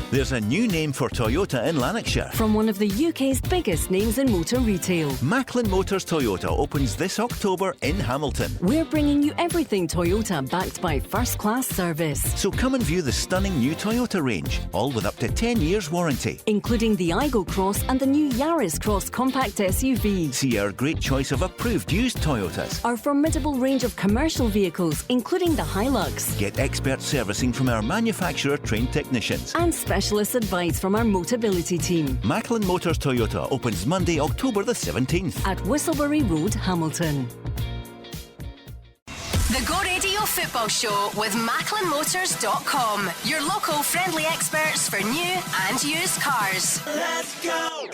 There's a new name for Toyota in Lanarkshire. From one of the UK's biggest names in motor retail. Macklin Motors Toyota opens this October in Hamilton. We're bringing you everything Toyota backed by first-class service. So come and view the stunning new Toyota range, all with up to 10 years warranty. Including the Aygo Cross and the new Yaris Cross compact SUV. See our great choice of approved used Toyotas. Our formidable range of commercial vehicles, including the Hilux. Get expert servicing from our manufacturer-trained technicians. And specialist advice from our Motability team. Macklin Motors Toyota opens Monday, October the 17th. At Whistlebury Road, Hamilton. The Go Radio Football Show with MacklinMotors.com. Your local friendly experts for new and used cars. Let's go!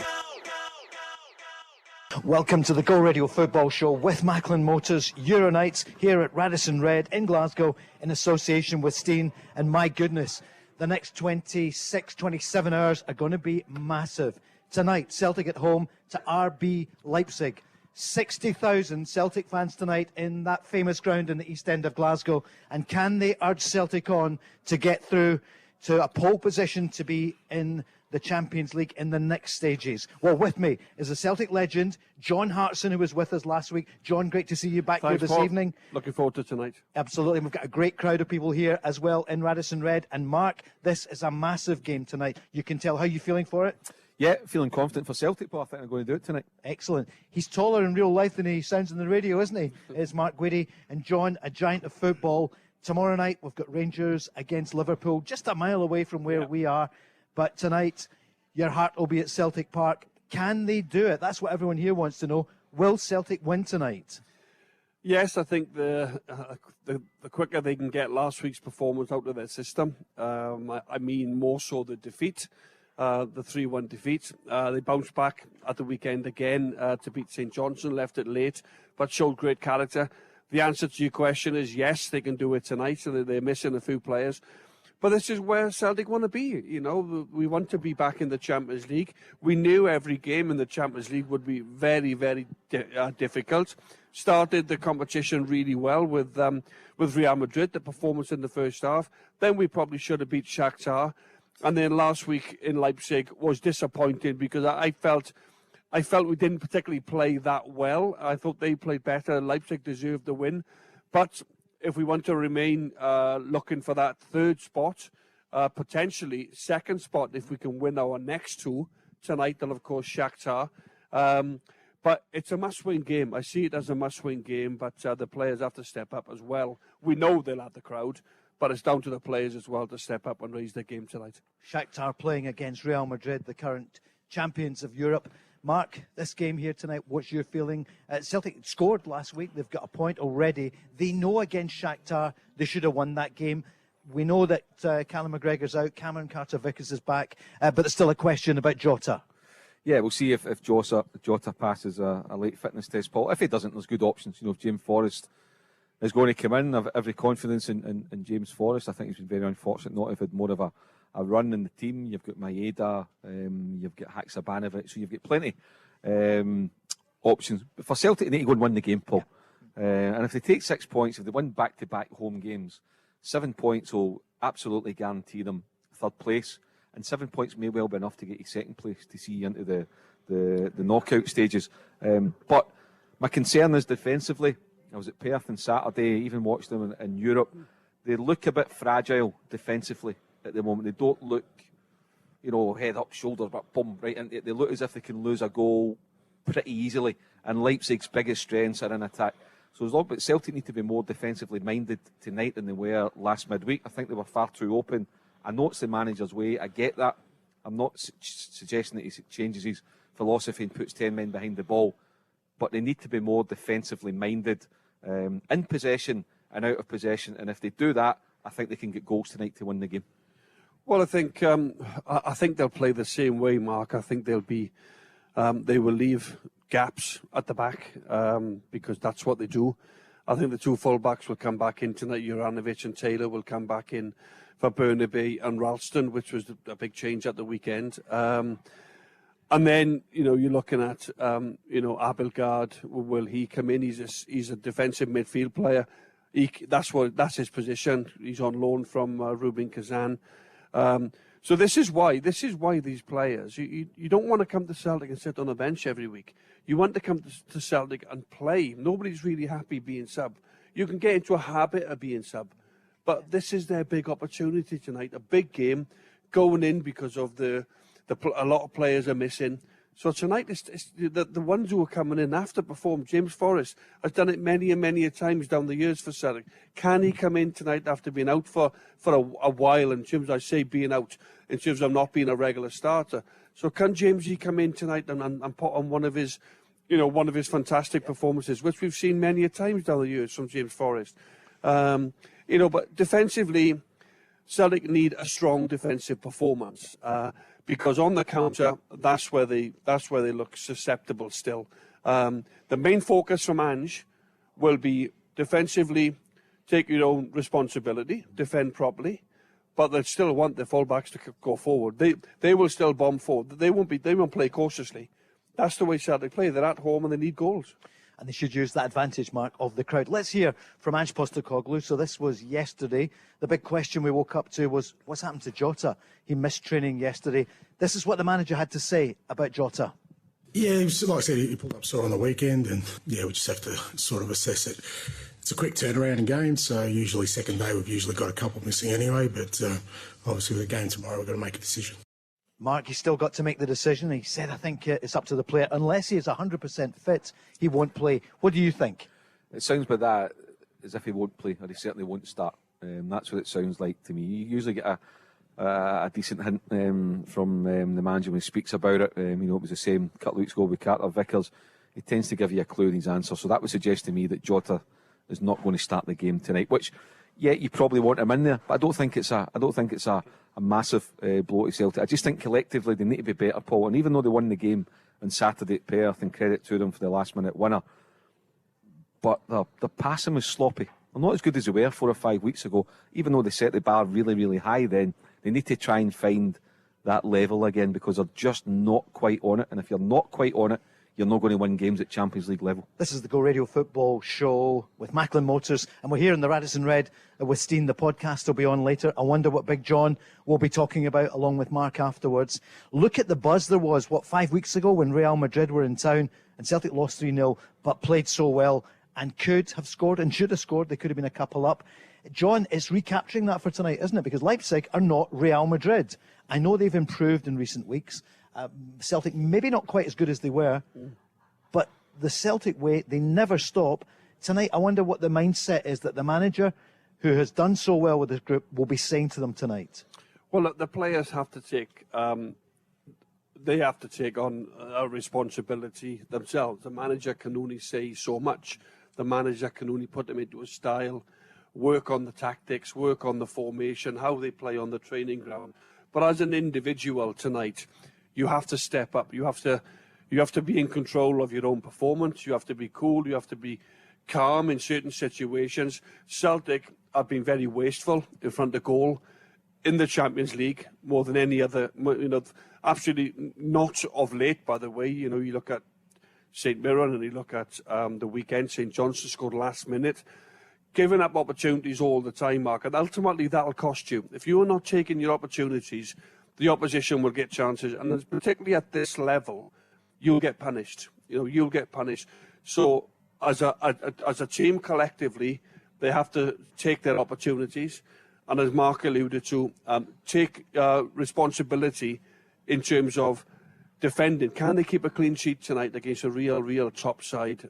Welcome to the Go Radio Football Show with Macklin Motors Euro Nights here at Radisson Red in Glasgow in association with Steen. And my goodness, the next 26, 27 hours are going to be massive. Tonight, Celtic at home to RB Leipzig. 60,000 Celtic fans tonight in that famous ground in the East End of Glasgow. And can they urge Celtic on to get through to a pole position to be in the Champions League in the next stages? Well, with me is a Celtic legend, John Hartson, who was with us last week. John, great to see you back here this evening. Looking forward to tonight. Absolutely. We've got a great crowd of people here as well in Radisson Red. And Mark, this is a massive game tonight. You can tell. How are you feeling for it? Yeah, feeling confident for Celtic, but I think I'm going to do it tonight. Excellent. He's taller in real life than he sounds on the radio, isn't he? It's Mark Guidi. And John, a giant of football. Tomorrow night, we've got Rangers against Liverpool, just a mile away from where we are. But tonight, your heart will be at Celtic Park. Can they do it? That's what everyone here wants to know. Will Celtic win tonight? Yes, I think the quicker they can get last week's performance out of their system, I mean more so the defeat, the 3-1 defeat. They bounced back at the weekend again to beat St Johnstone, left it late, but showed great character. The answer to your question is yes, they can do it tonight, so they're missing a few players. But this is where Celtic want to be. You know, we want to be back in the Champions League. We knew every game in the Champions League would be very, very difficult. Started the competition really well with Real Madrid, the performance in the first half. Then we probably should have beat Shakhtar. And then last week in Leipzig was disappointing because I felt we didn't particularly play that well. I thought they played better. Leipzig deserved the win. But if we want to remain looking for that third spot, potentially second spot if we can win our next two tonight, and of course Shakhtar. But it's a must-win game. I see it as a must-win game, but the players have to step up as well. We know they'll have the crowd, but it's down to the players as well to step up and raise their game tonight. Shakhtar playing against Real Madrid, the current champions of Europe. Mark, this game here tonight, what's your feeling? Celtic scored last week. They've got a point already. They know against Shakhtar they should have won that game. We know that Callum McGregor's out. Cameron Carter-Vickers is back. But there's still a question about Jota. Yeah, we'll see if Jota passes a late fitness test, Paul. If he doesn't, there's good options. You know, if James Forrest is going to come in, I've every confidence in James Forrest. I think he's been very unfortunate not to have had more of a run in the team. You've got Maeda, you've got Haksabanovic, so you've got plenty options. But for Celtic, they need to go and win the game, Paul. Yeah. And if they take 6 points, if they win back-to-back home games, 7 points will absolutely guarantee them third place. And 7 points may well be enough to get you second place to see you into the knockout stages. But my concern is defensively. I was at Perth on Saturday, even watched them in Europe. They look a bit fragile defensively at the moment. They don't look, you know, head up, shoulders, but boom, right into it. They look as if they can lose a goal pretty easily. And Leipzig's biggest strengths are in attack. So as long as Celtic need to be more defensively minded tonight than they were last midweek. I think they were far too open. I know it's the manager's way. I get that. I'm not suggesting that he changes his philosophy and puts 10 men behind the ball. But they need to be more defensively minded, in possession and out of possession. And if they do that, I think they can get goals tonight to win the game. Well, I think they'll play the same way, Mark. I think they will leave gaps at the back because that's what they do. I think the two full-backs will come back in tonight. Juranovic and Taylor will come back in for Burnaby and Ralston, which was a big change at the weekend. And then, you know, you're looking at, Abelgard. Will he come in? He's a defensive midfield player. That's his position. He's on loan from Rubin Kazan. So this is why these players, you don't want to come to Celtic and sit on a bench every week. You want to come to Celtic and play. Nobody's really happy being sub. You can get into a habit of being sub. But this is their big opportunity tonight, a big game going in because of a lot of players are missing. So tonight, it's the ones who are coming in have to perform. James Forrest has done it many and many a times down the years for Celtic. Can he come in tonight after being out for a while, in terms, I say being out, in terms of not being a regular starter? So can Jamesy come in tonight and put on one of his fantastic performances, which we've seen many a times down the years from James Forrest? But defensively, Celtic need a strong defensive performance. Because on the counter, that's where they look susceptible still. The main focus from Ange will be defensively, take your own responsibility, defend properly, but they still want their fullbacks to go forward. They will still bomb forward. They won't play cautiously. That's the way Celtic play. They're at home and they need goals. And they should use that advantage, Mark, of the crowd. Let's hear from Ange Postecoglou. So this was yesterday. The big question we woke up to was, what's happened to Jota? He missed training yesterday. This is what the manager had to say about Jota. Yeah, like I said, he pulled up sore on the weekend, and we just have to sort of assess it. It's a quick turnaround in games, so usually second day we've usually got a couple missing anyway, but obviously with the game tomorrow we've got to make a decision. Mark, he's still got to make the decision. He said, I think it's up to the player. Unless he is 100% fit, he won't play. What do you think? It sounds by that as if he won't play, or he certainly won't start. That's what it sounds like to me. You usually get a decent hint from the manager when he speaks about it. It was the same a couple of weeks ago with Carter Vickers. He tends to give you a clue in his answer. So that would suggest to me that Jota is not going to start the game tonight, which, yeah, you probably want him in there, but I don't think it's a massive blow to Celtic. I just think collectively they need to be better, Paul. And even though they won the game on Saturday at Perth, and credit to them for the last-minute winner, but the passing was sloppy. They're not as good as they were 4 or 5 weeks ago. Even though they set the bar really, really high then, they need to try and find that level again, because they're just not quite on it. And if you're not quite on it, you're not going to win games at Champions League level. This is the Go Radio Football Show with Macklin Motors, and we're here in the Radisson Red with Steen. The podcast will be on later. I wonder what Big John will be talking about along with Mark afterwards. Look at the buzz there was, 5 weeks ago when Real Madrid were in town and Celtic lost 3-0, but played so well and could have scored and should have scored. They could have been a couple up. John, it's recapturing that for tonight, isn't it? Because Leipzig are not Real Madrid. I know they've improved in recent weeks. Celtic maybe not quite as good as they were, but the Celtic way, they never stop. Tonight, I wonder what the mindset is that the manager, who has done so well with this group, will be saying to them tonight. Well, look, the players have to take on a responsibility themselves. The manager can only say so much. The manager can only put them into a style, work on the tactics, work on the formation, how they play on the training ground. But as an individual tonight, you have to step up. You have to be in control of your own performance. You have to be cool. You have to be calm in certain situations. Celtic have been very wasteful in front of goal in the Champions League more than any other. Absolutely not of late, by the way. You look at St Mirren and you look at the weekend. St Johnstone scored last minute. Giving up opportunities all the time, Mark, and ultimately that'll cost you. If you are not taking your opportunities, the opposition will get chances, and particularly at this level, you'll get punished. You'll get punished. So, as a team collectively, they have to take their opportunities, and as Mark alluded to, take responsibility in terms of defending. Can they keep a clean sheet tonight against a real top side?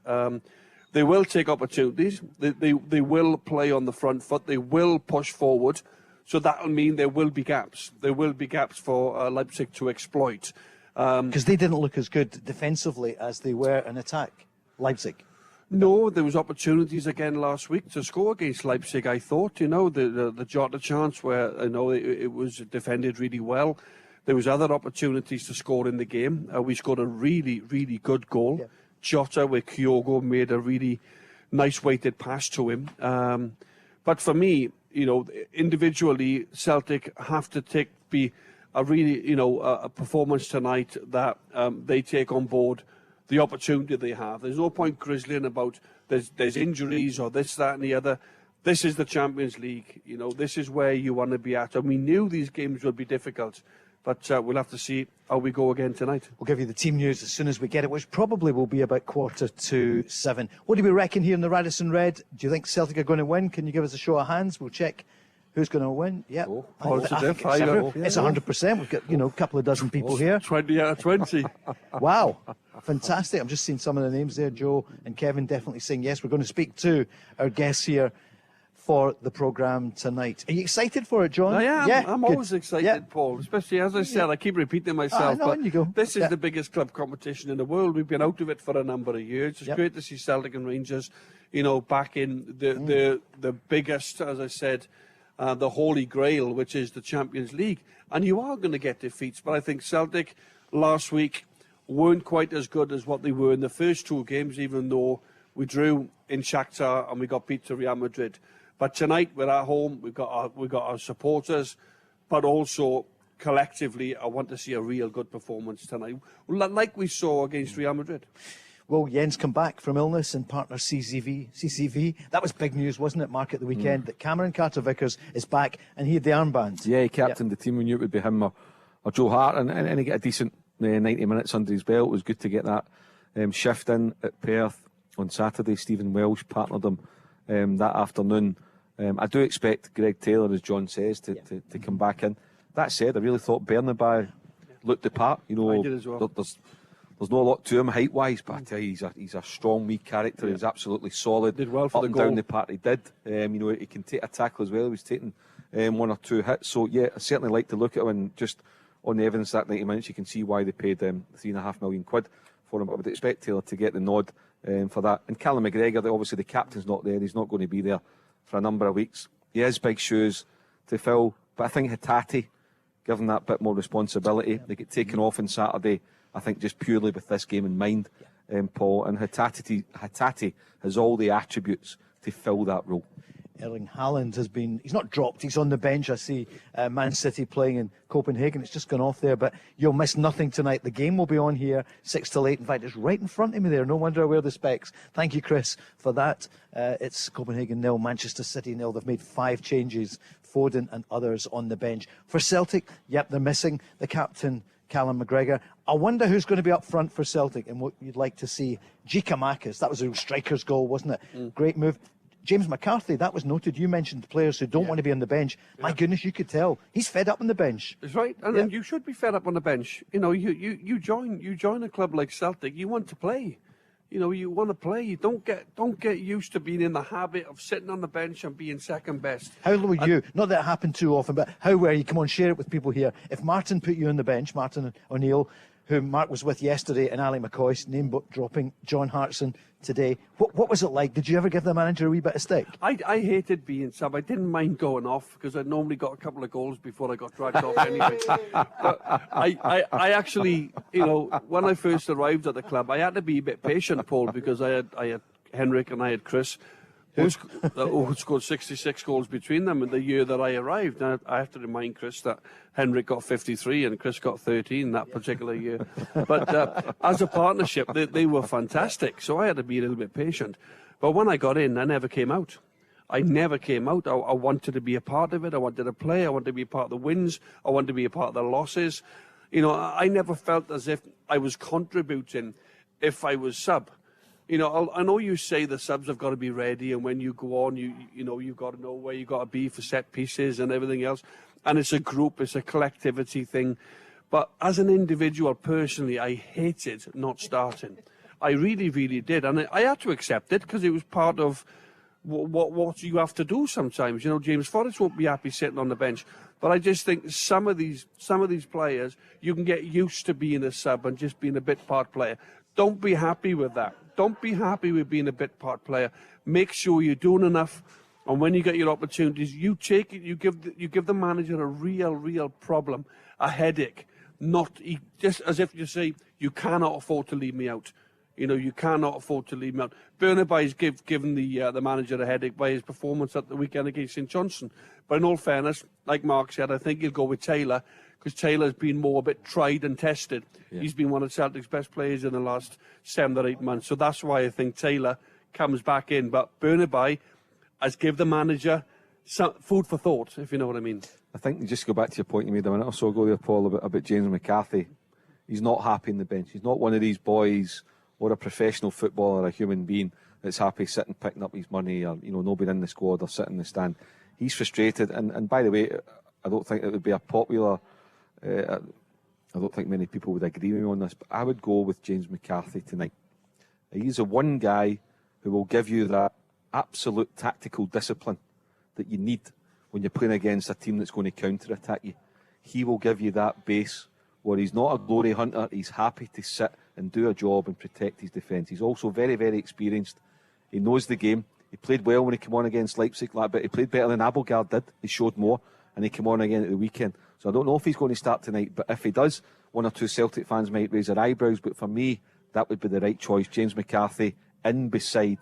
They will take opportunities. They will play on the front foot. They will push forward. So that will mean there will be gaps. There will be gaps for Leipzig to exploit. Because they didn't look as good defensively as they were in attack, Leipzig. No, there was opportunities again last week to score against Leipzig, I thought. The Jota chance where, it was defended really well. There was other opportunities to score in the game. We scored a really, really good goal. Yeah. Jota, where Kyogo made a really nice weighted pass to him. But for me, individually, Celtic have to be a really, a performance tonight that they take on board the opportunity they have. There's no point grizzling about there's injuries or this, that and the other. this is the Champions League. You know, this is where you want to be at. And we knew these games would be difficult, but we'll have to see how we go again tonight. We'll give you the team news as soon as we get it, which probably will be about 6:45. What do we reckon here in the Radisson Red? Do you think Celtic are going to win? Can you give us a show of hands? We'll check who's going to win. Yeah, it's 100%. We've got a couple of dozen people here. 20 out of 20. Wow, fantastic! I'm just seeing some of the names there. Joe and Kevin definitely saying yes. We're going to speak to our guests here for the programme tonight. Are you excited for it, John? I am. Yeah, I'm always excited, Paul. Especially, as I said, I keep repeating myself. On you go. This is the biggest club competition in the world. We've been out of it for a number of years. It's great to see Celtic and Rangers, back in the biggest, as I said, the Holy Grail, which is the Champions League. And you are going to get defeats, but I think Celtic last week weren't quite as good as what they were in the first two games, even though we drew in Shakhtar and we got beat to Real Madrid. But tonight we're at home. We've got our supporters, but also collectively, I want to see a real good performance tonight, like we saw against Real Madrid. Will Jens come back from illness and partner CCV? That was big news, wasn't it, Mark, at the weekend, that Cameron Carter-Vickers is back and he had the armband. Yeah, he captained the team. We knew it would be him or Joe Hart, and he got a decent 90 minutes under his belt. It was good to get that shift in at Perth on Saturday. Stephen Welsh partnered him that afternoon. I do expect Greg Taylor, as John says, to come back in. That said, I really thought Bernabei looked the part. I did as well. There's not a lot to him height-wise, but I tell you, he's a strong, wee character. He's absolutely solid. Did well for up the and goal. down the part he did. He can take a tackle as well. He was taking one or two hits. So, yeah, I certainly like to look at him, and just on the evidence that 90 minutes, you can see why they paid £3.5 million for him. But I would expect Taylor to get the nod for that. And Callum McGregor, obviously the captain's not there. He's not going to be there for a number of weeks. He has big shoes to fill, but I think Hatate, given that bit more responsibility, they get taken off on Saturday, I think just purely with this game in mind, Paul. And Hatate has all the attributes to fill that role. Erling Haaland he's not dropped, he's on the bench. I see Man City playing in Copenhagen. It's just gone off there, but you'll miss nothing tonight. The game will be on here 6 till 8. In fact, it's right in front of me there. No wonder I wear the specs. Thank you, Chris, for that. It's Copenhagen 0, Manchester City 0. They've made 5 changes, Foden and others on the bench. For Celtic, they're missing the captain, Callum McGregor. I wonder who's going to be up front for Celtic and what you'd like to see. Giakoumakis, that was a striker's goal, wasn't it? Great move. James McCarthy, that was noted. You mentioned players who don't want to be on the bench. My goodness, you could tell. He's fed up on the bench. That's right. And you should be fed up on the bench. You join a club like Celtic, you want to play. You want to play. You don't get used to being in the habit of sitting on the bench and being second best. How were you? Not that it happened too often, but how were you? Come on, share it with people here. If Martin put you on the bench, Martin O'Neill, who Mark was with yesterday, and Ali McCoy, name dropping John Hartson today, what was it like? Did you ever give the manager a wee bit of stick? I hated being sub. I didn't mind going off because I normally got a couple of goals before I got dragged off anyway. But I actually, when I first arrived at the club, I had to be a bit patient, Paul, because I had Henrik and I had Chris, who scored 66 goals between them in the year that I arrived. Now, I have to remind Chris that Henrik got 53 and Chris got 13 that particular year. But as a partnership, they were fantastic. So I had to be a little bit patient. But when I got in, I never came out. I wanted to be a part of it. I wanted to play. I wanted to be a part of the wins. I wanted to be a part of the losses. I never felt as if I was contributing if I was sub. I know you say the subs have got to be ready, and when you go on, you've got to know where you've got to be for set pieces and everything else. And it's a group, it's a collectivity thing. But as an individual, personally, I hated not starting. I really, really did. And I had to accept it because it was part of what you have to do sometimes. James Forrest won't be happy sitting on the bench. But I just think some of these players, you can get used to being a sub and just being a bit part player. Don't be happy with that. Don't be happy with being a bit part player. Make sure you're doing enough, and when you get your opportunities, you take it. You give the manager a real problem, a headache. Just as if you say you cannot afford to leave me out. You cannot afford to leave me out. Bernabei's given the manager a headache by his performance at the weekend against St Johnstone. But in all fairness, like Mark said, I think he'll go with Taylor, because Taylor's been more a bit tried and tested. Yeah. He's been one of Celtic's best players in the last 7 or 8 months. So that's why I think Taylor comes back in. But Bernabei, has give the manager some food for thought, if you know what I mean. I think, just to go back to your point you made a minute or so ago there, Paul, about James McCarthy. He's not happy in the bench. He's not one of these boys or a professional footballer or a human being that's happy sitting picking up his money, or nobody in the squad or sitting in the stand. He's frustrated, and by the way, I don't think it would be a popular. I don't think many people would agree with me on this, but I would go with James McCarthy tonight. He's the one guy who will give you that absolute tactical discipline that you need when you're playing against a team that's going to counter-attack you. He will give you that base where he's not a glory hunter. He's happy to sit and do a job and protect his defence. He's also very, very experienced. He knows the game. He played well when he came on against Leipzig, but he played better than Abelgard did. He showed more, and he came on again at the weekend. So I don't know if he's going to start tonight, but if he does, one or two Celtic fans might raise their eyebrows. But for me, that would be the right choice. James McCarthy in beside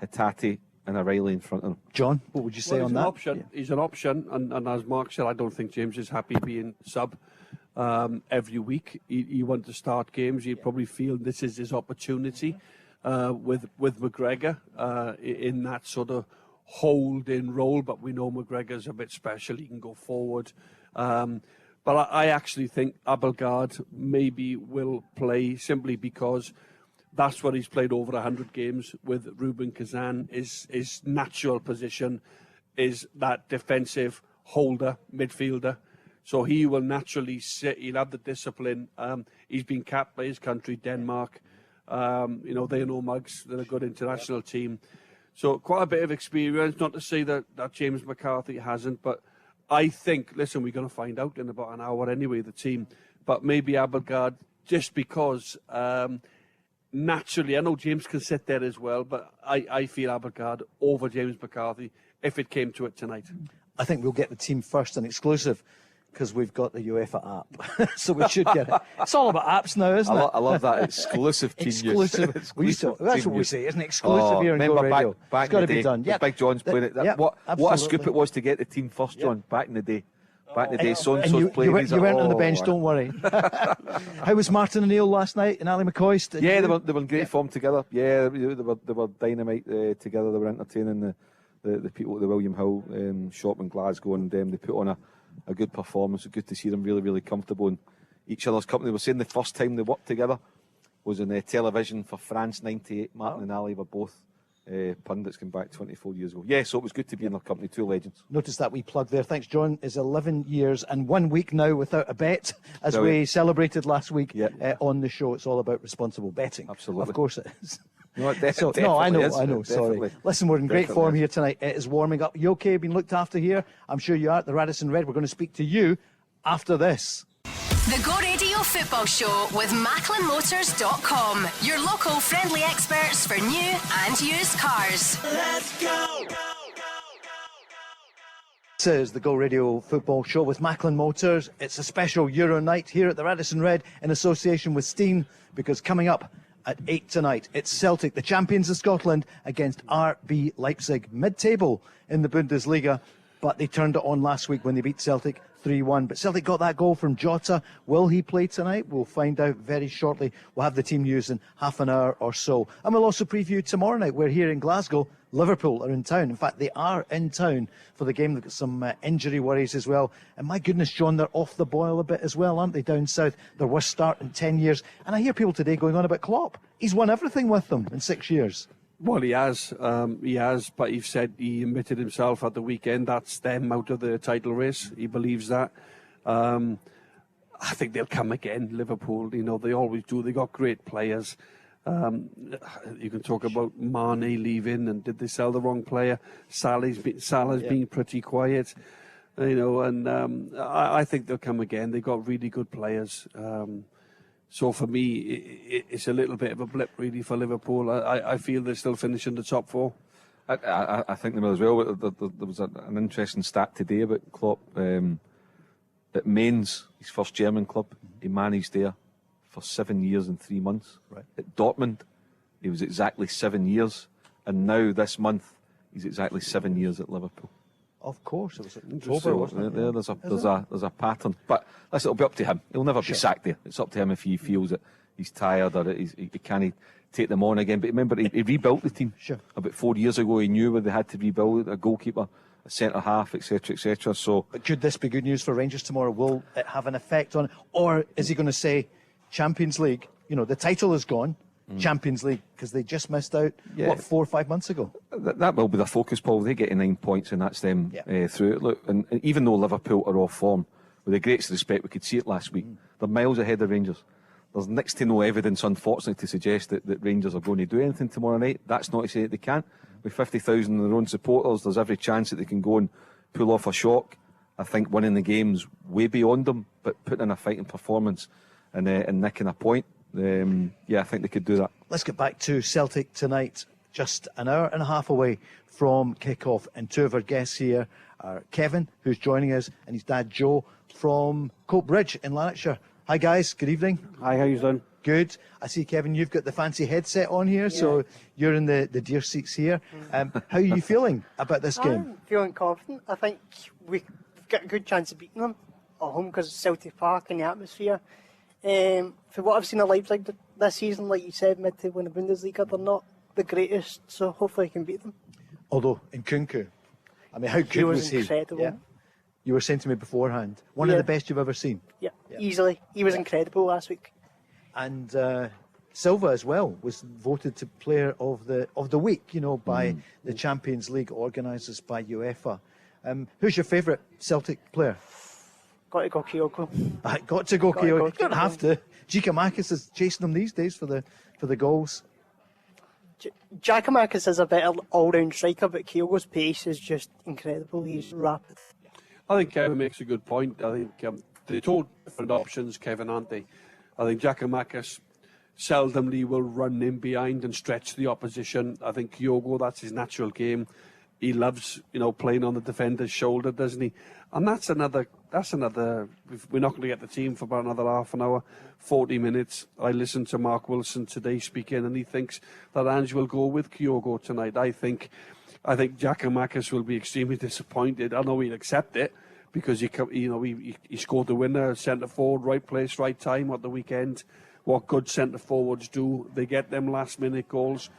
Hatate and O'Reilly in front of him. John, what would you say on that? Option. Yeah. He's an option, and as Mark said, I don't think James is happy being sub every week. He wants to start games. He'd probably feel this is his opportunity with McGregor in that sort of hold-in role, but we know McGregor's a bit special. He can go forward. But I actually think Abelgard maybe will play simply because that's what he's played over 100 games with Ruben Kazan. His natural position is that defensive holder, midfielder. So he will naturally sit. He'll have the discipline. He's been capped by his country, Denmark. They know Mugs. They're a good international team. So quite a bit of experience. Not to say that James McCarthy hasn't, but I think, listen, we're going to find out in about an hour anyway, the team. But maybe Abelgard, just because naturally, I know James can sit there as well, but I feel Abelgard over James McCarthy if it came to it tonight. I think we'll get the team first and exclusive because we've got the UEFA app. So we should get it. It's all about apps now, isn't it? I love that. Exclusive team exclusive. use. That's what we say, isn't it? Exclusive here in Go Radio. Back it's got to be day, done. Yeah, Big John's playing it. Yeah, what a scoop it was to get the team first, John, back in the day. Back in the day, so-and-so's playing. You weren't on the bench, don't worry. How was Martin O'Neill last night and Ali McCoist? Yeah, they were in great form together. Yeah, they were dynamite together. They were entertaining the people at the William Hill shop in Glasgow, and they put on a good performance. It's good to see them really, really comfortable in each other's company. They were saying the first time they worked together was in television for France '98. Martin and Ali were both pundits going back 24 years ago. Yeah, so it was good to be in their company, two legends. Notice that wee plug there. Thanks, John. Is 11 years and 1 week now without a bet, as we celebrated last week on the show. It's all about responsible betting. Absolutely. Of course it is. No, I know. Sorry. Listen, we're in great form here tonight. It is warming up. You okay? Been looked after here? I'm sure you are at the Radisson Red. We're going to speak to you after this. The Go Radio Football Show with MacklinMotors.com. Your local friendly experts for new and used cars. Let's go! This is the Go Radio Football Show with Macklin Motors. It's a special Euro night here at the Radisson Red in association with Steen, because coming up at 8 tonight, it's Celtic, the champions of Scotland, against RB Leipzig, mid-table in the Bundesliga. But they turned it on last week when they beat Celtic 3-1. But Celtic got that goal from Jota. Will he play tonight? We'll find out very shortly. We'll have the team news in half an hour or so. And we'll also preview tomorrow night. We're here in Glasgow. Liverpool are in town. In fact, they are in town for the game. They've got some injury worries as well. And my goodness, John, they're off the boil a bit as well, aren't they, down south? Their worst start in 10 years. And I hear people today going on about Klopp. He's won everything with them in 6 years. Well, he has, but he admitted himself at the weekend that's them out of the title race. He believes that. I think they'll come again, Liverpool. They always do. They got great players. You can talk about Mane leaving, and did they sell the wrong player? Salah's been pretty quiet, and I think they'll come again. They got really good players. So for me, it's a little bit of a blip, really, for Liverpool. I feel they're still finishing the top four. I think they will as well. There was an interesting stat today about Klopp. At Mainz, his first German club, he managed there for 7 years and 3 months. Right. At Dortmund, he was exactly 7 years. And now, this month, he's exactly 7 years at Liverpool. Of course, it was October, wasn't it? There's a pattern, but listen, it'll be up to him. He'll never be sacked there. It's up to him if he feels that he's tired or that he can't take them on again. But remember, he rebuilt the team. Sure. About 4 years ago, he knew where they had to rebuild a goalkeeper, a centre half, etc., etc. So, But could this be good news for Rangers tomorrow? Will it have an effect on it? Or is he going to say, Champions League, the title is gone, Champions League, because they just missed out, 4 or 5 months ago? that will be their focus, Paul. They get 9 points, and that's them through it. Look, and even though Liverpool are off form, with the greatest respect, we could see it last week. They're miles ahead of Rangers. There's next to no evidence, unfortunately, to suggest that Rangers are going to do anything tomorrow night. That's not to say that they can't. With 50,000 of their own supporters, there's every chance that they can go and pull off a shock. I think winning the game's way beyond them, but putting in a fighting performance and nicking a point, I think they could do that. Let's get back to Celtic tonight, just an hour and a half away from kick-off. And two of our guests here are Kevin, who's joining us, and his dad Joe from Coatbridge in Lanarkshire. Hi guys, good evening. Hi, how you doing? Good. I see, Kevin, you've got the fancy headset on here, so you're in the deer seats here. How are you feeling about this game? I'm feeling confident. I think we've got a good chance of beating them at home because it's Celtic Park and the atmosphere. For what I've seen of Leipzig this season, like you said, mid to win the Bundesliga, they're not the greatest, so hopefully I can beat them. Although, in Kunku, I mean, how good was he? Incredible. Yeah. You were saying to me beforehand, one of the best you've ever seen. Yeah, easily. He was incredible last week. And Silva as well was voted to Player of the Week, by the Champions League organisers, by UEFA. Who's your favourite Celtic player? Got to go Kyogo. Got to go Kyogo. You don't have to. Giakoumakis is chasing them these days for the goals. Giakoumakis is a better all-round striker, but Kyogo's pace is just incredible. He's rapid. I think Kevin makes a good point. I think they're told different options, Kevin, aren't they? I think Giakoumakis seldomly will run in behind and stretch the opposition. I think Kyogo, that's his natural game. He loves, playing on the defender's shoulder, doesn't he? And that's another. We're not going to get the team for about another half an hour, 40 minutes. I listened to Mark Wilson today speaking, and he thinks that Ange will go with Kyogo tonight. I think Giakoumakis will be extremely disappointed. I know he'll accept it because he scored the winner, centre forward, right place, right time at the weekend. What good centre forwards do, they get them last minute goals.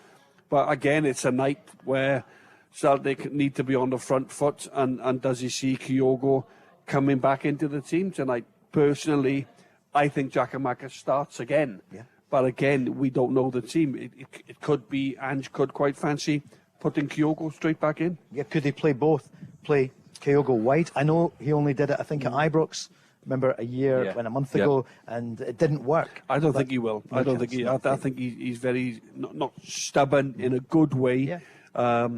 But again, it's a night where Celtic need to be on the front foot, and does he see Kyogo coming back into the team tonight? Personally, I think Giakoumakis starts again. Yeah. But again, we don't know the team. It could be Ange could quite fancy putting Kyogo straight back in. Yeah, could they play both? Play Kyogo wide? I know he only did it, I think, at Ibrox. Remember a month ago, and it didn't work. I don't think he will. I think he's very not stubborn in a good way. Yeah.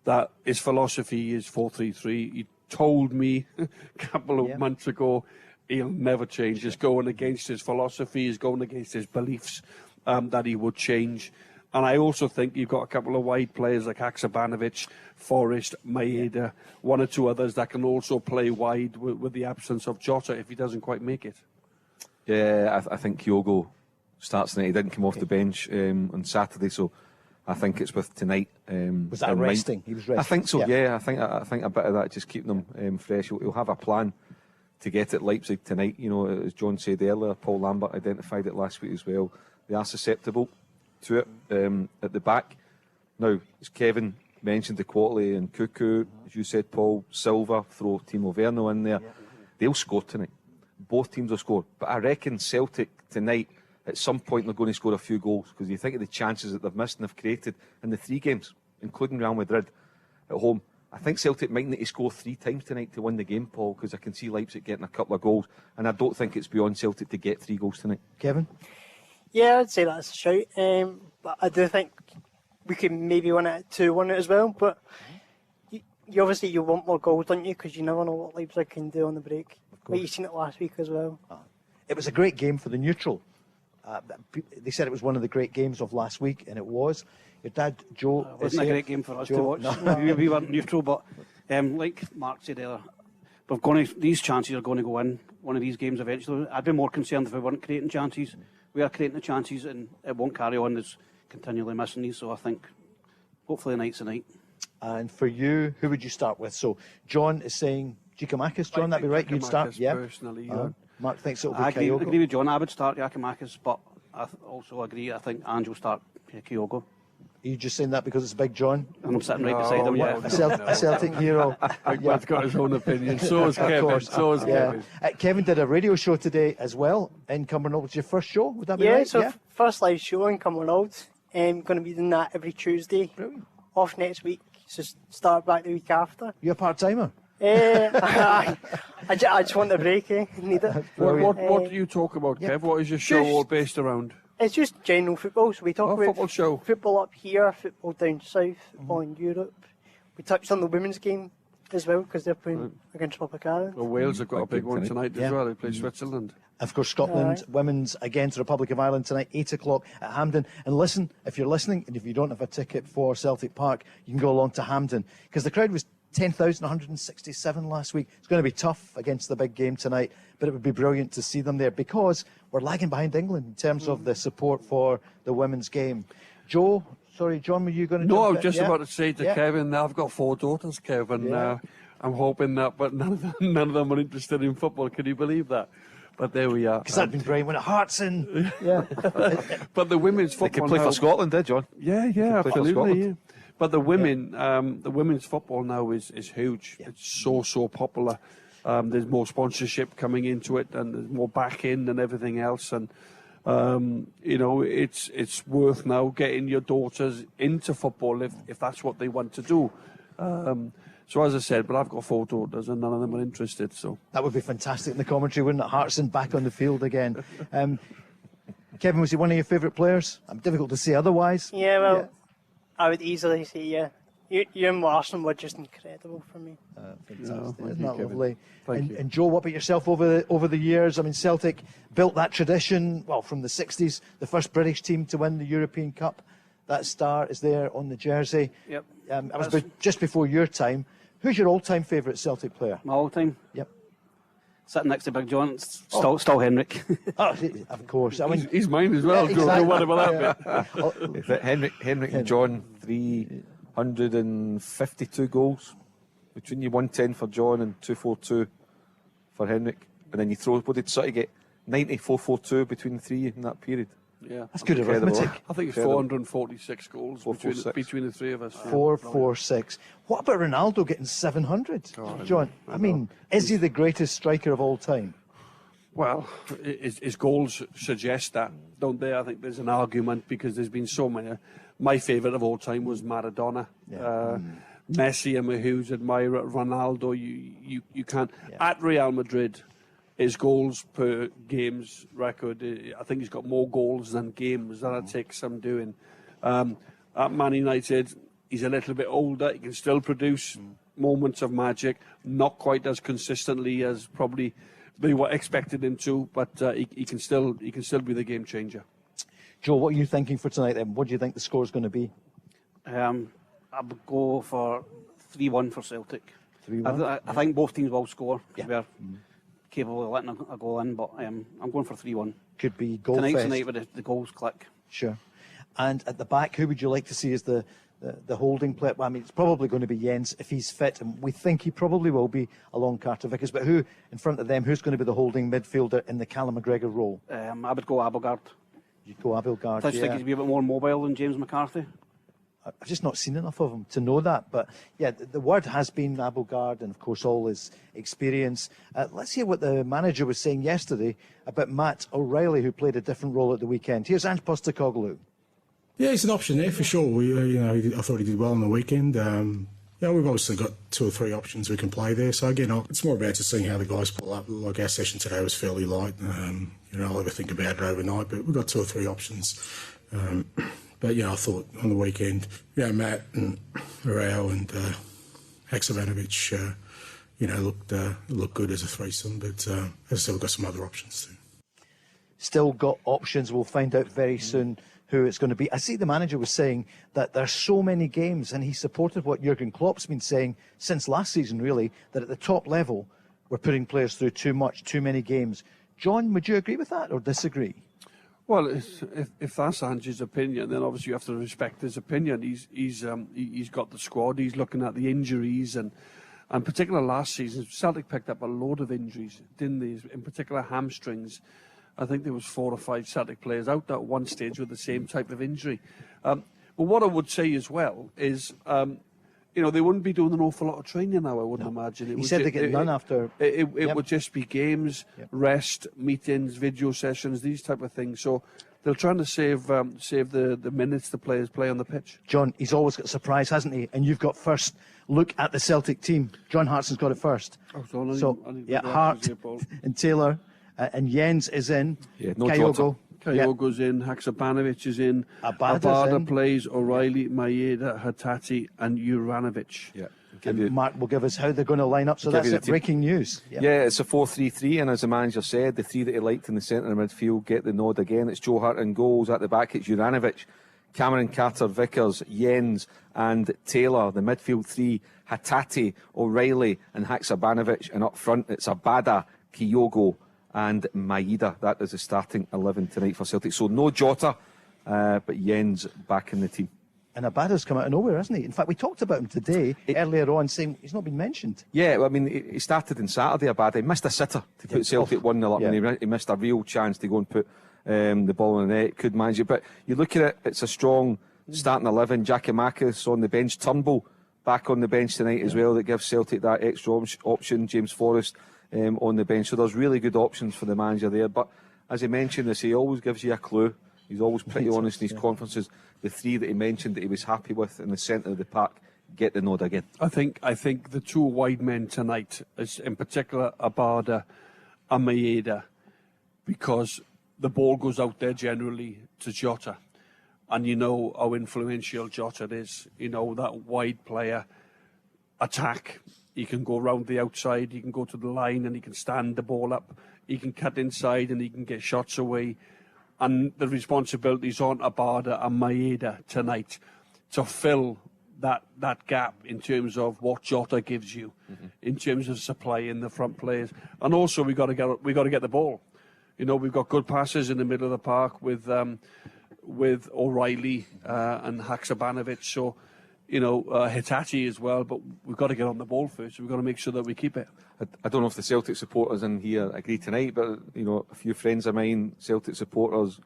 That his philosophy is 4-3-3. He told me a couple of months ago he'll never change. He's going against his philosophy. He's going against his beliefs that he would change. And I also think you've got a couple of wide players like Haksabanovic, Forrest, Maeda, one or two others that can also play wide with the absence of Jota if he doesn't quite make it. Yeah, I think Kyogo starts tonight. He didn't come off the bench on Saturday, so I think it's with tonight. Was that resting? He was resting. I think so. Yeah, I think a bit of that just keeping them fresh. He'll have a plan to get at Leipzig tonight. As John said earlier, Paul Lambert identified it last week as well. They are susceptible to it at the back. Now, as Kevin mentioned, the quality and Cuckoo, as you said, Paul, Silva, throw Timo Werner in there. They'll score tonight. Both teams will score. But I reckon Celtic tonight, at some point, they're going to score a few goals, because you think of the chances that they've missed and have created in the 3 games, including Real Madrid at home. I think Celtic might need to score 3 times tonight to win the game, Paul, because I can see Leipzig getting a couple of goals, and I don't think it's beyond Celtic to get 3 goals tonight. Kevin? Yeah, I'd say that's a shout. But I do think we can maybe win it at 2-1 as well. But you obviously you want more goals, don't you? Because you never know what Leipzig can do on the break. But you've seen it last week as well. It was a great game for the neutral. They said it was one of the great games of last week, and it was. Your dad, Joe... It wasn't a great game for us to watch. No. We weren't neutral, but like Mark said earlier, these chances are going to go in one of these games eventually. I'd be more concerned if we weren't creating chances. We are creating the chances, and it won't carry on as continually missing these. So I think hopefully tonight's the night. And for you, who would you start with? So John is saying Giakoumakis. John, that'd be right. You'd start, personally, Mark thinks it'll be I Kyogo. agree with John. I would start Giakoumakis, but I also agree. I think Ange will start Kyogo. Are you just saying that because it's Big John? And I'm sitting right beside him, yeah. A Celtic hero. He's got his own opinion. So is Kevin. Kevin. Kevin did a radio show today as well in Cumbernauld. It's your first show, would that be yeah, right? So first live show in Cumbernauld. Going to be doing that every Tuesday. Brilliant. Off next week, so start back the week after. You're a part-timer? I just want a break, Need it. What do you talk about, Kev? What is your show all based around? It's just general football, so we talk about football show. Football up here, football down south, football in Europe. We touched on the women's game as well, because they're playing against Republic of Ireland. Well, Wales have got a big one tonight as well. They play Switzerland. Of course, Scotland women's against the Republic of Ireland tonight, 8 o'clock at Hampden. And listen, if you're listening and if you don't have a ticket for Celtic Park, you can go along to Hampden, because the crowd was 10,167 last week. It's going to be tough against the big game tonight, but it would be brilliant to see them there, because we're lagging behind England in terms of the support for the women's game. John, were you going to No, I jump was just about to say to Kevin, I've got 4 daughters, Kevin. I'm hoping that, but none of them are interested in football. Can you believe that? But there we are. Because that'd been brilliant when it Hartson. But the women's football. They can play for Scotland, John? Yeah, absolutely. Yeah. But the women's football now is huge. Yeah. It's so popular. There's more sponsorship coming into it, and there's more back-in and everything else. And it's worth now getting your daughters into football if that's what they want to do. So as I said, but I've got 4 daughters and none of them are interested. So that would be fantastic in the commentary, wouldn't it? Hartson back on the field again. Kevin, was he one of your favourite players? I'm difficult to say otherwise. Yeah, well, I would easily say you and Larson were just incredible for me. Fantastic, isn't that lovely? And Joe, what about yourself over the years? I mean, Celtic built that tradition, from the 60s, the first British team to win the European Cup. That star is there on the jersey. Yep. I was just before your time. Who's your all-time favourite Celtic player? My all-time? Yep. Sitting next to Big John, it's still Henrik. Of course. I mean, he's mine as well. Exactly. Don't worry about that bit. Henrik and John, 352 goals. Between you 110 for John and 242 for Henrik. And then you throw, what did City get? 94-4-2 between the three in that period. Yeah, that's good arithmetic. I think it's 446 goals between the three of us. 446. What about Ronaldo getting 700? John, I mean, is he the greatest striker of all time? Well, his goals suggest that, don't they? I think there's an argument because there's been so many. My favourite of all time was Maradona. Messi, I'm a huge admirer. Ronaldo, you can't. At Real Madrid, his goals per games record, I think he's got more goals than games. That'll take some doing. At Man United, he's a little bit older. He can still produce moments of magic, not quite as consistently as probably they were expected him to, but he can still be the game changer. Joe, what are you thinking for tonight then? What do you think the score's going to be? I would go for 3-1 for Celtic. 3-1? I think both teams will score. We're capable of letting a goal in, but I'm going for 3-1. Could be goal Tonight's fest. the night where the goals click. Sure. And at the back, who would you like to see as the holding player? Well, I mean, it's probably going to be Jens if he's fit, and we think he probably will be along Carter Vickers. But who, in front of them, who's going to be the holding midfielder in the Callum McGregor role? I would go Abelgard. You'd go Abelgard, I just think he's a bit more mobile than James McCarthy. I've just not seen enough of him to know that. But yeah, the word has been Abelgard and, of course, all his experience. Let's hear what the manager was saying yesterday about Matt O'Reilly, who played a different role at the weekend. Here's Ange Postecoglou. Yeah, he's an option there for sure. I thought he did well on the weekend. We've obviously got 2 or 3 options we can play there. So again, it's more about just seeing how the guys pull up. Like our session today was fairly light. I'll have a think about it overnight, but we've got 2 or 3 options. But I thought on the weekend, Matt and Arao and Haksabanovic, looked good as a threesome. But as I said, we've got some other options too. Still got options. We'll find out very soon who it's going to be. I see the manager was saying that there's so many games, and he supported what Jurgen Klopp's been saying since last season, really, that at the top level, we're putting players through too many games. John, would you agree with that or disagree? Well, if that's Ange's opinion, then obviously you have to respect his opinion. He's got the squad. He's looking at the injuries, and particularly last season, Celtic picked up a load of injuries, didn't they? In particular, hamstrings. I think there was 4 or 5 Celtic players out at one stage with the same type of injury. But what I would say as well is, they wouldn't be doing an awful lot of training now, I wouldn't imagine. He said they get none after. It would just be games, rest, meetings, video sessions, these type of things. So they're trying to save the minutes the players play on the pitch. John, he's always got a surprise, hasn't he? And you've got first look at the Celtic team. John Hartson's got it first. Hart and Taylor and Jens is in. Yeah, no Kyogo. Kyogo's in, Haksabanovic is in, Abada plays, O'Reilly, Maeda, Hatate and Juranovic. Yeah. And Mark will give us how they're going to line up, so that's it, breaking news. Yeah, it's a 4-3-3, and as the manager said, the 3 that he liked in the centre of midfield get the nod again. It's Joe Hart in goals, at the back it's Juranovic, Cameron Carter-Vickers, Jens and Taylor. The midfield 3, Hatate, O'Reilly and Haksabanovic, and up front it's Abada, Kyogo and Maeda. That is the starting 11 tonight for Celtic. So no Jota, but Jens back in the team. And Abada's come out of nowhere, hasn't he? In fact, we talked about him today, earlier on, saying he's not been mentioned. Yeah, well, I mean, he started on Saturday, Abada. He missed a sitter to put Celtic 1-0 up, and he missed a real chance to go and put the ball in the net. Could manage it. But you look at it, it's a strong starting 11. Giakoumakis on the bench. Turnbull back on the bench tonight as well. That gives Celtic that extra option. James Forrest on the bench. So there's really good options for the manager there. But as he mentioned, he always gives you a clue. He's always pretty honest in his conferences. The 3 that he mentioned that he was happy with in the centre of the park get the nod again. I think the 2 wide men tonight, is in particular Abada and Maeda, because the ball goes out there generally to Jota. And you know how influential Jota is. You know, that wide player, attack. He can go round the outside, he can go to the line and he can stand the ball up. He can cut inside and he can get shots away. And the responsibility's on Abada and Maeda tonight to fill that gap in terms of what Jota gives you, in terms of supply in the front players. And also we got to get the ball. You know, we've got good passes in the middle of the park with O'Reilly and Haksabanovic. So, you know, Hatate as well. But we've got to get on the ball first. We've got to make sure that we keep it. I don't know if the Celtic supporters in here agree tonight, but, you know, a few friends of mine, Celtic supporters,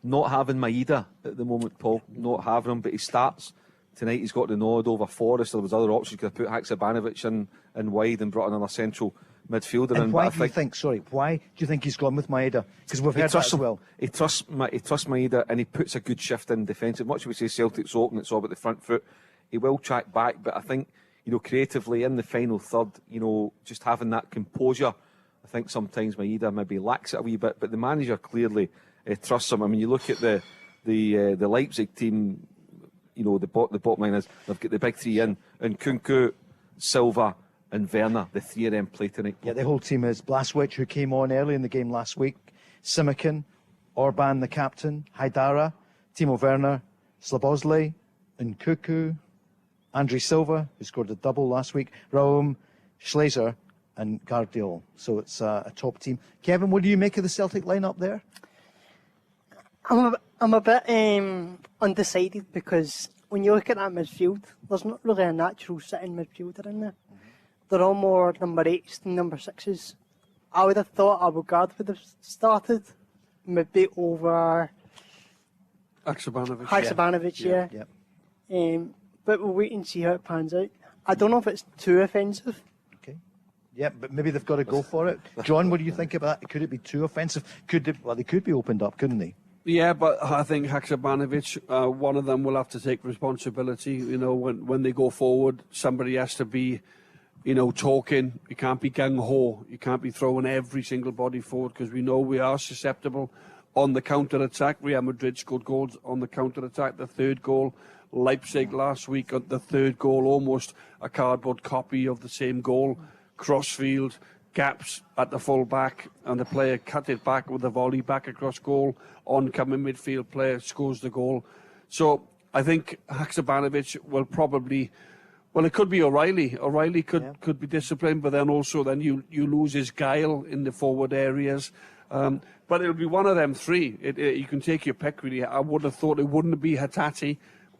not having Maeda at the moment, Paul, not having him, but he starts tonight. He's got the nod over Forrest. There was other options. Could have put Haksabanovic in wide and brought another central midfielder. And why do you think he's gone with Maeda? Because we've heard that as well. He trusts Maeda and he puts a good shift in defensive. Much as we say Celtic's open, it's all about the front foot. He will track back, but I think, you know, creatively in the final third, you know, just having that composure, I think sometimes Maeda maybe lacks it a wee bit, but the manager clearly trusts him. I mean, you look at the Leipzig team, you know, the bottom line is they've got the big 3 in, and Kunku, Silva and Werner, the 3 of them play tonight. Yeah, the whole team is Blaswich, who came on early in the game last week, Simikin, Orban, the captain, Haidara, Timo Werner, Slabozley, and Kuku, Andre Silva, who scored a double last week, Raum, Schlazer, and Guardiol. So it's a top team. Kevin, what do you make of the Celtic lineup there? I'm a bit undecided, because when you look at that midfield, there's not really a natural sitting midfielder in there. They're all more number 8s than number 6s. I would have thought Abugard would have started, maybe over Haksabanovic, yeah. But we'll wait and see how it pans out. I don't know if it's too offensive. Okay. Yeah, but maybe they've got to go for it. John, what do you think about that? Could it be too offensive? They could be opened up, couldn't they? Yeah, but I think Haksabanovic, one of them will have to take responsibility. You know, when they go forward, somebody has to be, you know, talking. You can't be gung-ho. You can't be throwing every single body forward, because we know we are susceptible on the counter-attack. Real Madrid scored goals on the counter-attack. The 3rd goal, Leipzig last week, got the 3rd goal, almost a cardboard copy of the same goal. Crossfield, gaps at the full back, and the player cut it back with a volley back across goal. Oncoming midfield player scores the goal. So I think Haksabanovic will probably, well, it could be O'Reilly. O'Reilly could be disciplined, but then you lose his guile in the forward areas. But it'll be one of them 3. You can take your pick, really. I would have thought it wouldn't be Hatate.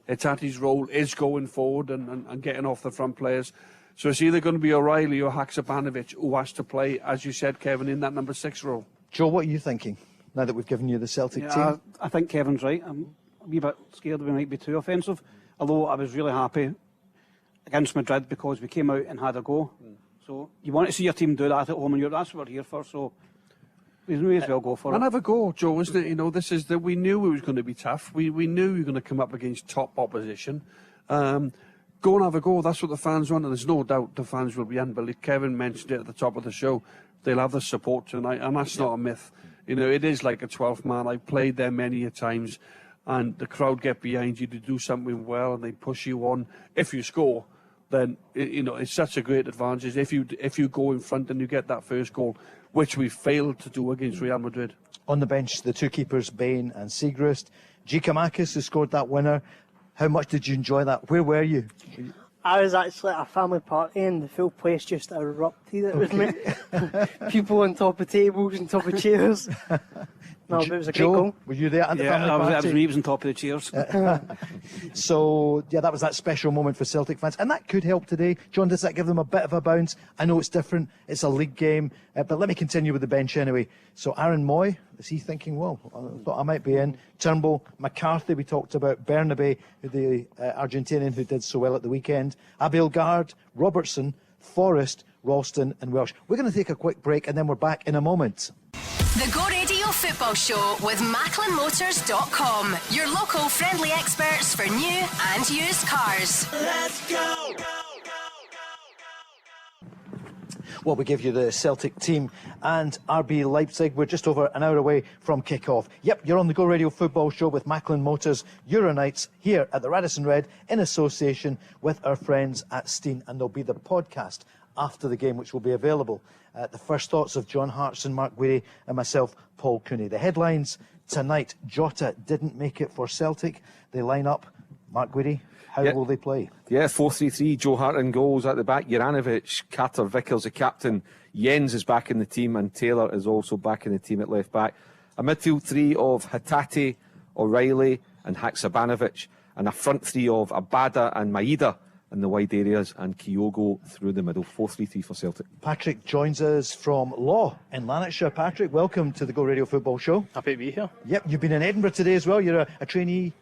Hatate's role is going forward and getting off the front players. So it's either going to be O'Reilly or Haksabanovic who has to play, as you said, Kevin, in that number 6 role. Joe, what are you thinking? now that we've given you the Celtic Yeah, team? I think Kevin's right. I'm a wee bit scared we might be too offensive. Although I was really happy against Madrid because we came out and had a go. So you want to see your team do that at home, and that's what we're here for. So we may as well go for it. And have a go, Joe, isn't it? You know, this is that we knew it was going to be tough. We knew we were going to come up against top opposition. Go and have a go. That's what the fans want, and there's no doubt the fans will be unbelievable. Kevin mentioned it at the top of the show. They'll have the support tonight, and that's not a myth. You know, it is like a 12th man. I've played there many a times, and the crowd get behind you to do something well, and they push you on. If you score, then you know it's such a great advantage. If you go in front and you get that first goal, which we failed to do against Real Madrid. On the bench, the two keepers, Bain and Siegrist. Giakoumakis, who scored that winner. How much did you enjoy that? Where were you? I was actually at a family party and the full place just erupted. It was me. People on top of tables and top of chairs. No, but it was a great goal. Were you there at the family party? I was me, was on top of the chairs. So, yeah, that was that special moment for Celtic fans. And that could help today. John, does that give them a bit of a bounce? I know it's different. It's a league game. But let me continue with the bench anyway. So, Aaron Moy, is he thinking, well, I thought I might be in. Turnbull, McCarthy, we talked about. Bernabe, the Argentinian who did so well at the weekend. Abel Gard, Robertson, Forrest, Ralston and Welsh. We're going to take a quick break and then we're back in a moment. The Go Radio Football Show with MacklinMotors.com. Your local friendly experts for new and used cars. Let's go! Well, we give you the Celtic team and RB Leipzig. We're just over an hour away from kick-off. Yep, you're on the Go Radio Football Show with Macklin Motors Euronights here at the Radisson Red in association with our friends at Steen. And there'll be the podcast after the game, which will be available. The first thoughts of John Hartson, Mark Guidi and myself, Paul Cooney. The headlines tonight: Jota didn't make it for Celtic. They line up. Mark Guidi, how will they play? Yeah, 4-3-3, Joe Hart in goals at the back, Juranovic, Carter Vickers the captain, Jens is back in the team and Taylor is also back in the team at left back. A midfield three of Hatate, O'Reilly and Haksabanovic, and a front three of Abada and Maeda in the wide areas and Kyogo through the middle. 4-3-3 for Celtic. Patrick joins us from Law in Lanarkshire. Patrick, welcome to the Go Radio Football Show. Happy to be here. Yep, you've been in Edinburgh today as well. You're a trainee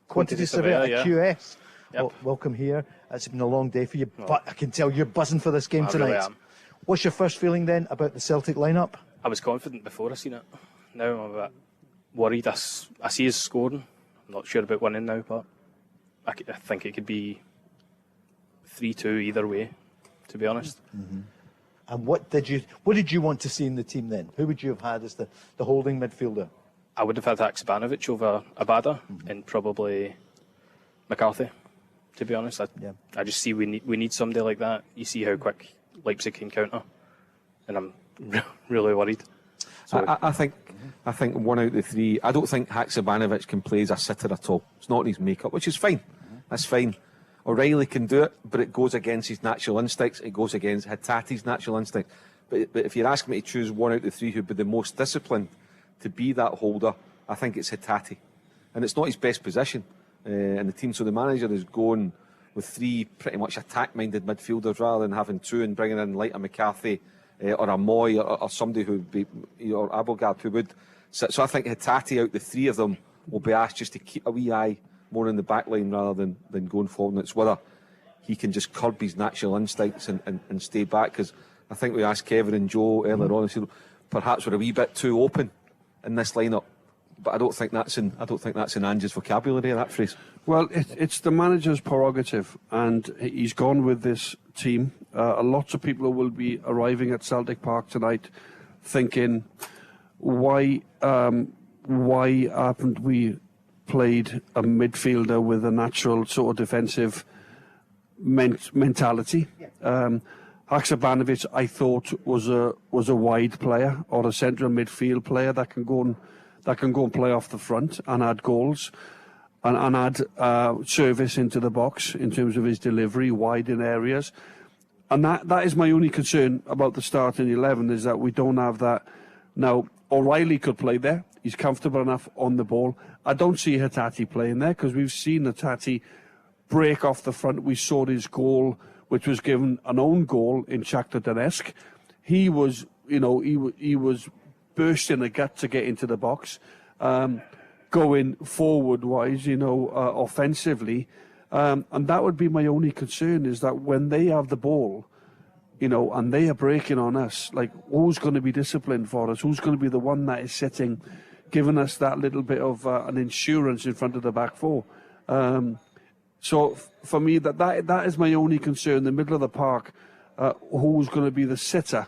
quantity surveyor at QS. Yep. Well, welcome here. It's been a long day for you, but I can tell you're buzzing for this game I tonight. really am. What's your first feeling then about the Celtic lineup? I was confident before I seen it. Now I'm a bit worried. I see us scoring. I'm not sure about winning now, but I think it could be 3-2 either way, to be honest. Mm-hmm. And what did you want to see in the team then? Who would you have had as the holding midfielder? I would have had Haksabanovic over Abada and probably McCarthy, to be honest. I just see we need somebody like that. You see how quick Leipzig can counter, and I'm really worried. So I think one out of the three. I don't think Haksabanovic can play as a sitter at all. It's not in his makeup, which is fine. That's fine. O'Reilly can do it, but it goes against his natural instincts. It goes against Hatate's natural instincts. But if you're asking me to choose one out of the three who'd be the most disciplined to be that holder, I think it's Hatate. And it's not his best position in the team. So the manager is going with three pretty much attack-minded midfielders rather than having two and bringing in like a McCarthy or a Moy or somebody who would be, or Abelgard who would. So I think Hatate, out the three of them, will be asked just to keep a wee eye more in the back line rather than going forward. And it's whether he can just curb his natural instincts and stay back. Because I think we asked Kevin and Joe earlier on, and said perhaps we're a wee bit too open in this lineup. But I don't think that's in Ange's vocabulary, that phrase. Well, it's the manager's prerogative, and he's gone with this team. Lots of people will be arriving at Celtic Park tonight thinking, why haven't we played a midfielder with a natural sort of defensive mentality? Haksabanovic, I thought, was a wide player or a central midfield player that can go and play off the front and add goals and add service into the box in terms of his delivery wide in areas. And that is my only concern about the starting 11, is that we don't have that. Now, O'Reilly could play there. He's comfortable enough on the ball. I don't see Hatate playing there because we've seen Hatate break off the front. We saw his goal, which was given an own goal in Shakhtar Donetsk. He was bursting a gut to get into the box. Going forward-wise, offensively. And that would be my only concern, is that when they have the ball, and they are breaking on us, like, who's going to be disciplined for us? Who's going to be the one that is sitting, giving us that little bit of an insurance in front of the back four? So for me, that is my only concern. The middle of the park, who's going to be the sitter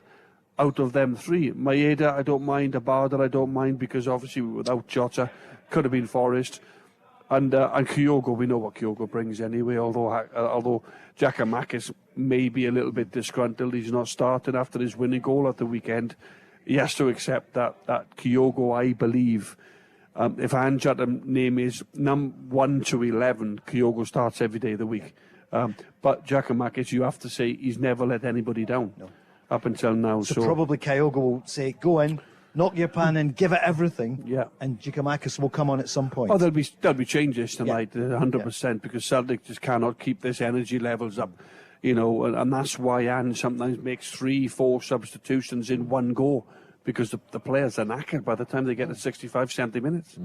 out of them three? Maeda, I don't mind. Abada, I don't mind, because obviously without Jota, could have been Forrest. And Kyogo, we know what Kyogo brings anyway, although Giakoumakis may be a little bit disgruntled. He's not starting after his winning goal at the weekend. He has to accept that Kyogo, I believe, if Anjat name is 1 to 11, Kyogo starts every day of the week. But Giakoumakis, you have to say, he's never let anybody down up until now. So probably Kyogo will say, go in, knock your pan in, give it everything. Yeah. And Giakoumakis will come on at some point. Oh, there'll be changes tonight, 100%, because Celtic just cannot keep this energy levels up, and that's why Ange sometimes makes 3-4 substitutions in one go, because the players are knackered by the time they get to 65, 70 minutes.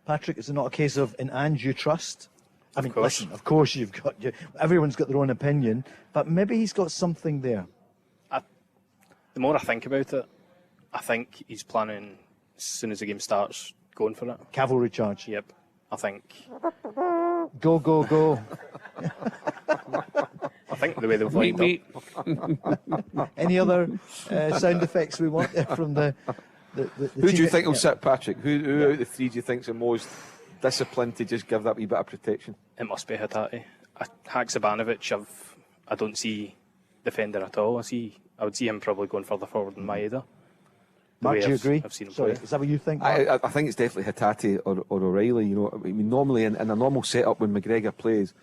Patrick, is it not a case of in Ange you trust? I mean, course. listen, of course everyone's got their own opinion, but maybe he's got something there. The more I think about it, I think he's planning, as soon as the game starts, going for it. Cavalry charge. Yep. I think. Go, go, go. I think the way they've lined up. Any other sound effects we want there from the Who do you think will sit, Patrick? Who out of the three do you think's the most disciplined to just give that wee bit of protection? It must be Hatate. Haksabanovic, I don't see defender at all. I would see him probably going further forward than Maeda. Mark, do you agree? I've seen him Sorry, play. is that what you think? I think it's definitely Hatate or O'Reilly. Normally in a normal setup when McGregor plays,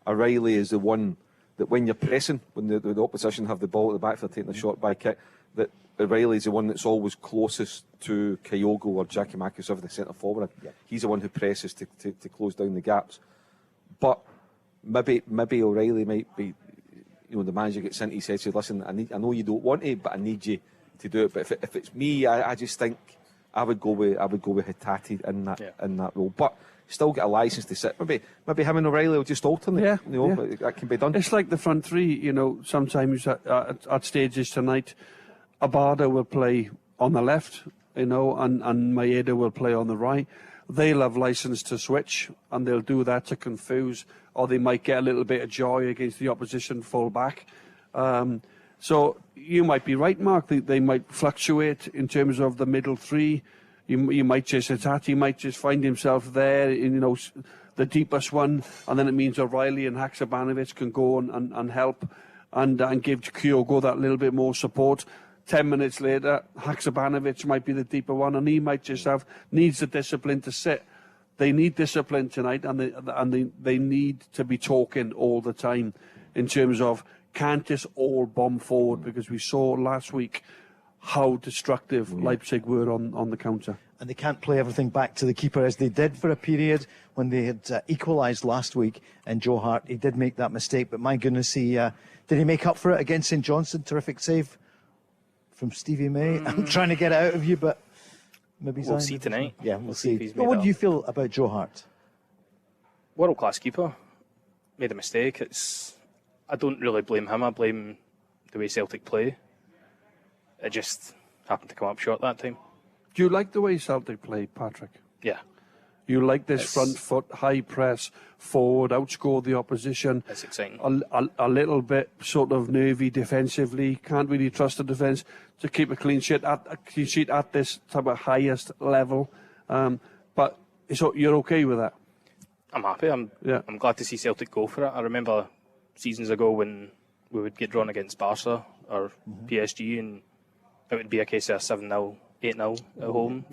O'Reilly is the one that when you're pressing, when the opposition have the ball at the back, they're taking a shot by kick, that O'Reilly is the one that's always closest to Kyogo or Giakoumakis over the centre forward. Yeah. He's the one who presses to close down the gaps. But maybe O'Reilly might be, the manager gets in, he says, listen, I know you don't want it, but I need you to do it. But if it's me, I just think I would go with Hatate in that role. But still get a licence to sit. Maybe him and O'Reilly will just alternate. That can be done. It's like the front three. Sometimes at stages tonight, Abada will play on the left, and Maeda will play on the right. They'll have licence to switch, and they'll do that to confuse, or they might get a little bit of joy against the opposition full back. So you might be right, Mark. They might fluctuate in terms of the middle three. You might just Hatate might just find himself there in the deepest one, and then it means O'Reilly and Haksabanovic can go and help and give Kyogo that little bit more support. 10 minutes later, Haksabanovic might be the deeper one, and he might just needs the discipline to sit. They need discipline tonight, and they need to be talking all the time in terms of can't just all bomb forward, because we saw last week how destructive Leipzig were on the counter. And they can't play everything back to the keeper as they did for a period when they had equalised last week. And Joe Hart, he did make that mistake, but my goodness, did he make up for it against St Johnstone? Terrific save from Stevie May. I'm trying to get it out of you, but maybe we'll see tonight. Yeah, we'll see. But what do you feel about Joe Hart? World-class keeper. Made a mistake. I don't really blame him. I blame the way Celtic play. It just happened to come up short that time. Do you like the way Celtic play, Patrick? Yeah. You like this front foot, high press, forward, outscore the opposition. That's exciting. A little bit sort of nervy defensively. Can't really trust the defence to keep a clean sheet at this type of highest level. But so you're okay with that? I'm happy. I'm glad to see Celtic go for it. I remember seasons ago when we would get drawn against Barca or PSG, and it would be a case of 7-0, 8-0 at home.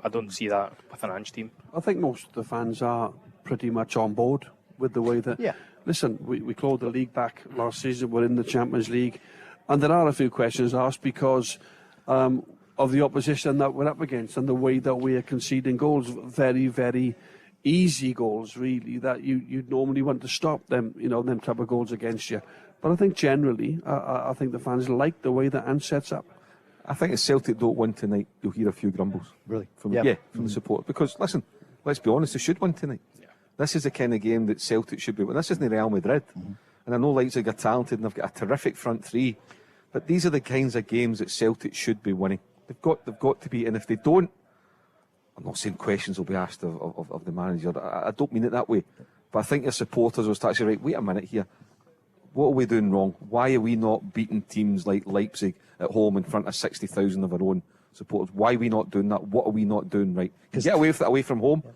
I don't see that with an Ange team. I think most of the fans are pretty much on board with the way that... Yeah. Listen, we clawed the league back last season. We're in the Champions League. And there are a few questions asked because of the opposition that we're up against and the way that we are conceding goals. Very, very easy goals, really, that you'd normally want to stop them, them type of goals against you. But I think generally, I think the fans like the way that Ange sets up. I think if Celtic don't win tonight, you'll hear a few grumbles. Really? From the support. Because, listen, let's be honest, they should win tonight. Yeah. This is the kind of game that Celtic should be winning. This isn't Real Madrid. And I know Leipzig are talented and they've got a terrific front three. But these are the kinds of games that Celtic should be winning. They've got to be, and if they don't, I'm not saying questions will be asked of the manager. I don't mean it that way. But I think your supporters will start to say, right, wait a minute here. What are we doing wrong? Why are we not beating teams like Leipzig at home in front of 60,000 of our own supporters? Why are we not doing that? What are we not doing right? Get away with it away from home. Yeah.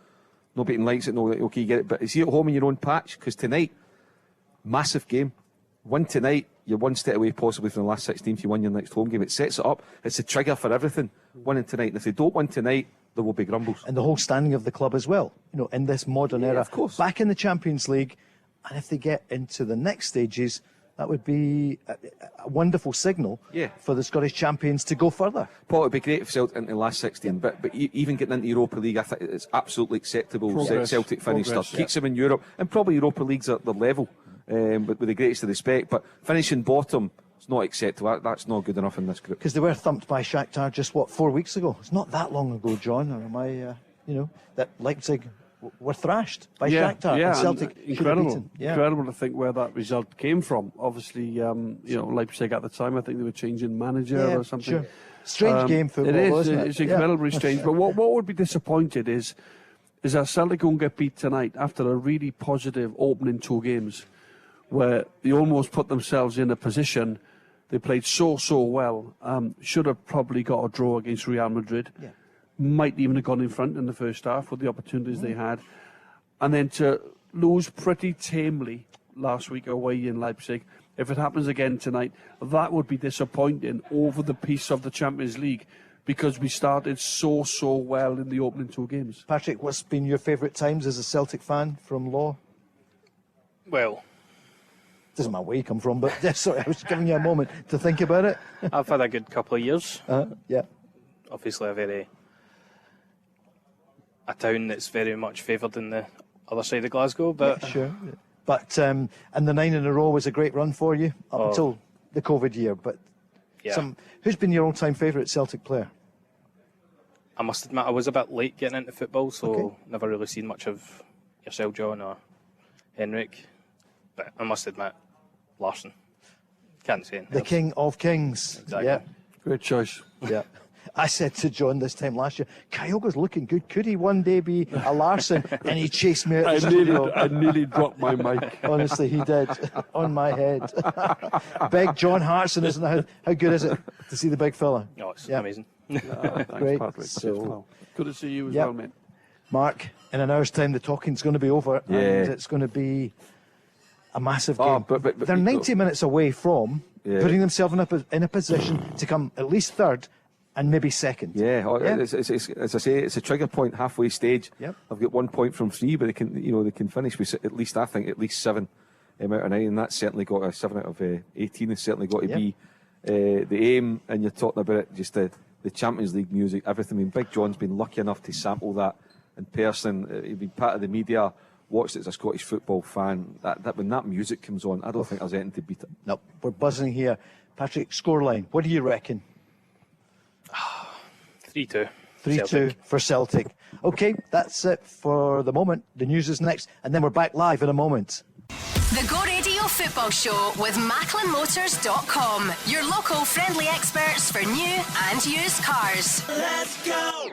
No beating Leipzig, no, okay, get it. But is he at home in your own patch? Because tonight, massive game. Win tonight, you're one step away possibly from the last 16 if you win your next home game. It sets it up. It's a trigger for everything, winning tonight. And if they don't win tonight, there will be grumbles. And the whole standing of the club as well, in this modern era. Of course. Back in the Champions League, and if they get into the next stages, that would be a wonderful signal for the Scottish champions to go further. Paul, it would be great if Celtic into the last 16, but even getting into Europa League, I think it's absolutely acceptable. Celtic finish stuff. Keeps them in Europe, and probably Europa League's at their level, but with the greatest of respect. But finishing bottom, it's not acceptable. That's not good enough in this group. Because they were thumped by Shakhtar just, 4 weeks ago? It's not that long ago, John, or am I, that Leipzig were thrashed by Shakhtar and Celtic. Incredible to think where that result came from. Obviously, Leipzig at the time, I think they were changing manager or something. Sure. Strange game football, isn't it? It's incredibly strange. But what would be disappointed is that Celtic won't get beat tonight after a really positive opening 2 games where they almost put themselves in a position. They played so well. Should have probably got a draw against Real Madrid. Yeah. Might even have gone in front in the first half with the opportunities they had. And then to lose pretty tamely last week away in Leipzig, if it happens again tonight, that would be disappointing over the piece of the Champions League because we started so well in the opening 2 games. Patrick, what's been your favourite times as a Celtic fan from Law? Well, doesn't matter where you come from, but sorry, I was giving you a moment to think about it. I've had a good couple of years. Obviously a town that's very much favoured in the other side of Glasgow, but sure. But and the 9 in a row was a great run for you up until the COVID year. But who's been your all-time favourite Celtic player? I must admit I was a bit late getting into football, so never really seen much of yourself, John, or Henrik. But I must admit, Larsson. Can't say anything. The King of Kings. Exactly. Yeah. Great choice. Yeah. I said to John this time last year, Kyogo's looking good. Could he one day be a Larsson? And he chased me out the studio. I nearly dropped my mic. Honestly, he did. On my head. Big John Hartson, isn't it? How good is it to see the big fella? Oh, it's amazing. Thanks, great. Patrick. So, good to see you as well, mate. Mark, in an hour's time, the talking's going to be over. And it's going to be a massive game. But they're 90 minutes away from putting themselves in a position to come at least third and maybe second. It's, as I say, it's a trigger point, halfway stage. Yep. I've got 1 point from 3, but they can finish with at least 7 out of 9, and that's certainly got a 7 out of 18. Has certainly got to be the aim. And you're talking about it, just the Champions League music, everything. I mean, Big John's been lucky enough to sample that in person. He's been part of the media. Watched it as a Scottish football fan. That when that music comes on, I don't think there's anything to beat it. No, we're buzzing here. Patrick, scoreline. What do you reckon? 3-2. 3-2 for Celtic. OK, that's it for the moment. The news is next, and then we're back live in a moment. The Go Radio Football Show with MacklinMotors.com. Your local friendly experts for new and used cars. Let's go!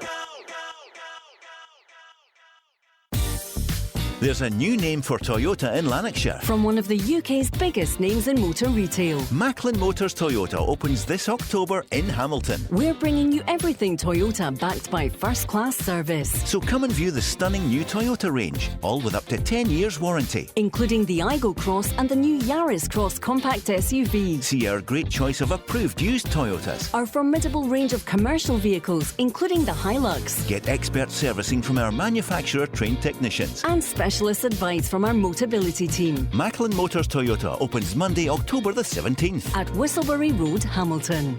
There's a new name for Toyota in Lanarkshire. From one of the UK's biggest names in motor retail. Macklin Motors Toyota opens this October in Hamilton. We're bringing you everything Toyota backed by first-class service. So come and view the stunning new Toyota range, all with up to 10 years warranty. Including the Igo Cross and the new Yaris Cross compact SUV. See our great choice of approved used Toyotas. Our formidable range of commercial vehicles, including the Hilux. Get expert servicing from our manufacturer-trained technicians. And specialist advice from our Motability team. Macklin Motors Toyota opens Monday, October the 17th. At Whistlebury Road, Hamilton.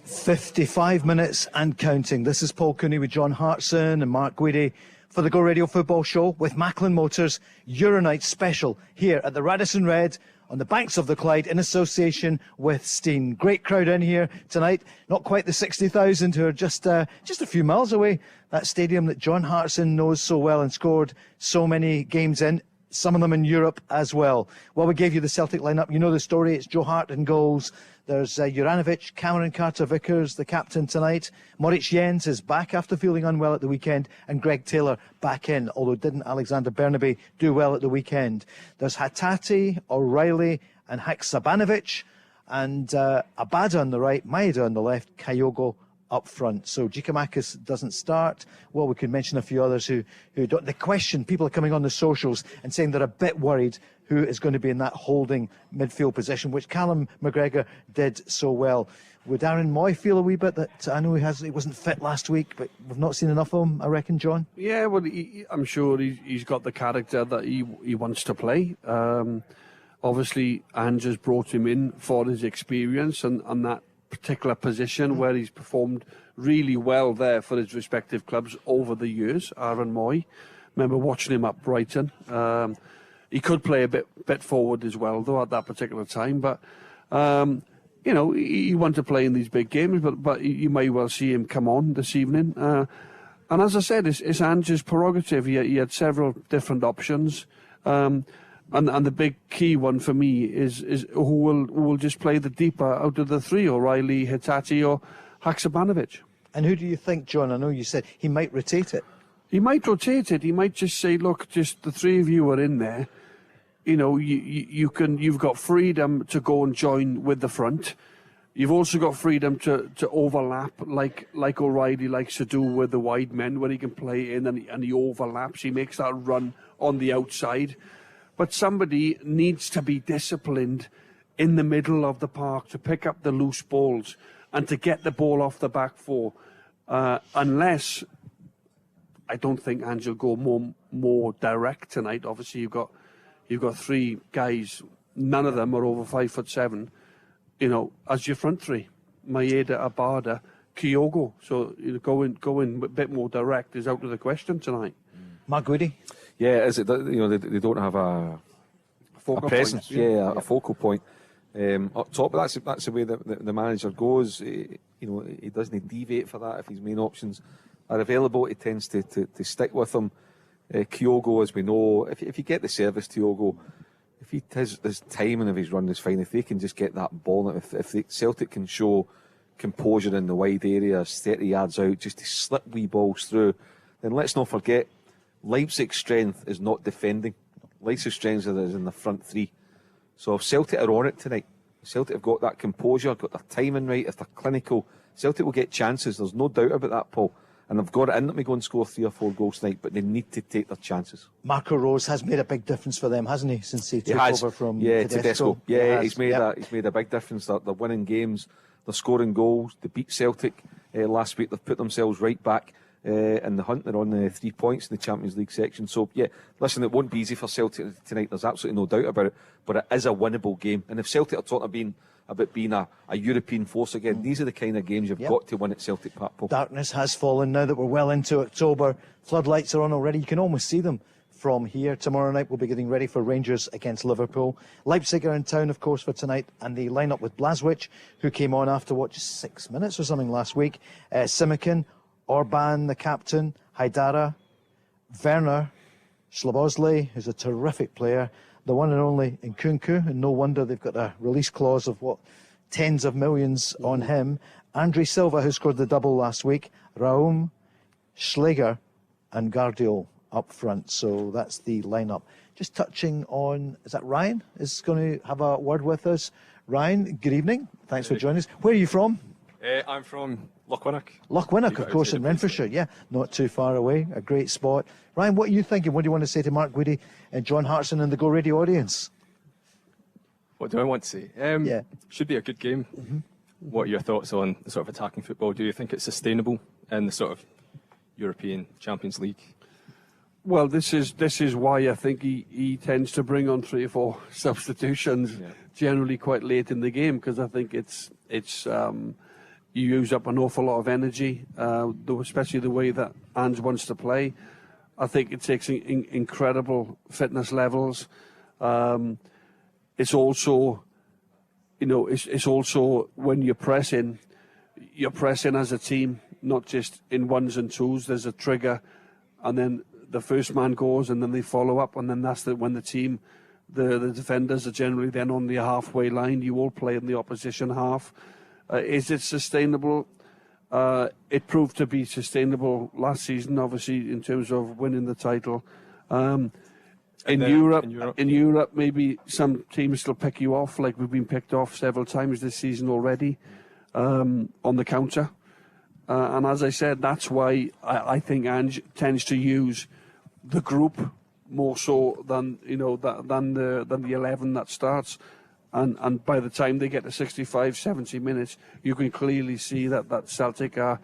55 minutes and counting. This is Paul Cooney with John Hartson and Mark Guidi for the Go Radio Football Show with Macklin Motors Euro Night special here at the Radisson Red on the banks of the Clyde in association with Steen. Great crowd in here tonight. Not quite the 60,000 who are just a few miles away. That stadium that John Hartson knows so well and scored so many games in. Some of them in Europe as well. Well, we gave you the Celtic lineup. You know the story. It's Joe Hart in goals. There's Juranovic, Cameron Carter-Vickers, the captain tonight. Moritz Jens is back after feeling unwell at the weekend. And Greg Taylor back in, although didn't Alexander Bernabe do well at the weekend. There's Hatate, O'Reilly and Haksabanovic. And Abada on the right, Maeda on the left, Kyogo up front. So Giakoumakis doesn't start. Well, we could mention a few others who don't. The question, people are coming on the socials and saying they're a bit worried who is going to be in that holding midfield position, which Callum McGregor did so well. Would Aaron Moy feel a wee bit that, I know he wasn't fit last week, but we've not seen enough of him, I reckon, John? Yeah, well, I'm sure he's got the character that he wants to play. Obviously, Ange has brought him in for his experience and that particular position where he's performed really well there for his respective clubs over the years. Aaron Moy, remember watching him at Brighton. He could play a bit forward as well, though, at that particular time. But you know, he wanted to play in these big games, but you may well see him come on this evening. And as I said, it's Ange's prerogative. He had several different options. And the big key one for me is who will just play the deeper out of the three, O'Reilly, Hatate or Haksabanovic. And who do you think, John? I know you said he might rotate it. He might rotate it. He might just say, look, just the three of you are in there. You know, you've got freedom to go and join with the front. You've also got freedom to overlap like O'Reilly likes to do with the wide men, where he can play in and he overlaps. He makes that run on the outside. But somebody needs to be disciplined in the middle of the park to pick up the loose balls and to get the ball off the back four. Unless, I don't think Ange will go more direct tonight. Obviously, you've got three guys. None of them are over 5'7". You know, as your front three, Maeda, Abada, Kyogo. So going a bit more direct is out of the question tonight. Mark Guidi? Yeah, is it? You know, they don't have a presence. A focal point. Up top, that's the way the manager goes. You know, he doesn't deviate for that. If his main options are available, he tends to stick with them. Kyogo, as we know, if you get the service, Kyogo, if his timing of his run is fine, if they can just get that ball, if the Celtic can show composure in the wide areas, 30 yards out, just to slip wee balls through, then let's not forget, Leipzig's strength is not defending. Leipzig's strength is in the front three. So if Celtic are on it tonight, Celtic have got that composure, got their timing right, if they're clinical, Celtic will get chances. There's no doubt about that, Paul. And they've got it in them to go and score 3 or 4 goals tonight, but they need to take their chances. Marco Rose has made a big difference for them, hasn't he, since he took over from Tedesco? Yeah, he's made a big difference. They're winning games, they're scoring goals. They beat Celtic last week. They've put themselves right back in the hunt. They're on 3 points in the Champions League section. So, yeah, listen, it won't be easy for Celtic tonight. There's absolutely no doubt about it. But it is a winnable game. And if Celtic are talking about being a European force again, these are the kind of games you've got to win at Celtic Park, Paul. Darkness has fallen now that we're well into October. Floodlights are on already. You can almost see them from here. Tomorrow night we'll be getting ready for Rangers against Liverpool. Leipzig are in town, of course, for tonight, and the line-up with Blazwicz, who came on after, just 6 minutes or something last week. Simikin, Orban, the captain, Haidara, Werner, Slabozley, who's a terrific player, the one and only Nkunku, and no wonder they've got a release clause of tens of millions on him. Andre Silva, who scored the double last week, Raum, Schläger and Guardiol up front. So that's the lineup. Just touching on, is that Ryan is going to have a word with us? Ryan, good evening. Thanks for joining us. Where are you from? I'm from Lochwinnock. Lochwinnock, of course, in Renfrewshire. Yeah, not too far away. A great spot. Ryan, what are you thinking? What do you want to say to Mark Guidi and John Hartson and the Go Radio audience? What do I want to say? Should be a good game. Mm-hmm. What are your thoughts on the sort of attacking football? Do you think it's sustainable in the sort of European Champions League? Well, this is why I think he tends to bring on 3 or 4 substitutions, generally quite late in the game, because I think it's you use up an awful lot of energy, especially the way that Ange wants to play. I think it takes incredible fitness levels. it's also, it's also when you're pressing as a team, not just in ones and twos. There's a trigger, and then the first man goes, and then they follow up, and then that's when the team, the defenders are generally then on the halfway line. You all play in the opposition half. Is it sustainable? It proved to be sustainable last season, obviously, in terms of winning the title. In Europe, maybe some teams still pick you off, like we've been picked off several times this season already, on the counter. And as I said, that's why I think Ange tends to use the group more so than the 11 that starts. And by the time they get to 65, 70 minutes, you can clearly see that Celtic are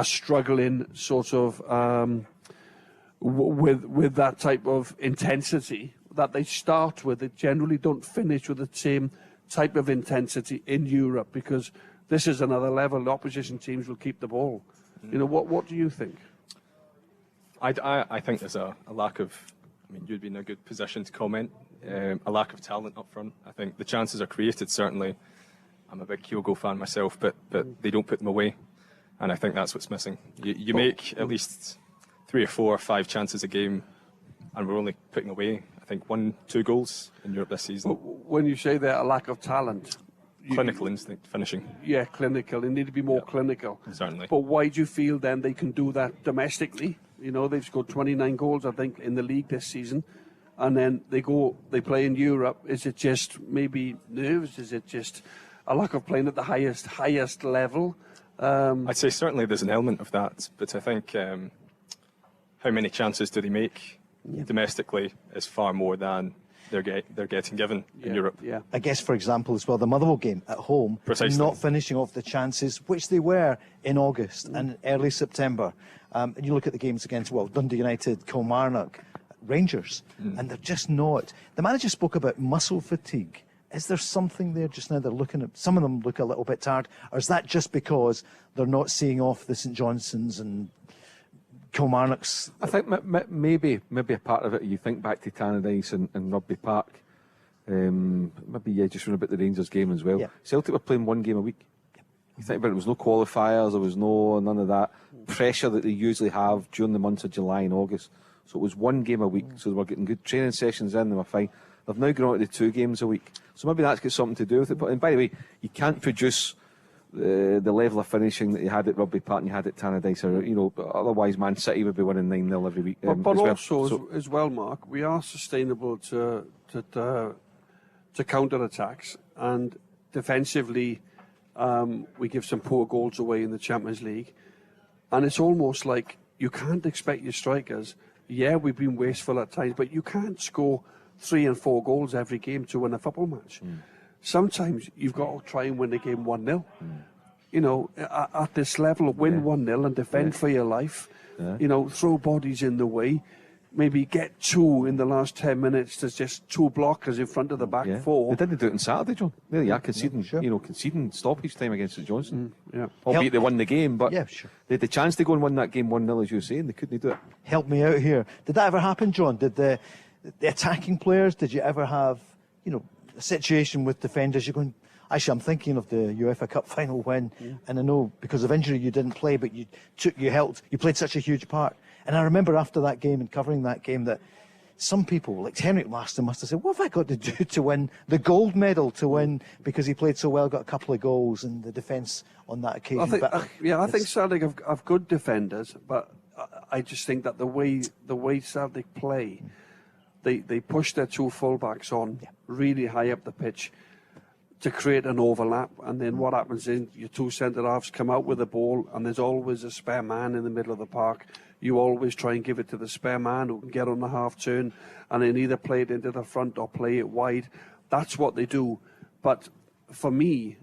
struggling sort of with that type of intensity that they start with. They generally don't finish with the same type of intensity in Europe, because this is another level. The opposition teams will keep the ball. What do you think? I think there's a lack of, you'd be in a good position to comment, a lack of talent up front. I think the chances are created, certainly. I'm a big Kyogo fan myself, but they don't put them away. And I think that's what's missing. You make at least 3 or 4 or 5 chances a game, and we're only putting away, I think, 1-2 goals in Europe this season. When you say that a lack of talent, clinical instinct, finishing. Yeah, clinical. They need to be more clinical. Certainly. But why do you feel then they can do that domestically? They've scored 29 goals, I think, in the league this season. And then they play in Europe. Is it just maybe nerves? Is it just a lack of playing at the highest level? I'd say certainly there's an element of that. But I think how many chances do they make domestically is far more than they're getting given in Europe. Yeah. I guess, for example, as well, the Motherwell game at home, not finishing off the chances, which they were in August and early September. And you look at the games against, Dundee United, Kilmarnock, Rangers, and they're just not. The manager spoke about muscle fatigue. Is there something there just now they're looking at? Some of them look a little bit tired, or is that just because they're not seeing off the St Johnsons and Kilmarnock's? I think maybe a part of it. You think back to Tannadice and Rugby Park. Maybe just run about the Rangers game as well. Yeah. Celtic were playing 1 game a week. You think about it, there was no qualifiers, there was none of that pressure that they usually have during the months of July and August. So it was 1 game a week. So they were getting good training sessions in, they were fine. They've now gone on to 2 games a week. So maybe that's got something to do with it. And by the way, you can't produce the level of finishing that you had at Rugby Park and you had at Tannadice, or otherwise Man City would be winning 9-0 every week. But also, as well, Mark, we are sustainable to counter attacks, and defensively, we give some poor goals away in the Champions League, and it's almost like you can't expect your strikers. Yeah, we've been wasteful at times, but you can't score 3 and 4 goals every game to win a football match. Sometimes you've got to try and win the game 1-0. At this level, win 1-0 and defend for your life. Throw bodies in the way. Maybe get 2 in the last 10 minutes. There's just 2 blockers in front of the back 4. They didn't do it on Saturday, John. Really, conceding, conceding stoppage time against St Johnson. Albeit they won the game, but they had the chance to go and win that game 1-0, as you were saying. They couldn't do it. Help me out here. Did that ever happen, John? Did the attacking players, did you ever have, a situation with defenders? You're going, actually, I'm thinking of the UEFA Cup final win, and I know because of injury you didn't play, but you played such a huge part. And I remember after that game and covering that game that some people, like Henrik Larsson, must have said, what have I got to do to win the gold medal, to win, because he played so well, got a couple of goals in the defence on that occasion. I think Celtic have good defenders, but I just think that the way Celtic play, they push their 2 fullbacks on really high up the pitch to create an overlap, and then what happens is your 2 centre-halves come out with the ball, and there's always a spare man in the middle of the park. You always try and give it to the spare man who can get on the half turn, and then either play it into the front or play it wide. That's what they do. But for me,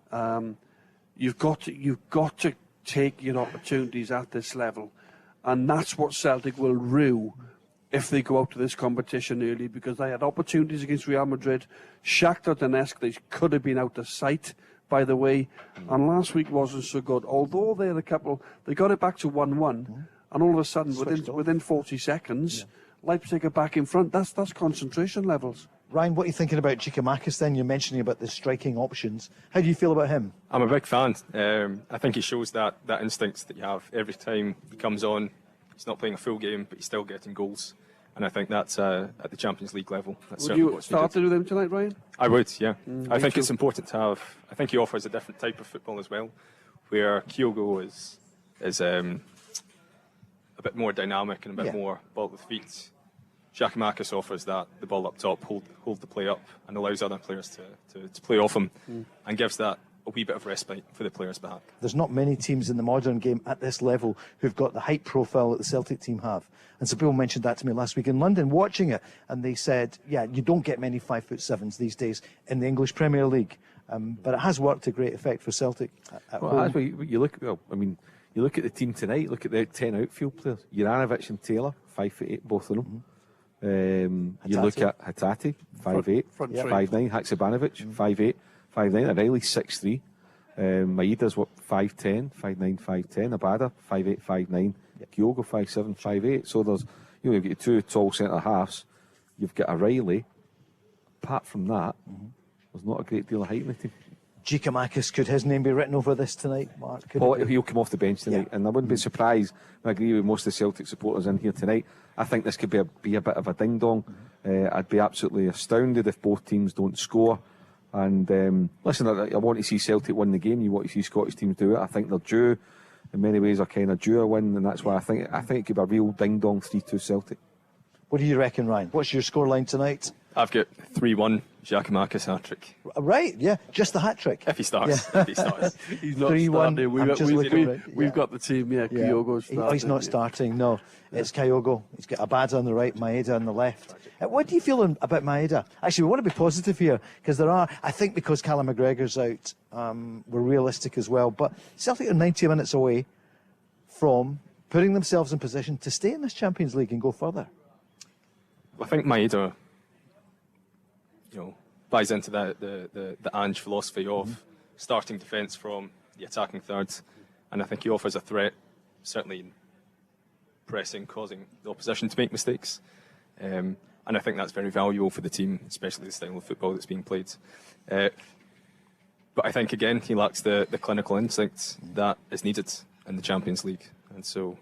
you've got to take your opportunities at this level, and that's what Celtic will rue if they go out to this competition early, because they had opportunities against Real Madrid. Shakhtar Donetsk, they could have been out of sight, by the way, and last week wasn't so good. Although they got it back to 1-1, and all of a sudden, within 40 seconds, Leipzig are back in front. That's concentration levels. Ryan, what are you thinking about Giakoumakis then? You're mentioning about the striking options. How do you feel about him? I'm a big fan. I think he shows that instinct that you have every time he comes on. He's not playing a full game, but he's still getting goals. And I think that's at the Champions League level. That's Would you start to do them tonight, Ryan? I would, yeah. I think it's important to have. I think he offers a different type of football as well, where Kyogo is a bit more dynamic and a bit more ball with feet. Giakoumakis offers that, the ball up top, hold the play up, and allows other players to play off him, and gives that a wee bit of respite for the players back. There's not many teams in the modern game at this level who've got the height profile that the Celtic team have. And some people mentioned that to me last week in London watching it, and they said, yeah, you don't get many 5'7" these days in the English Premier League. But it has worked to great effect for Celtic at home. That's what you look. Well, I mean, you look at the team tonight. Look at the 10 outfield players: Juranovic and Taylor, 5'8", both of them. You look at Hatate, 5'8", 5'9", Haksabanovic, 5'8", 5'9", O'Reilly, 6'3", Maeda's 5'10", 5'9", 5'10", Abada, 5'8", 5'9", Kyogo, 5'7", 5'8". So there's, you've got two tall centre halves. You've got O'Reilly. Apart from that, there's not a great deal of height in the team. Giakoumakis, could his name be written over this tonight, Mark? He'll come off the bench tonight, and I wouldn't be surprised. I agree with most of the Celtic supporters in here tonight. I think this could be a bit of a ding-dong. I'd be absolutely astounded if both teams don't score. And listen, I want to see Celtic win the game. You want to see Scottish teams do it. I think they're due. In many ways, are kind of due a win, and that's why I think it could be a real ding-dong 3-2 Celtic. What do you reckon, Ryan? What's your scoreline tonight? I've got 3-1, Giakoumakis hat-trick. Right, yeah, just the hat-trick. If he starts. Yeah. If he starts. He's not 3-1. starting. We've got the team, Kyogo's starting. He's not starting, no. It's Kyogo. He's got Abada on the right, Maeda on the left. What do you feel about Maeda? Actually, we want to be positive here, because I think because Callum McGregor's out, we're realistic as well. But Celtic are 90 minutes away from putting themselves in position to stay in this Champions League and go further. I think Maeda, buys into the Ange philosophy of starting defence from the attacking third, and I think he offers a threat, certainly in pressing, causing the opposition to make mistakes, and I think that's very valuable for the team, especially the style of football that's being played. But I think again he lacks the clinical instinct that is needed in the Champions League, and so.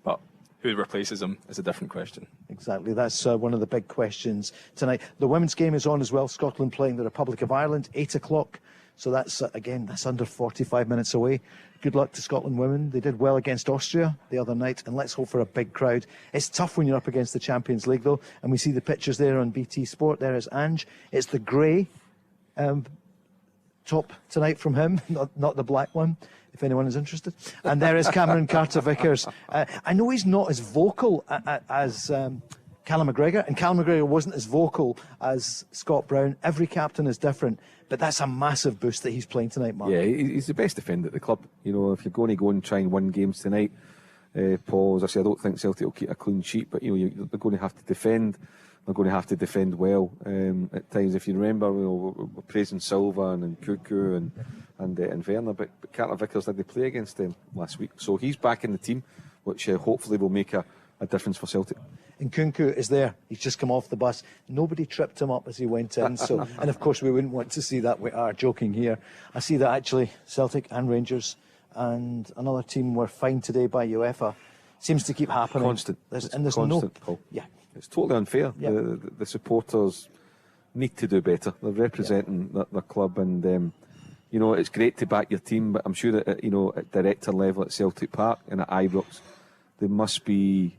But who replaces him is a different question. Exactly, that's one of the big questions tonight. The women's game is on as well. Scotland playing the Republic of Ireland, 8 o'clock. So that's, again, that's under 45 minutes away. Good luck to Scotland women. They did well against Austria the other night, and let's hope for a big crowd. It's tough when you're up against the Champions League, though, and we see the pictures there on BT Sport. There is Ange. It's the grey top tonight from him, not the black one, if anyone is interested. And there is Cameron Carter-Vickers. I know he's not as vocal as Callum McGregor, and Callum McGregor wasn't as vocal as Scott Brown. Every captain is different, but that's a massive boost that he's playing tonight, Mark. Yeah, he's the best defender at the club. If you're going to go and try and win games tonight, Paul, as I say, I don't think Celtic will keep a clean sheet, but they're going to have to defend. They're going to have to defend well at times. If you remember, we're praising Silva and Cuckoo and Werner, but Carter Vickers did they play against them last week, so he's back in the team, which hopefully will make a difference for Celtic. And Kunku is there. He's just come off the bus. Nobody tripped him up as he went in. So, and of course, we wouldn't want to see that. We are joking here. I see that actually Celtic and Rangers and another team were fined today by UEFA. Seems to keep happening. Constant. There's constant, Paul. Yeah. It's totally unfair. Yeah. The supporters need to do better. They're representing their club, and it's great to back your team, but I'm sure that at director level at Celtic Park and at Ibrox, they must be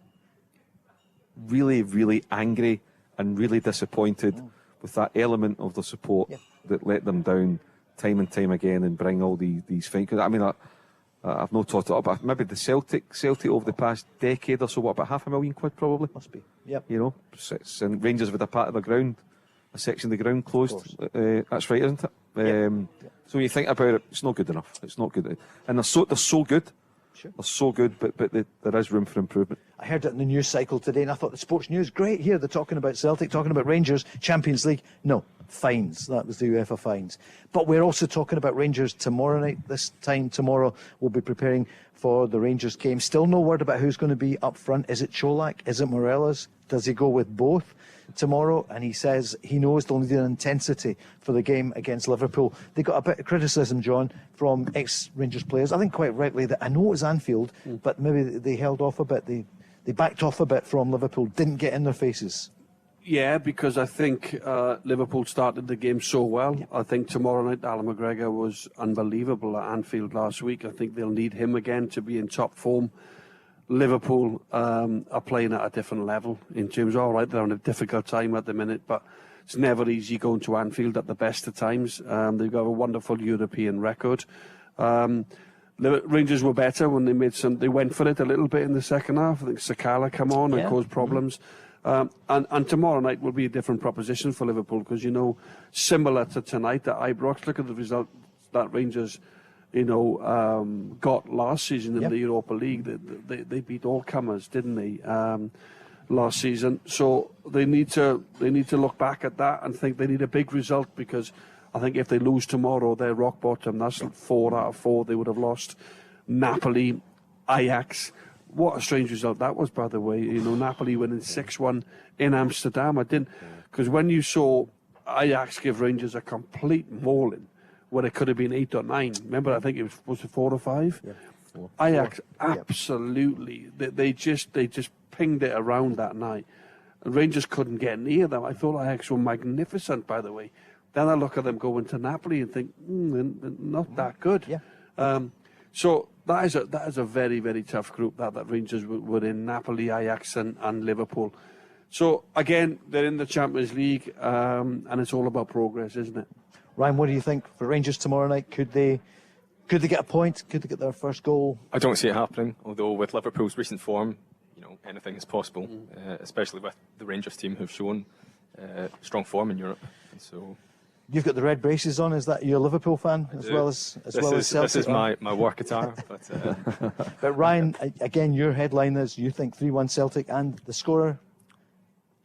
really, really angry and really disappointed with that element of the support that let them down time and time again and bring all these things. I mean, I've not talked about it, but maybe the Celtic over the past decade or so, about £500,000 probably? Must be, yep. And Rangers with a part of the ground, a section of the ground closed. That's right, isn't it? So when you think about it, it's not good enough. It's not good. And they're so good. Sure. They're so good, but there is room for improvement. I heard it in the news cycle today, and I thought the sports news, great, here they're talking about Celtic, talking about Rangers, Champions League. No, fines. That was the UEFA fines. But we're also talking about Rangers tomorrow night. This time tomorrow, we'll be preparing for the Rangers game. Still no word about who's going to be up front. Is it Cholak? Is it Morelos? Does he go with both tomorrow? And he says he knows they'll need an intensity for the game against Liverpool. They got a bit of criticism, John, from ex-Rangers players. I think quite rightly that I know it was Anfield, but maybe they held off a bit. They backed off a bit from Liverpool, didn't get in their faces. Yeah, because I think Liverpool started the game so well. Yeah. I think tomorrow night Alan McGregor was unbelievable at Anfield last week. I think they'll need him again to be in top form. Liverpool are playing at a different level in terms of, all right, they're having a difficult time at the minute, but it's never easy going to Anfield at the best of times. They've got a wonderful European record. Rangers were better when they went for it a little bit in the second half. I think Sakala come on and caused problems. And tomorrow night will be a different proposition for Liverpool because, similar to tonight at Ibrox, look at the result that Rangers, got last season in the Europa League. They beat all comers, didn't they, last season? So they need to look back at that and think they need a big result because I think if they lose tomorrow, they're rock bottom. That's 4 out of 4 they would have lost. Napoli, Ajax. What a strange result that was, by the way. Napoli winning 6-1 in Amsterdam. I didn't, because when you saw Ajax give Rangers a complete mauling, where it could have been 8 or 9. Remember, I think it was 4 or 5. Yeah, 4. Ajax absolutely. They just pinged it around that night. And Rangers couldn't get near them. I thought Ajax were magnificent, by the way. Then I look at them going to Napoli and think, they're not that good. Yeah. So that is a very, very tough group that Rangers were in, Napoli, Ajax and Liverpool. So, again, they're in the Champions League and it's all about progress, isn't it? Ryan, what do you think for Rangers tomorrow night? Could they get a point? Could they get their first goal? I don't see it happening, although with Liverpool's recent form, anything is possible, especially with the Rangers team who've shown strong form in Europe. And so... You've got the red braces on. Is that you're a Liverpool fan as well as Celtic? This is my work attire. But Ryan, again, your headline is you think 3-1 Celtic and the scorer,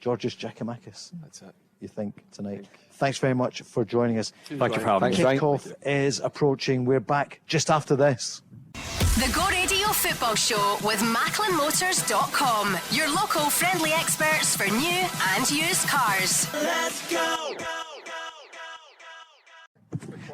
Georgios Giakoumakis. That's it. You think tonight? Thanks very much for joining us. Thank you for having me. Kickoff is approaching. We're back just after this. The Go Radio Football Show with MacklinMotors.com. Your local friendly experts for new and used cars. Let's go!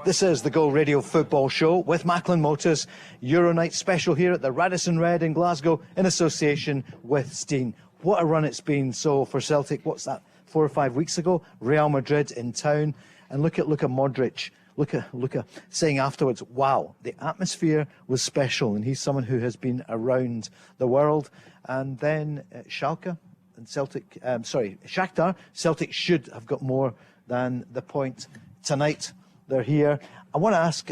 This is the Go Radio Football Show with Macklin Motors. Euro Night special here at the Radisson Red in Glasgow in association with Steen. What a run it's been. So for Celtic, what's that, 4 or 5 weeks ago? Real Madrid in town. And look at Modric. Look at saying afterwards, wow, the atmosphere was special. And he's someone who has been around the world. And then Shakhtar. Celtic should have got more than the point tonight. They're here. I want to ask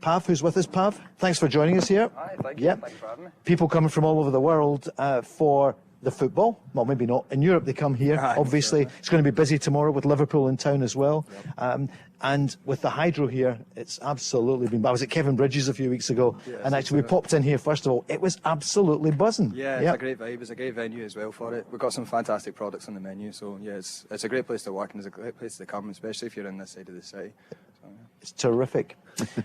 Pav, who's with us. Pav, thanks for joining us here. Hi, thank you. Thanks for having me. People coming from all over the world for the football. Well, maybe not. In Europe, they come here. Obviously, it's going to be busy tomorrow with Liverpool in town as well. Yep. And with the hydro here, it's absolutely been... I was at Kevin Bridges a few weeks ago, and actually we popped in here, first of all. It was absolutely buzzing. Yeah, it's a great vibe. It's a great venue as well for it. We've got some fantastic products on the menu, so yeah, it's a great place to work and it's a great place to come, especially if you're in this side of the city. So, yeah. It's terrific.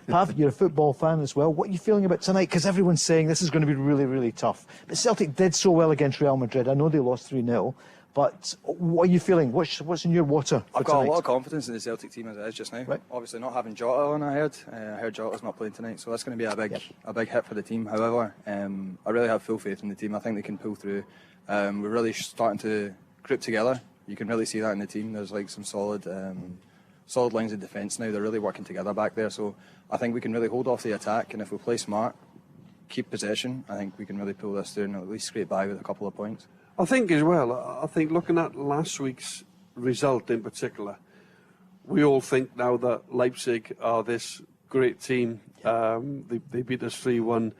Pav, you're a football fan as well. What are you feeling about tonight? Because everyone's saying this is going to be really, really tough. But Celtic did so well against Real Madrid. I know they lost 3-0. But what are you feeling? What's in your water for I've got tonight? a lot of confidence in the Celtic team as it is just now. Right. Obviously not having Jota on, I heard Jota's not playing tonight, so that's going to be a big hit for the team. However, I really have full faith in the team. I think they can pull through. We're really starting to group together. You can really see that in the team. There's like some solid lines of defence now. They're really working together back there, so I think we can really hold off the attack, and if we play smart, keep possession, I think we can really pull this through and at least scrape by with a couple of points. I think as well, looking at last week's result in particular, we all think now that Leipzig are this great team. They beat us 3-1.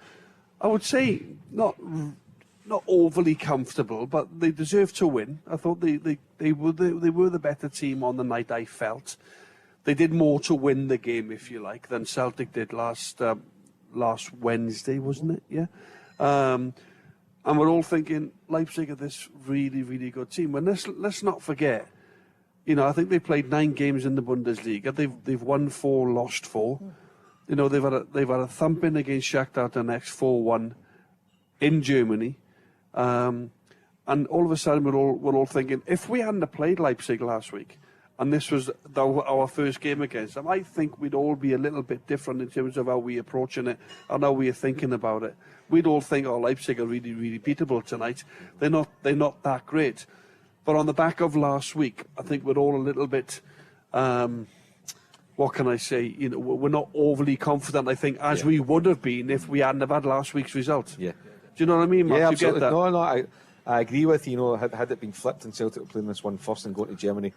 I would say not overly comfortable, but they deserve to win. I thought they were the better team on the night, I felt. They did more to win the game, if you like, than Celtic did last Wednesday, wasn't it? Yeah. And we're all thinking Leipzig are this really, really good team. And let's not forget, I think they've played 9 games in the Bundesliga. They've won 4, lost 4. They've had a thumping against Shakhtar Donetsk 4-1 in Germany. And all of a sudden we're all thinking, if we hadn't have played Leipzig last week, and this was our first game against them, I think we'd all be a little bit different in terms of how we're approaching it and how we're thinking about it. We'd all think, Leipzig are really, really beatable tonight. They're not that great. But on the back of last week, I think we're all a little bit, what can I say? We're not overly confident, I think, as we would have been if we hadn't have had last week's result. Yeah. Do you know what I mean, Mark? Yeah, You absolutely. get that? I agree with you. Had it been flipped and Celtic were playing this one first and going to Germany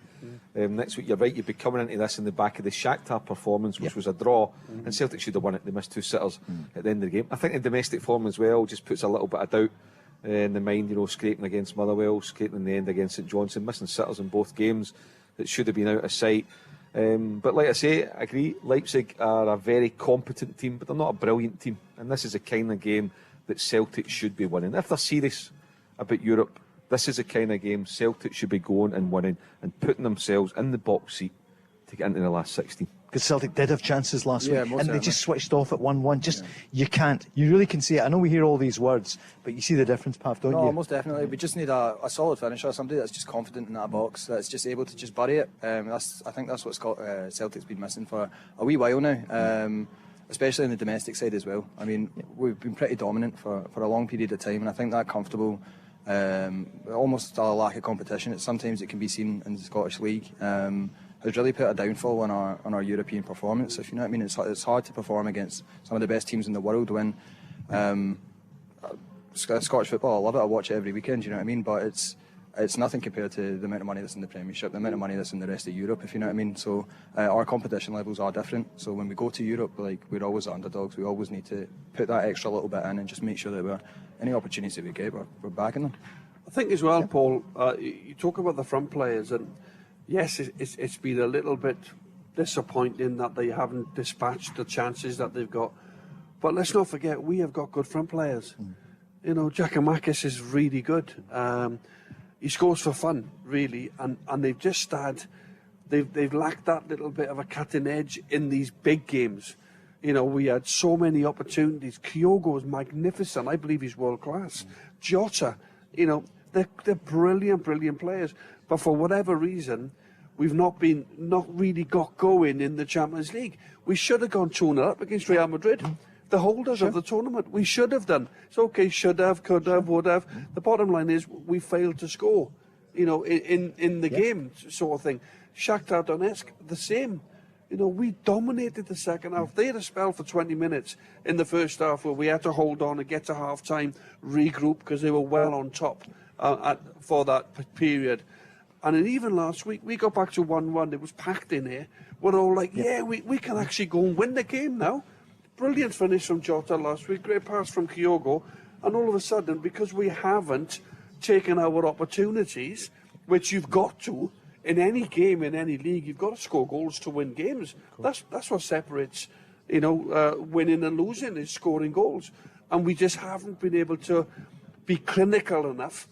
next week, you're right. You'd be coming into this in the back of the Shakhtar performance, which was a draw, and Celtic should have won it. They missed 2 sitters at the end of the game. I think the domestic form as well just puts a little bit of doubt in the mind. Scraping against Motherwell, scraping in the end against St Johnstone, missing sitters in both games that should have been out of sight. But like I say, I agree. Leipzig are a very competent team, but they're not a brilliant team, and this is the kind of game that Celtic should be winning. If they're serious about Europe, this is the kind of game Celtic should be going and winning and putting themselves in the box seat to get into the last 16. Because Celtic did have chances last week, and certainly. they just switched off at 1-1. You can't. You really can see it. I know we hear all these words, but you see the difference, Pav, don't you? No, most definitely. We just need a solid finisher, somebody that's just confident in that box, that's just able to just bury it. I think that's what Celtic's been missing for a wee while now. Especially in the domestic side as well. I mean, we've been pretty dominant for a long period of time, and I think that comfortable, almost a lack of competition, sometimes it can be seen in the Scottish League, has really put a downfall on our European performance, if you know what I mean. It's hard to perform against some of the best teams in the world when Scottish football, I love it, I watch it every weekend, you know what I mean, but it's nothing compared to the amount of money that's in the Premiership, the amount of money that's in the rest of Europe, if you know what I mean. So our competition levels are different. So when we go to Europe, we're always the underdogs. We always need to put that extra little bit in and just make sure that any opportunities that we get, we're backing them. I think as well, Paul, you talk about the front players, and yes, it's been a little bit disappointing that they haven't dispatched the chances that they've got. But let's not forget, we have got good front players. Giakoumakis is really good. He scores for fun, really, and they've just had, they've lacked that little bit of a cutting edge in these big games. We had so many opportunities. Kyogo is magnificent. I believe he's world class. Jota, they're brilliant players. But for whatever reason, we've not really got going in the Champions League. We should have gone 2-0 up against Real Madrid. The holders of the tournament. We should have done. It's okay, should have, could have, would have. The bottom line is we failed to score, in the game, sort of thing. Shakhtar Donetsk, the same. We dominated the second half. They had a spell for 20 minutes in the first half where we had to hold on and get to half-time, regroup, because they were well on top for that period. And then even last week, we got back to 1-1. It was packed in here. We're all like, we can actually go and win the game now. Brilliant finish from Jota last week, great pass from Kyogo, and all of a sudden, because we haven't taken our opportunities, which you've got to, in any game, in any league, you've got to score goals to win games. That's what separates, winning and losing, is scoring goals. And we just haven't been able to be clinical enough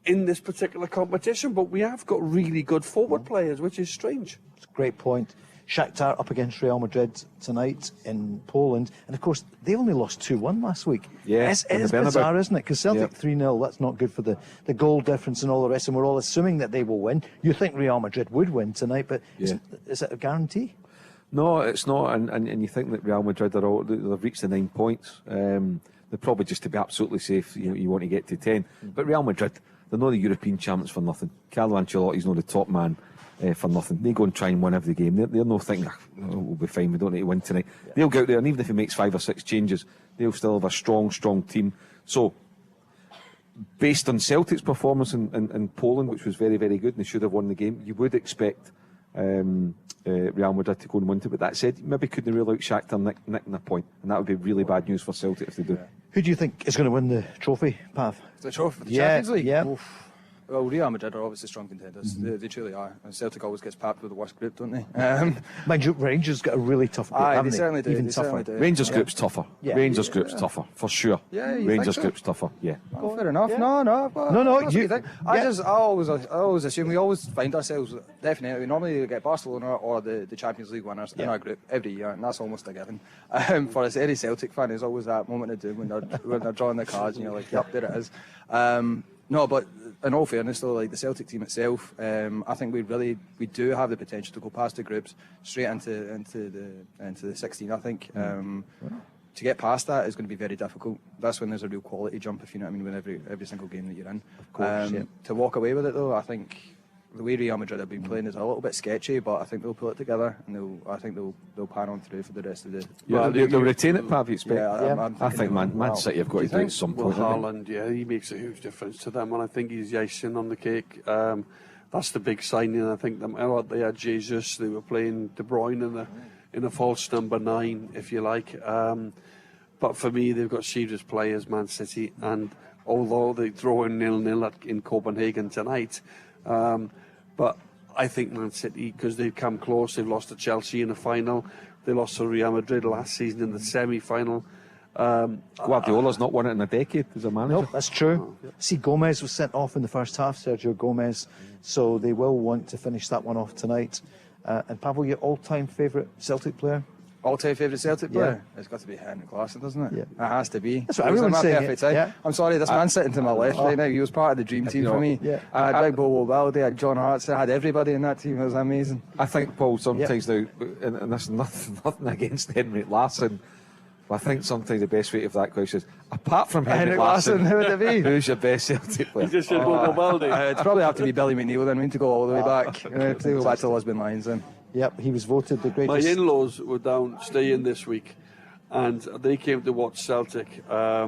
in this particular competition, but we have got really good forward players, which is strange. It's a great point. Shakhtar up against Real Madrid tonight in Poland. And, of course, they only lost 2-1 last week. Yeah, it's bizarre, isn't it? Because Celtic 3-0, that's not good for the goal difference and all the rest, and we're all assuming that they will win. You think Real Madrid would win tonight, but is it a guarantee? No, it's not. And you think that Real Madrid they've reached the 9 points. They're probably just to be absolutely safe, you want to get to 10. But Real Madrid, they're not the European champions for nothing. Carlo Ancelotti's not the top man for nothing. They go and try and win every game. They're no thinking, we'll be fine, we don't need to win tonight. They'll go out there, and even if he makes 5 or 6 changes, they'll still have a strong team. So, based on Celtic's performance in Poland, which was very, very good, and they should have won the game, you would expect Real Madrid to go and win it. But that said, maybe couldn't rule out Shakhtar nicking a point, and that would be really bad news for Celtic if they do. Who do you think is going to win the trophy, Pav? The trophy for the Champions League? Yeah. Well, Real Madrid are obviously strong contenders. They truly are. And Celtic always gets packed with the worst group, don't they? Mind you, Rangers got a really tough group, haven't they certainly do. Even they tougher. certainly do. Rangers group's tougher. Yeah. Rangers group's tougher, for sure. Yeah, you Rangers think so? group's tougher, yeah. Oh, fair enough. Yeah. No. No, That's what you think. I always assume we always find ourselves, definitely, we normally get Barcelona or the Champions League winners in our group every year, and that's almost a given. For any Celtic fan, there's always that moment of doom when they're drawing the cards and you're like, yep, there it is. No, but in all fairness, though, like the Celtic team itself, I think we do have the potential to go past the groups straight into the 16. I think to get past that is going to be very difficult. That's when there's a real quality jump, if you know what I mean, with every single game that you're in. Of course, To walk away with it, though, I think the way Real Madrid have been playing is a little bit sketchy, but I think they'll pull it together and I think they'll pan on through for the rest of the. Yeah, they'll retain it, Pav, you expect? Yeah, I think Man City have got to do it at some point. Haaland, he makes a huge difference to them, and I think he's the icing on the cake. That's the big signing. I think they had Jesus. They were playing De Bruyne in a false number 9, if you like. But for me, they've got serious players, Man City, and although they throw in 0-0 in Copenhagen tonight. But I think Man City, because they've come close, they've lost to Chelsea in the final, they lost to Real Madrid last season in the semi-final. Guardiola's not won it in a decade as a manager. No, that's true. See, Gomez was sent off in the first half, Sergio Gomez, so they will want to finish that one off tonight. And Pavel, your all-time favourite Celtic player? All-time favourite Celtic player? It's got to be Henrik Larsson, doesn't it? Yeah. It has to be. That's what everyone's saying. Yeah. I'm sorry, this man's sitting to my left right now. He was part of the dream team for me. Yeah. I had Big Bo Wilde, I had John Hartson, I had everybody in that team. It was amazing. I think, Paul, sometimes now, and there's nothing against Henrik Larsson, but I think sometimes the best way of that question is, apart from Henrik Larsson, who would it be? Who's your best Celtic player? You just said Wilde. It'd probably have to be Billy McNeil then. We need to go all the way back. To go back to the Lisbon Lions then. Yep, he was voted the greatest. My in-laws were down staying this week, and they came to watch Celtic. I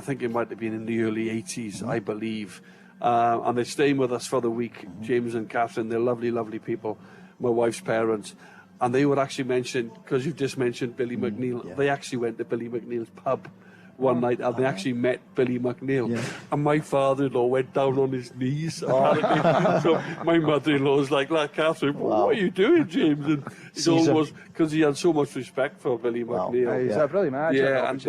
think it might have been in the early 80s, I believe. And they're staying with us for the week, James and Catherine. They're lovely, lovely people, my wife's parents. And they would actually mention, because you've just mentioned Billy McNeil, they actually went to Billy McNeil's pub one night and they actually met Billy McNeil. Yeah. And my father-in-law went down on his knees. So my mother-in-law's like, Catherine, what are you doing, James? And it's almost because he had so much respect for Billy McNeil. He's a brilliant manager. Yeah, and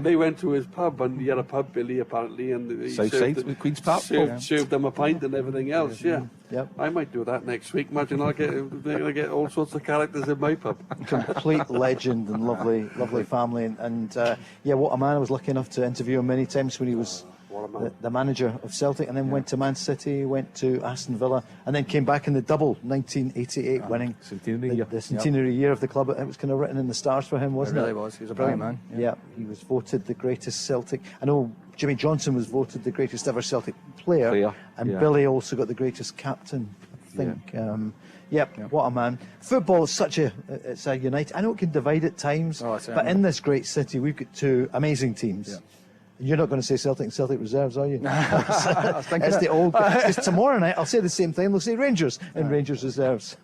they went to his pub, and he had a pub, Billy, apparently, and he Southside, Queen's Park. served them a pint and everything else. Yep. I might do that next week. Imagine I get all sorts of characters in my pub. Complete legend and lovely family, and what a man. I was lucky enough to interview him many times when he was the manager of Celtic, and then went to Man City, went to Aston Villa, and then came back in the double 1988, winning the centenary year of the club. It was kind of written in the stars for him, wasn't it? It really was. He was a brilliant man. Yeah, he was voted the greatest Celtic. I know Jimmy Johnson was voted the greatest ever Celtic player. And Billy also got the greatest captain, I think. What a man. Football is it's a unite. I know it can divide at times, but in this great city, we've got two amazing teams. Yeah. You're not going to say Celtic and Celtic reserves, are you? It's the old. Because tomorrow night I'll say the same thing. They'll say Rangers and Rangers reserves.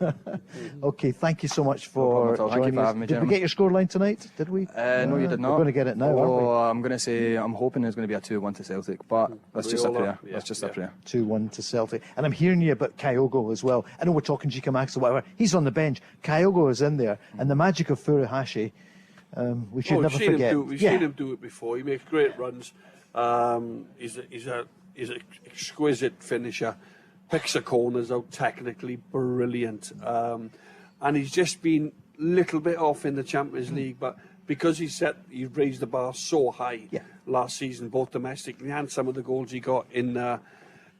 Okay, thank you so much for joining us. Did we get your scoreline tonight? Did we? No, you did not. We're going to get it now, aren't we? I'm hoping there's going to be a 2-1 to Celtic, but that's just a prayer. That's just a prayer. 2-1 to Celtic. And I'm hearing you about Kyogo as well. I know we're talking Jika Max or whatever. He's on the bench. Kyogo is in there, and the magic of Furuhashi. We should never forget. We've seen him do it before. He makes great runs. He's an exquisite finisher. Picks the corners out technically brilliant. And he's just been a little bit off in the Champions League, but because he raised the bar so high last season, both domestically and some of the goals he got in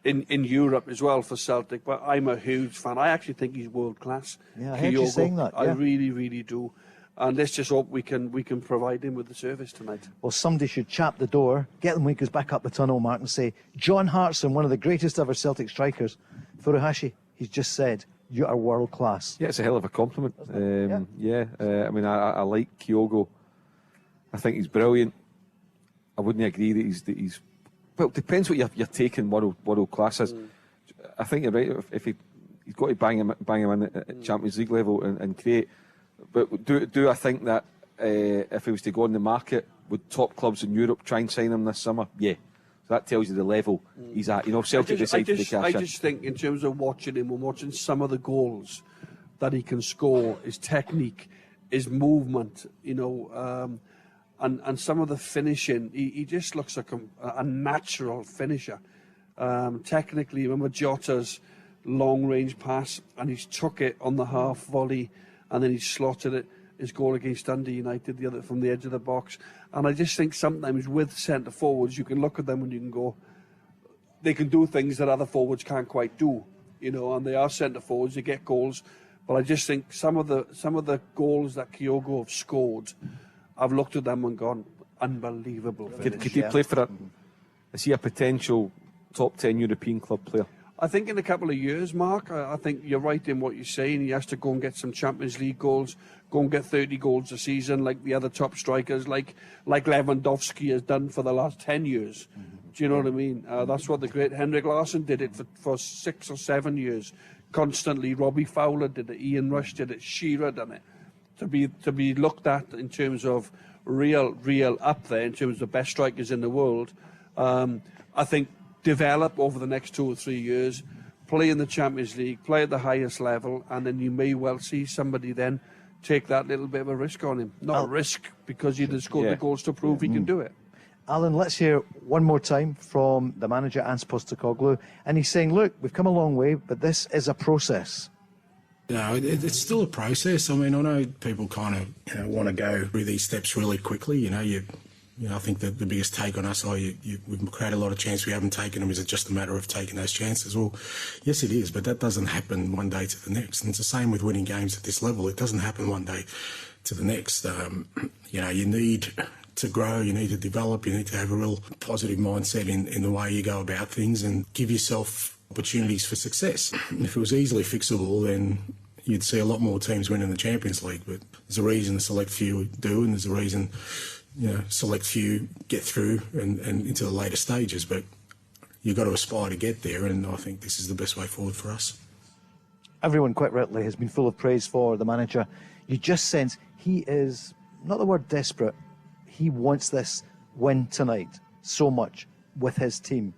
Europe as well for Celtic. But I'm a huge fan. I actually think he's world class. Yeah, I heard you saying that. I really, really do. And let's just hope we can provide him with the service tonight. Well, somebody should chap the door, get them winkers back up the tunnel, Mark, and say, John Hartson, one of the greatest ever Celtic strikers, Furuhashi, he's just said, you are world class. Yeah, it's a hell of a compliment. I mean, I like Kyogo. I think he's brilliant. I wouldn't agree that he's well, it depends what you're taking world class as. I think you're right. If he's got to bang him in at Champions League level and create. But do I think that if he was to go on the market, would top clubs in Europe try and sign him this summer? Yeah, So that tells you the level he's at. You know, Celtic decided to cash in. I just think in terms of watching him and watching some of the goals that he can score, his technique, his movement, you know, and some of the finishing, he just looks like a natural finisher. Technically, remember Jota's long-range pass, and he's took it on the half volley, and then he slotted it. His goal against Dundee United, the other from the edge of the box. And I just think sometimes with centre forwards, you can look at them and you can go, they can do things that other forwards can't quite do, you know. And they are centre forwards; they get goals. But I just think some of the goals that Kyogo have scored, I've looked at them and gone, unbelievable finish. Could he play for it? Is he a potential top 10 European club player? I think in a couple of years, Mark, I think you're right in what you're saying. He has to go and get some Champions League goals, go and get 30 goals a season like the other top strikers, like Lewandowski has done for the last 10 years. Do you know what I mean? That's what the great Henrik Larsson did it for 6 or 7 years. Constantly, Robbie Fowler did it, Ian Rush did it, Shearer done it. To be looked at in terms of real up there, in terms of the best strikers in the world, I think develop over the next 2 or 3 years, play in the Champions League, play at the highest level, and then you may well see somebody then take that little bit of a risk on him. Not a risk, because he has scored the goals to prove he can do it. Alan, let's hear one more time from the manager, Ange Postecoglou, and he's saying, look, we've come a long way, but this is a process. No, it's still a process. I mean, I know people kind of want to go through these steps really quickly. You know, I think that the biggest take on us, we've created a lot of chances, we haven't taken them. Is it just a matter of taking those chances? Well, yes, it is, but that doesn't happen one day to the next. And it's the same with winning games at this level. It doesn't happen one day to the next. You know, you need to grow, you need to develop, you need to have a real positive mindset in the way you go about things and give yourself opportunities for success. If it was easily fixable, then you'd see a lot more teams winning the Champions League. But there's a reason a select few do, and there's a reason, you know, select few get through and into the later stages. But you've got to aspire to get there, and I think this is the best way forward for us. Everyone, quite rightly, has been full of praise for the manager. You just sense he is, not the word desperate, he wants this win tonight so much with his team.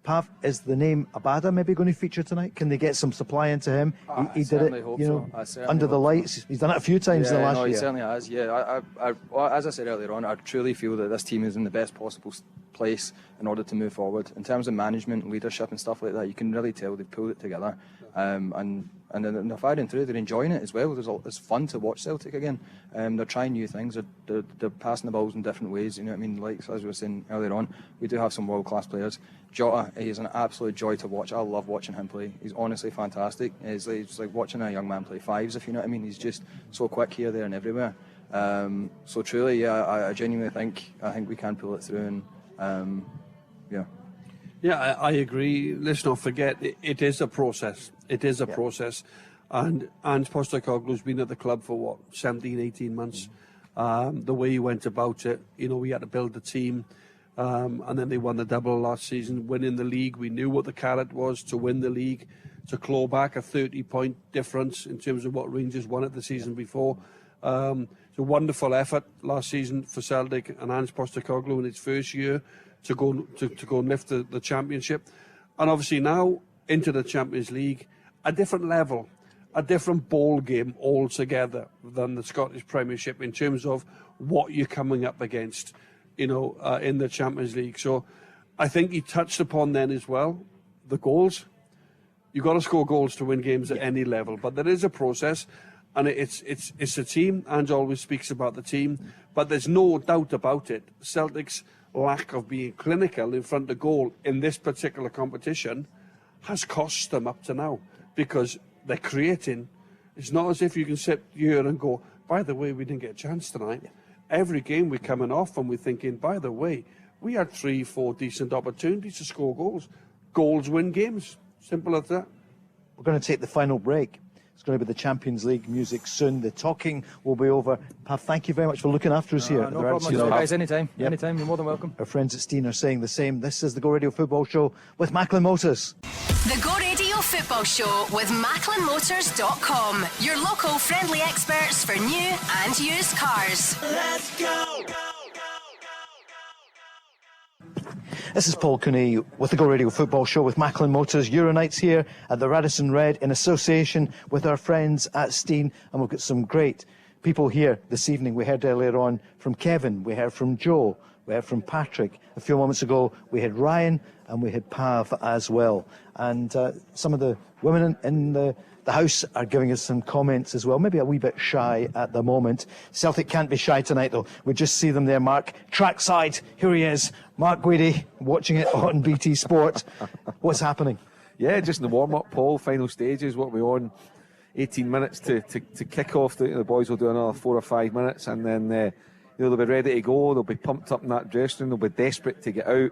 Pav, is the name Abada maybe going to feature tonight? Can they get some supply into him? He did it, you know, under the lights. He's done it a few times in the last year. He certainly has. Yeah, as I said earlier on, I truly feel that this team is in the best possible place in order to move forward. In terms of management, leadership and stuff like that, you can really tell they've pulled it together. And they're firing through. They're enjoying it as well. It's fun to watch Celtic again. They're trying new things. They're passing the balls in different ways. You know what I mean? Like as we were saying earlier on, we do have some world-class players. Jota, he is an absolute joy to watch. I love watching him play. He's honestly fantastic. It's like watching a young man play fives, if you know what I mean. He's just so quick here, there, and everywhere. So truly, yeah, I genuinely think we can pull it through. And yeah. Yeah, I agree. Let's not forget, it is a process. It is a process. And Ange Postecoglou's been at the club for, 17, 18 months. The way he went about it, you know, we had to build the team. And then they won the double last season, winning the league. We knew what the carrot was to win the league, to claw back a 30-point difference in terms of what Rangers won it the season before. It's a wonderful effort last season for Celtic and Ange Postecoglou in its first year to go and lift the championship, and obviously now into the Champions League, a different level, a different ball game altogether than the Scottish Premiership in terms of what you're coming up against, you know, in the Champions League. So I think he touched upon then as well the goals. You've got to score goals to win games at any level, but there is a process, and it's a team. Ange always speaks about the team, but there's no doubt about it. Celtic's lack of being clinical in front of goal in this particular competition has cost them up to now, because they're creating. It's not as if you can sit here and go, by the way, we didn't get a chance tonight. Every game we're coming off and we're thinking, by the way, we had 3-4 decent opportunities to score goals. Goals win games. Simple as that. We're going to take the final break. It's going to be the Champions League music soon. The talking will be over. Pav, thank you very much for looking after us here. No problem at all, guys. Anytime. Anytime. You're more than welcome. Our friends at Steen are saying the same. This is the Go Radio Football Show with Macklin Motors. The Go Radio Football Show with MacklinMotors.com. Your local friendly experts for new and used cars. Let's go! This is Paul Cooney with the Go Radio Football Show with Macklin Motors. Euro nights here at the Radisson Red in association with our friends at Steen. And we've got some great people here this evening. We heard earlier on from Kevin, we heard from Joe, we heard from Patrick. A few moments ago, we had Ryan and we had Pav as well. And some of the women in the house are giving us some comments as well, maybe a wee bit shy at the moment. Celtic can't be shy tonight, though. We just see them there, Mark. Trackside, here he is, Mark Guidi, watching it on BT Sport. What's happening? Yeah, just in the warm-up, Paul, final stages, what we're on. 18 minutes to kick off. The boys will do another 4 or 5 minutes, and then they'll be ready to go. They'll be pumped up in that dressing room. They'll be desperate to get out.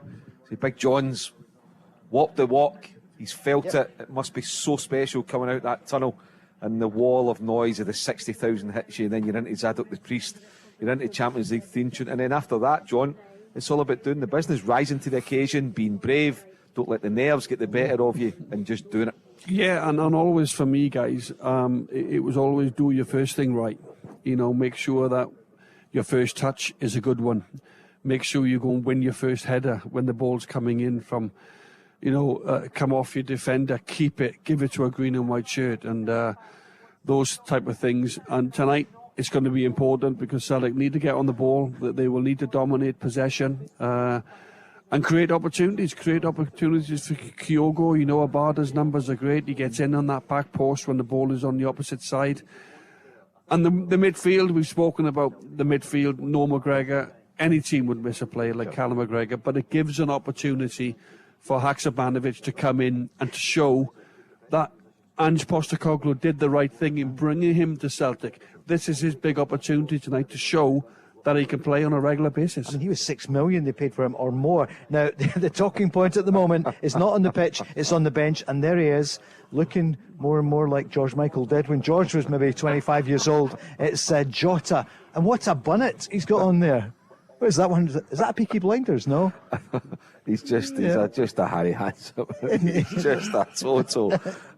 So Big John's walked the walk. He's felt it. It must be so special coming out that tunnel, and the wall of noise of the 60,000 hits you. And then you're into Zadok the Priest. You're into Champions League theme tune, and then after that, John, it's all about doing the business, rising to the occasion, being brave. Don't let the nerves get the better of you, and just doing it. Yeah, and always for me, guys, it was always do your first thing right. You know, make sure that your first touch is a good one. Make sure you go and win your first header when the ball's coming in from, come off your defender, keep it, give it to a green and white shirt, and those type of things. And tonight, it's going to be important because Celtic need to get on the ball, that they will need to dominate possession, and create opportunities for Kyogo. Abada's numbers are great. He gets in on that back post when the ball is on the opposite side. And the midfield, we've spoken about the midfield, no McGregor. Any team would miss a player like Callum McGregor, but it gives an opportunity for Haksabanovic to come in and to show that Ange Postecoglou did the right thing in bringing him to Celtic. This is his big opportunity tonight to show that he can play on a regular basis. I mean, he was $6 million they paid for him or more. Now, the talking point at the moment is not on the pitch, it's on the bench, and there he is, looking more and more like George Michael did when George was maybe 25 years old. It's Jota, and what a bonnet he's got on there. What is that one? Is that a Peaky Blinders? No? He's just a Harry Handsome. He's just a total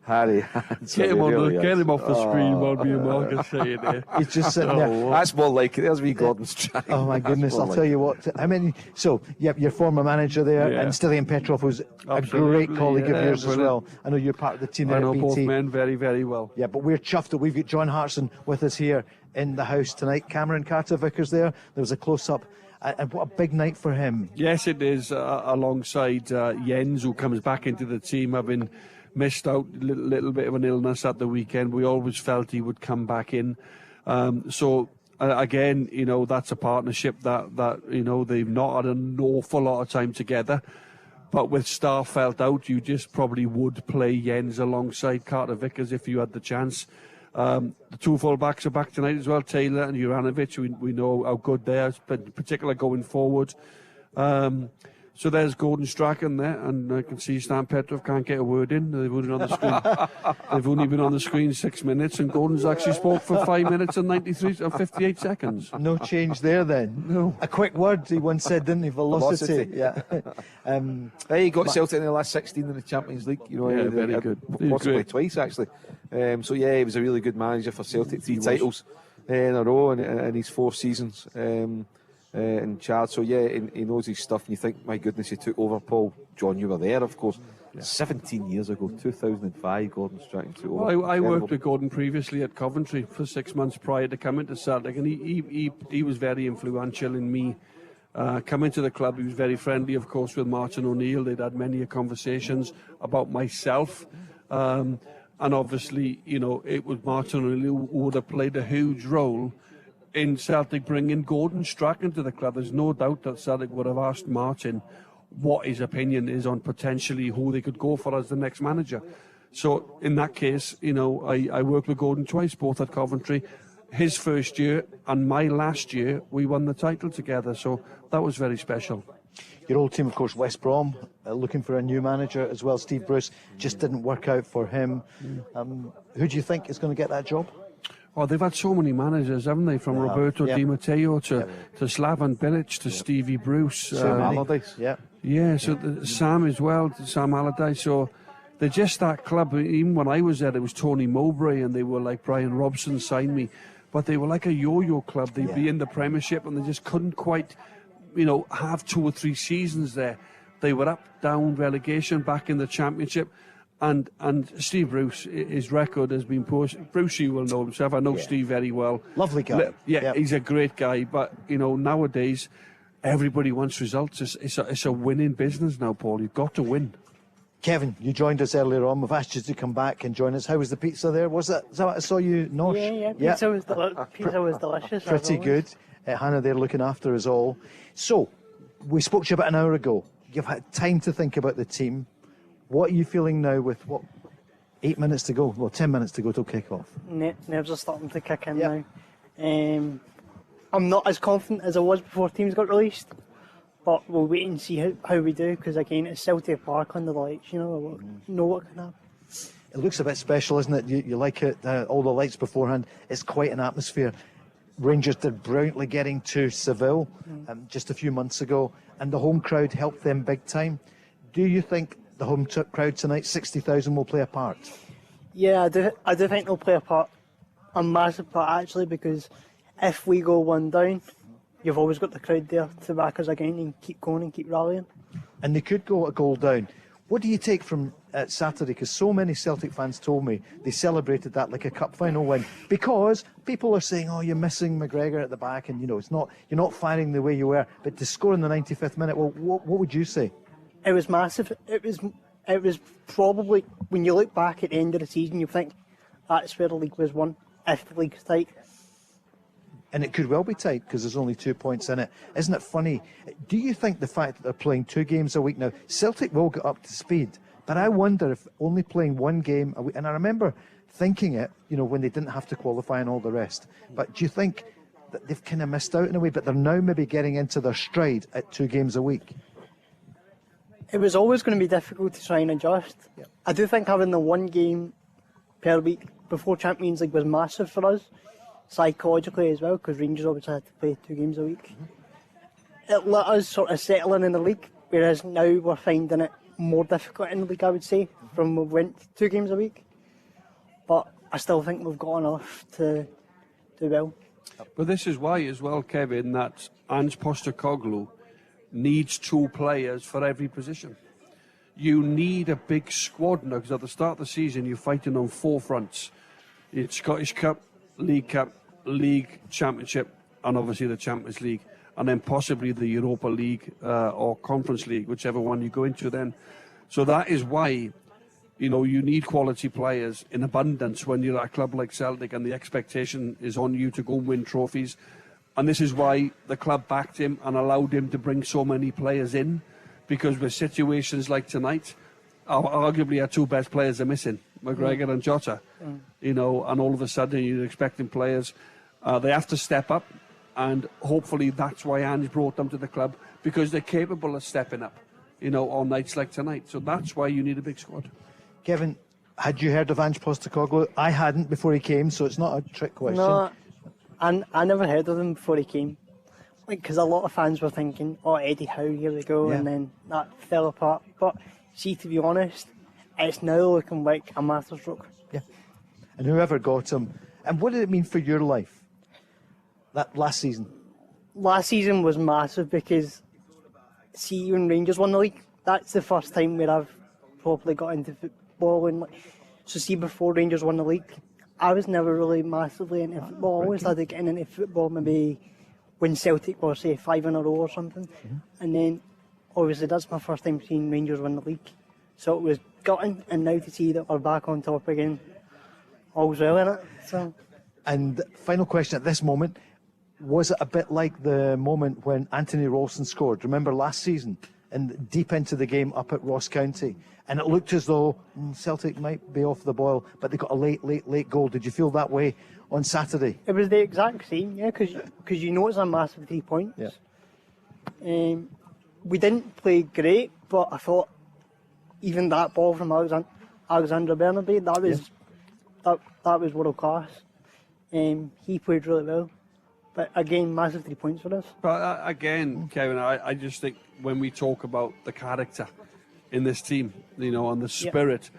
Harry Handsome. Get him off the screen while me and Marcus say it there. He's just sitting there. That's more like it. There's wee Gordon Strachan. Oh my goodness, I'll tell you what. I mean, so your former manager there, and Stilian Petrov, who's a great colleague of yours as well. I know you're part of the team there at BT. I know both men very, very well. Yeah, but we're chuffed that we've got John Hartson with us here in the house tonight. Cameron Carter-Vickers there. There was a close-up. And what a big night for him. Yes, it is, alongside Jens, who comes back into the team, having missed out a little bit of an illness at the weekend. We always felt he would come back in. Again, that's a partnership that they've not had an awful lot of time together. But with Starfelt out, you just probably would play Jens alongside Carter-Vickers if you had the chance. The two full-backs are back tonight as well, Taylor and Juranovic. We know how good they are, particularly going forward. So there's Gordon Strachan there, and I can see Stan Petrov can't get a word in. They've only been on the screen 6 minutes, and Gordon's actually spoke for 5 minutes and 58 seconds. No change there then. No. A quick word he once said, didn't he? Velocity. Yeah. He got Celtic in the last 16 in the Champions League. Very good. Possibly twice actually. He was a really good manager for Celtic. 3 titles in a row in his 4 seasons. In charge, so he knows his stuff, and you think, my goodness, he took over. Paul, John, you were there, of course. 17 years ago, 2005, Gordon Strachan took over. Well, I worked with Gordon previously at Coventry for 6 months prior to coming to Celtic, and he was very influential in me coming to the club. He was very friendly, of course, with Martin O'Neill. They'd had many conversations about myself, and obviously, it was Martin O'Neill who would have played a huge role in Celtic bringing Gordon Strachan to the club. There's no doubt that Celtic would have asked Martin what his opinion is on potentially who they could go for as the next manager. So in that case, I worked with Gordon twice, both at Coventry. His first year and my last year, we won the title together. So that was very special. Your old team, of course, West Brom, looking for a new manager as well. Steve Bruce just didn't work out for him. Who do you think is going to get that job? Oh, they've had so many managers, haven't they? From Roberto Di Matteo to Slaven Bilic to Stevie Bruce. Sam Allardyce. So Sam as well, Sam Allardyce. So they're just that club. Even when I was there, it was Tony Mowbray, and they were like Brian Robson signed me. But they were like a yo-yo club. They'd be in the Premiership, and they just couldn't quite, have 2 or 3 seasons there. They were up, down, relegation, back in the Championship. And Steve Bruce, his record has been poor. Bruce, you will know himself. I know Steve very well. Lovely guy. Yeah, he's a great guy. But, nowadays, everybody wants results. It's a winning business now, Paul. You've got to win. Kevin, you joined us earlier on. We've asked you to come back and join us. How was the pizza there? Is that what I saw you, Nosh? Yeah. Pizza was delicious. Pretty good. Hannah there looking after us all. So, we spoke to you about an hour ago. You've had time to think about the team. What are you feeling now with 8 minutes to go? Well, 10 minutes to go till kick-off. Nerves are starting to kick in now. I'm not as confident as I was before teams got released, but we'll wait and see how we do, because again, it's Celtic Park under the lights, we'll know what can happen. It looks a bit special, isn't it? You like it, all the lights beforehand. It's quite an atmosphere. Rangers did brilliantly getting to Seville just a few months ago, and the home crowd helped them big time. Do you think the home crowd tonight, 60,000, will play a part? Yeah, I do think they'll play a massive part, actually, because if we go one down, you've always got the crowd there to back us again and keep going and keep rallying. And they could go a goal down. What do you take from Saturday? Because so many Celtic fans told me they celebrated that like a cup final win, because people are saying, "Oh, you're missing McGregor at the back, and you're not firing the way you were." But to score in the 95th minute, well, what would you say? It was massive. It was probably, when you look back at the end of the season, you think that's where the league was won, if the league's tight. And it could well be tight, because there's only 2 points in it. Isn't it funny? Do you think the fact that they're playing 2 games a week now, Celtic will get up to speed, but I wonder if only playing 1 game a week, and I remember thinking it, when they didn't have to qualify and all the rest, but do you think that they've kind of missed out in a way, but they're now maybe getting into their stride at 2 games a week? It was always going to be difficult to try and adjust. Yeah. I do think having the 1 game per week before Champions League was massive for us, psychologically as well, because Rangers obviously had to play 2 games a week. It let us sort of settle in the league, whereas now we're finding it more difficult in the league, I would say, from we went 2 games a week. But I still think we've got enough to do well. But this is why as well, Kevin, that Ange Postecoglou needs 2 players for every position. You need a big squad now, because at the start of the season you're fighting on 4 fronts. It's Scottish Cup, League, Championship, and obviously the Champions League, and then possibly the Europa League or Conference League, whichever one you go into then. So that is why, you need quality players in abundance when you're at a club like Celtic and the expectation is on you to go and win trophies. And this is why the club backed him and allowed him to bring so many players in, because with situations like tonight, arguably our 2 best players are missing, McGregor and Jota. And all of a sudden you're expecting players, they have to step up, and hopefully that's why Ange brought them to the club, because they're capable of stepping up, on nights like tonight. So that's why you need a big squad. Kevin, had you heard of Ange Postecoglou? I hadn't before he came, so it's not a trick question. No, I never heard of him before he came. Because a lot of fans were thinking, "Oh, Eddie Howe, here we go," and then that fell apart. But see, to be honest, it's now looking like a masterstroke. Yeah. And whoever got him. And what did it mean for your life, that last season? Last season was massive, because see, when Rangers won the league, that's the first time where I've properly got into football. And so see, before Rangers won the league, I was never really massively into football. I always started getting into football maybe when Celtic were, say, 5 in a row or something. And then, obviously, that's my first time seeing Rangers win the league. So it was gutting, and now to see that we're back on top again, all's well in it. So. And final question at this moment, was it a bit like the moment when Anthony Ralston scored? Remember last season, and deep into the game up at Ross County, and it looked as though Celtic might be off the boil, but they got a late goal. Did you feel that way on Saturday? It was the exact same, yeah, because it's a massive 3 points. Yeah. We didn't play great, but I thought even that ball from Alexander Bernabei, that was world class. He played really well. But again, massive 3 points for us. But again, Kevin, I just think when we talk about the character in this team, and the spirit,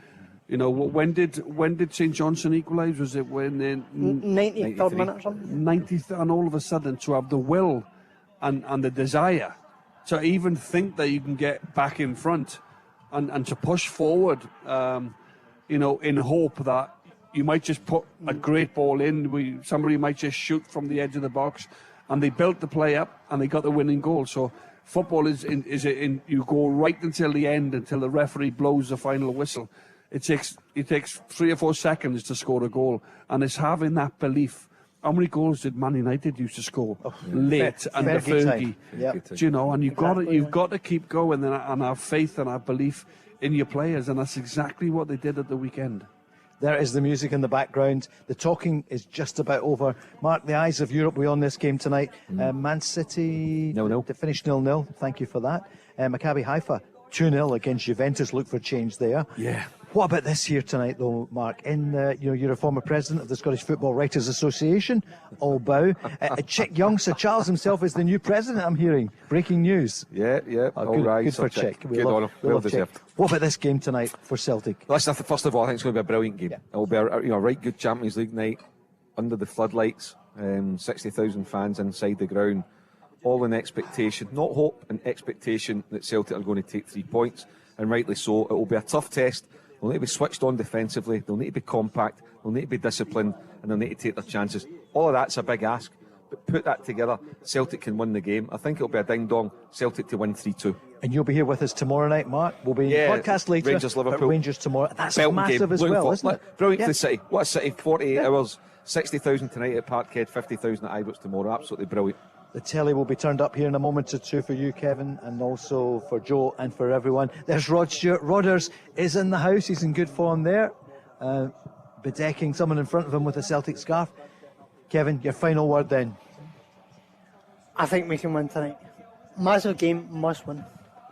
when did St Johnstone equalise? Was it when in 93rd minute or something? 90th, and all of a sudden to have the will and the desire to even think that you can get back in front and to push forward, in hope that you might just put a great ball in, somebody might just shoot from the edge of the box, and they built the play up and they got the winning goal. So football is you go right until the end, until the referee blows the final whistle. It takes 3 or 4 seconds to score a goal, and it's having that belief. How many goals did Man United used to score late under Fergie? Yep. Do you know? And you've got to keep going and have faith and have belief in your players, and that's exactly what they did at the weekend. There is the music in the background. The talking is just about over. Mark, the eyes of Europe will be on this game tonight. Man City 0-0. to finish 0-0. Thank you for that. Maccabi Haifa 2-0 against Juventus. Look for change there. Yeah. What about this here tonight, though, Mark? You're a former president of the Scottish Football Writers Association. All bow. Chick Young, Sir Charles himself, is the new president, I'm hearing. Breaking news. Yeah. Good for Chick. Good on him. Well deserved. What about this game tonight for Celtic? Listen, first of all, I think it's going to be a brilliant game. Yeah. It'll be a right good Champions League night under the floodlights. 60,000 fans inside the ground. All in expectation, not hope, and expectation that Celtic are going to take 3 points, and rightly so. It will be a tough test. They'll need to be switched on defensively, they'll need to be compact, they'll need to be disciplined, and they'll need to take their chances. All of that's a big ask, but put that together, Celtic can win the game. I think it'll be a ding-dong, Celtic to win 3-2. And you'll be here with us tomorrow night, Mark. We'll be podcast later. Rangers, Liverpool. Rangers tomorrow. That's Belting massive game. as well, isn't it? Brilliant for the City. What a City, 48 hours, 60,000 tonight at Parkhead, 50,000 at Ibrox tomorrow. Absolutely brilliant. The telly will be turned up here in a moment or two for you, Kevin, and also for Joe and for everyone. There's Rod Stewart. Rodders is in the house. He's in good form there, bedecking someone in front of him with a Celtic scarf. Kevin, your final word then. I think we can win tonight. Massive game, must win.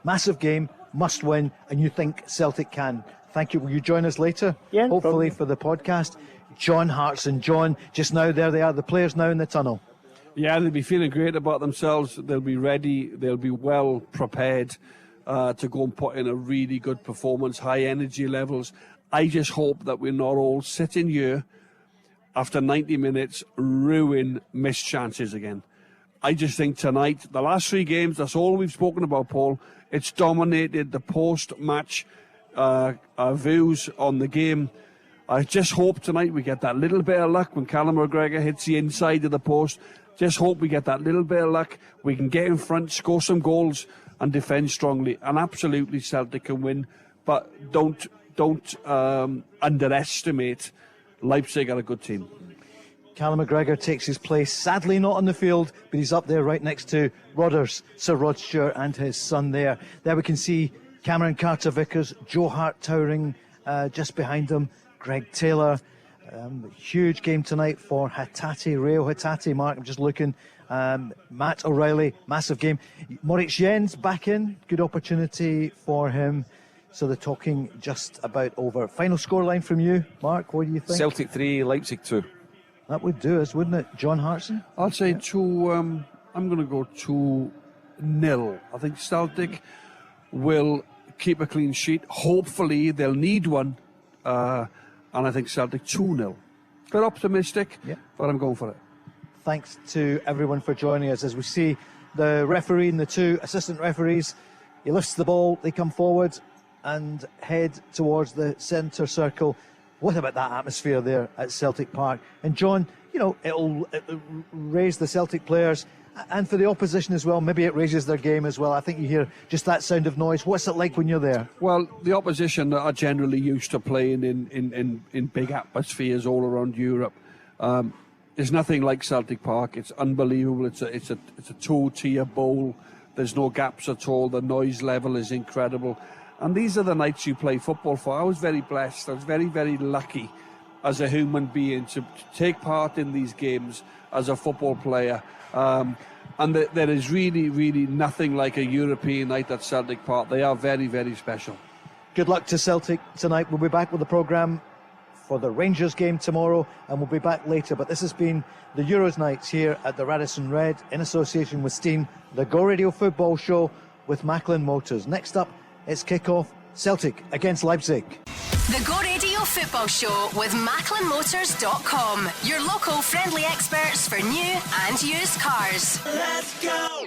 Massive game, must win, and you think Celtic can. Thank you. Will you join us later? Yeah, hopefully probably. for the podcast. John Hartson. John, just now, there they are. The players now in the tunnel. Yeah, they'll be feeling great about themselves. They'll be ready. They'll be well prepared to go and put in a really good performance, high energy levels. I just hope that we're not all sitting here after 90 minutes, ruin missed chances again. I just think tonight, the last 3 games, that's all we've spoken about, Paul. It's dominated the post-match views on the game. I just hope tonight we get that little bit of luck when Callum McGregor hits the inside of the post. Just hope we get that little bit of luck. We can get in front, score some goals, and defend strongly. And absolutely, Celtic can win. But don't underestimate Leipzig are a good team. Callum McGregor takes his place, sadly not on the field, but he's up there right next to Rodders, Sir Rod Stewart and his son there. There we can see Cameron Carter-Vickers, Joe Hart towering just behind him, Greg Taylor. Huge game tonight for Hatate, Reo Hatate, Mark, I'm just looking. Matt O'Reilly, massive game. Moritz Jens back in, good opportunity for him. So the talking just about over. Final scoreline from you, Mark, what do you think? Celtic 3, Leipzig 2. That would do us, wouldn't it? John Hartson? I'd say 2, I'm going to go 2-0. I think Celtic will keep a clean sheet. Hopefully they'll need one. And I think Celtic 2-0. Bit optimistic, but I'm going for it. Thanks to everyone for joining us as we see the referee and the 2 assistant referees. He lifts the ball, they come forward and head towards the centre circle. What about that atmosphere there at Celtic Park? And John, it'll raise the Celtic players, and for the opposition as well, maybe it raises their game as well. I think you hear just that sound of noise. What's it like when you're there? Well, the opposition are generally used to playing in big atmospheres all around Europe. There's nothing like Celtic Park. It's unbelievable. It's a 2-tier bowl. There's no gaps at all. The noise level is incredible. And these are the nights you play football for. I was very blessed. I was very, very lucky as a human being to take part in these games as a football player. And there is really, really nothing like a European night at Celtic Park. They are very, very special. Good luck to Celtic tonight. We'll be back with the programme for the Rangers game tomorrow, and we'll be back later. But this has been the Euros nights here at the Radisson Red in association with Steam, the Go Radio Football Show with Macklin Motors. Next up, it's kick-off, Celtic against Leipzig. The Go Radio Football Show with MacklinMotors.com. Your local friendly experts for new and used cars. Let's go!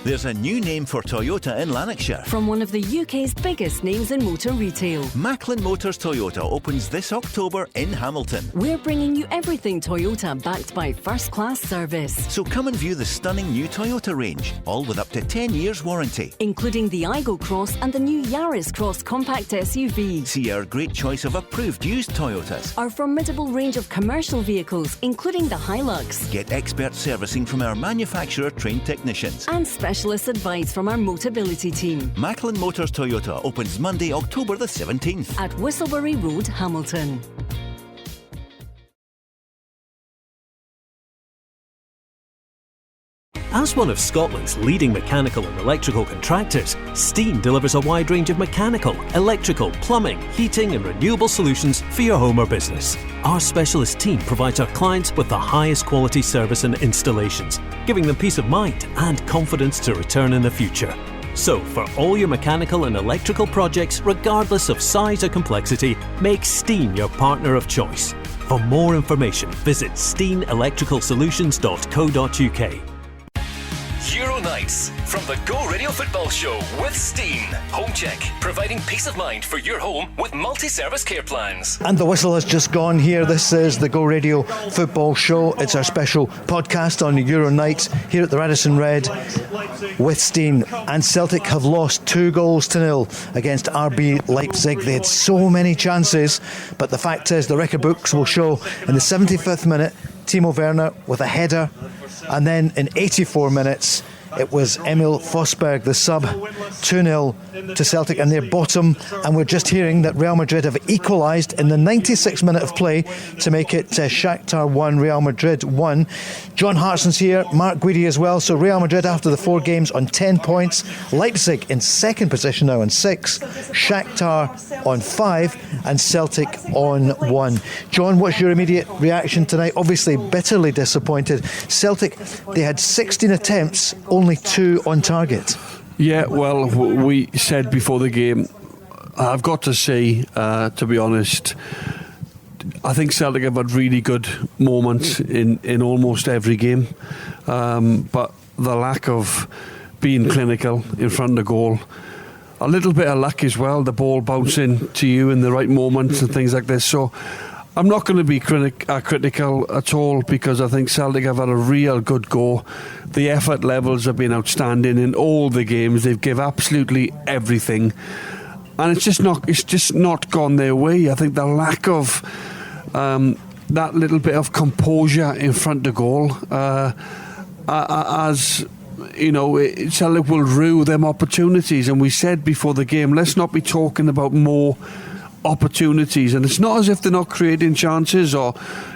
There's a new name for Toyota in Lanarkshire. From one of the UK's biggest names in motor retail. Macklin Motors Toyota opens this October in Hamilton. We're bringing you everything Toyota, backed by first-class service. So come and view the stunning new Toyota range, all with up to 10 years warranty. Including the Igo Cross and the new Yaris Cross compact SUV. See our great choice of approved used Toyotas. Our formidable range of commercial vehicles, including the Hilux. Get expert servicing from our manufacturer-trained technicians. And specialist advice from our Motability team. Macklin Motors Toyota opens Monday, October the 17th. At Whistlebury Road, Hamilton. As one of Scotland's leading mechanical and electrical contractors, Steen delivers a wide range of mechanical, electrical, plumbing, heating and renewable solutions for your home or business. Our specialist team provides our clients with the highest quality service and installations, giving them peace of mind and confidence to return in the future. So, for all your mechanical and electrical projects, regardless of size or complexity, make Steen your partner of choice. For more information, visit steenelectricalsolutions.co.uk. Euro Nights from the Go Radio Football Show with Steen. Home Check, providing peace of mind for your home with multi-service care plans. And the whistle has just gone here. This is the Go Radio Football Show. It's our special podcast on Euro Nights here at the Radisson Red with Steen. And Celtic have lost 2-0 against RB Leipzig. They had so many chances, but the fact is the record books will show in the 75th minute, Timo Werner with a header. And then in 84 minutes, it was Emil Forsberg, the sub, 2-0 to Celtic, and they're bottom. And we're just hearing that Real Madrid have equalised in the 96th minute of play to make it Shakhtar 1, Real Madrid 1. John Hartson's here, Mark Guidi as well. So Real Madrid after the 4 games on 10 points. Leipzig in second position now on 6. Shakhtar on 5 and Celtic on 1. John, what's your immediate reaction tonight? Obviously bitterly disappointed. Celtic, they had 16 attempts, only 2 on target. Yeah, well, we said before the game, I've got to say, to be honest, I think Celtic have had really good moments in almost every game, but the lack of being clinical in front of the goal, a little bit of luck as well, the ball bouncing to you in the right moments and things like this. So I'm not going to be critical at all, because I think Celtic have had a real good go. The effort levels have been outstanding in all the games. They've given absolutely everything, and it's just not gone their way. I think the lack of that little bit of composure in front of goal, as you know, Celtic will rue them opportunities. And we said before the game, let's not be talking about more opportunities, and it's not as if they're not creating chances or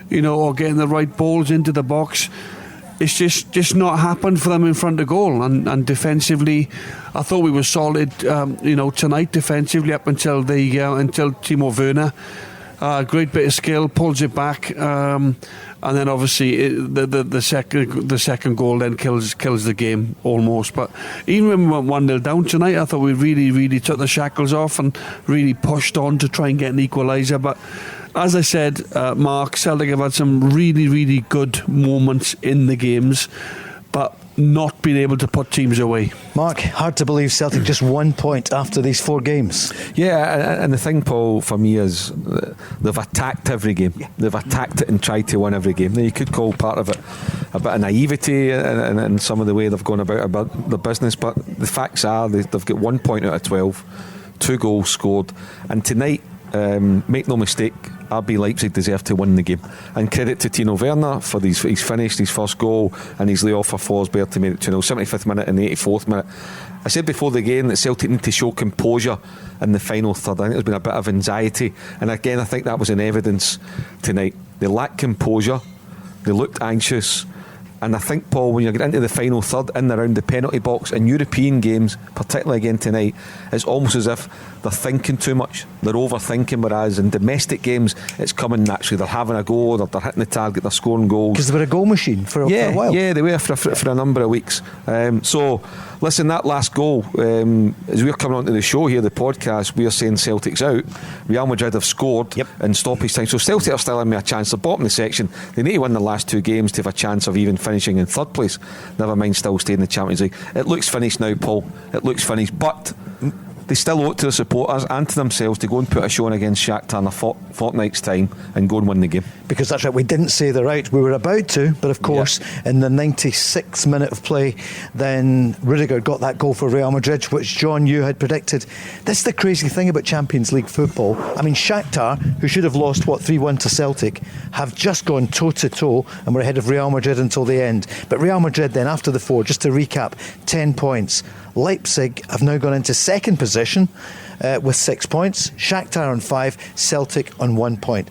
getting the right balls into the box. It's just not happened for them in front of goal. And defensively, I thought we were solid tonight defensively up until Timo Werner, great bit of skill, pulls it back, and then obviously the second goal then kills the game almost. But even when we went 1-0 down tonight, I thought we really took the shackles off and really pushed on to try and get an equaliser. But as I said, Mark, Celtic have had some really good moments in the games, but not been able to put teams away. Mark, hard to believe Celtic just 1 point after these 4 games. Yeah, and the thing, Paul, for me is they've attacked every game. Yeah. They've attacked it and tried to win every game. Now, you could call part of it a bit of naivety and some of the way they've gone about the business, but the facts are they've got 1 point out of 12, 2 goals scored, and tonight, make no mistake, RB Leipzig deserve to win the game, and credit to Timo Werner for he's finished his first goal and his layoff for Forsberg to make it 2-0, 75th minute and 84th minute. I said before the game that Celtic need to show composure in the final third. I think there's been a bit of anxiety, and again I think that was in evidence tonight. They lacked composure, they looked anxious, and I think, Paul, when you get into the final third in and around the penalty box in European games, particularly again tonight, it's almost as if they're thinking too much, they're overthinking, whereas in domestic games it's coming naturally. They're having a go, they're hitting the target, they're scoring goals, because they were a goal machine for a while. Yeah, they were for a number of weeks. So Listen, that last goal, as we're coming onto the show here, the podcast, we're saying Celtic's out. Real Madrid have scored in stoppage time, so Celtic are still having a chance. They're bottom of the section. They need to win the last 2 games to have a chance of even finishing in third place. Never mind still staying in the Champions League. It looks finished now, Paul. It looks finished, but they still owe it to the supporters and to themselves to go and put a show on against Shakhtar in a fortnight's time and go and win the game. Because that's right, we didn't say they're out. We were about to, but of course, in the 96th minute of play, then Rudiger got that goal for Real Madrid, which John, you had predicted. This is the crazy thing about Champions League football. I mean, Shakhtar, who should have lost, 3-1 to Celtic, have just gone toe-to-toe and were ahead of Real Madrid until the end. But Real Madrid then, after the 4, just to recap, 10 points. Leipzig have now gone into second position with 6 points. Shakhtar on 5, Celtic on 1 point.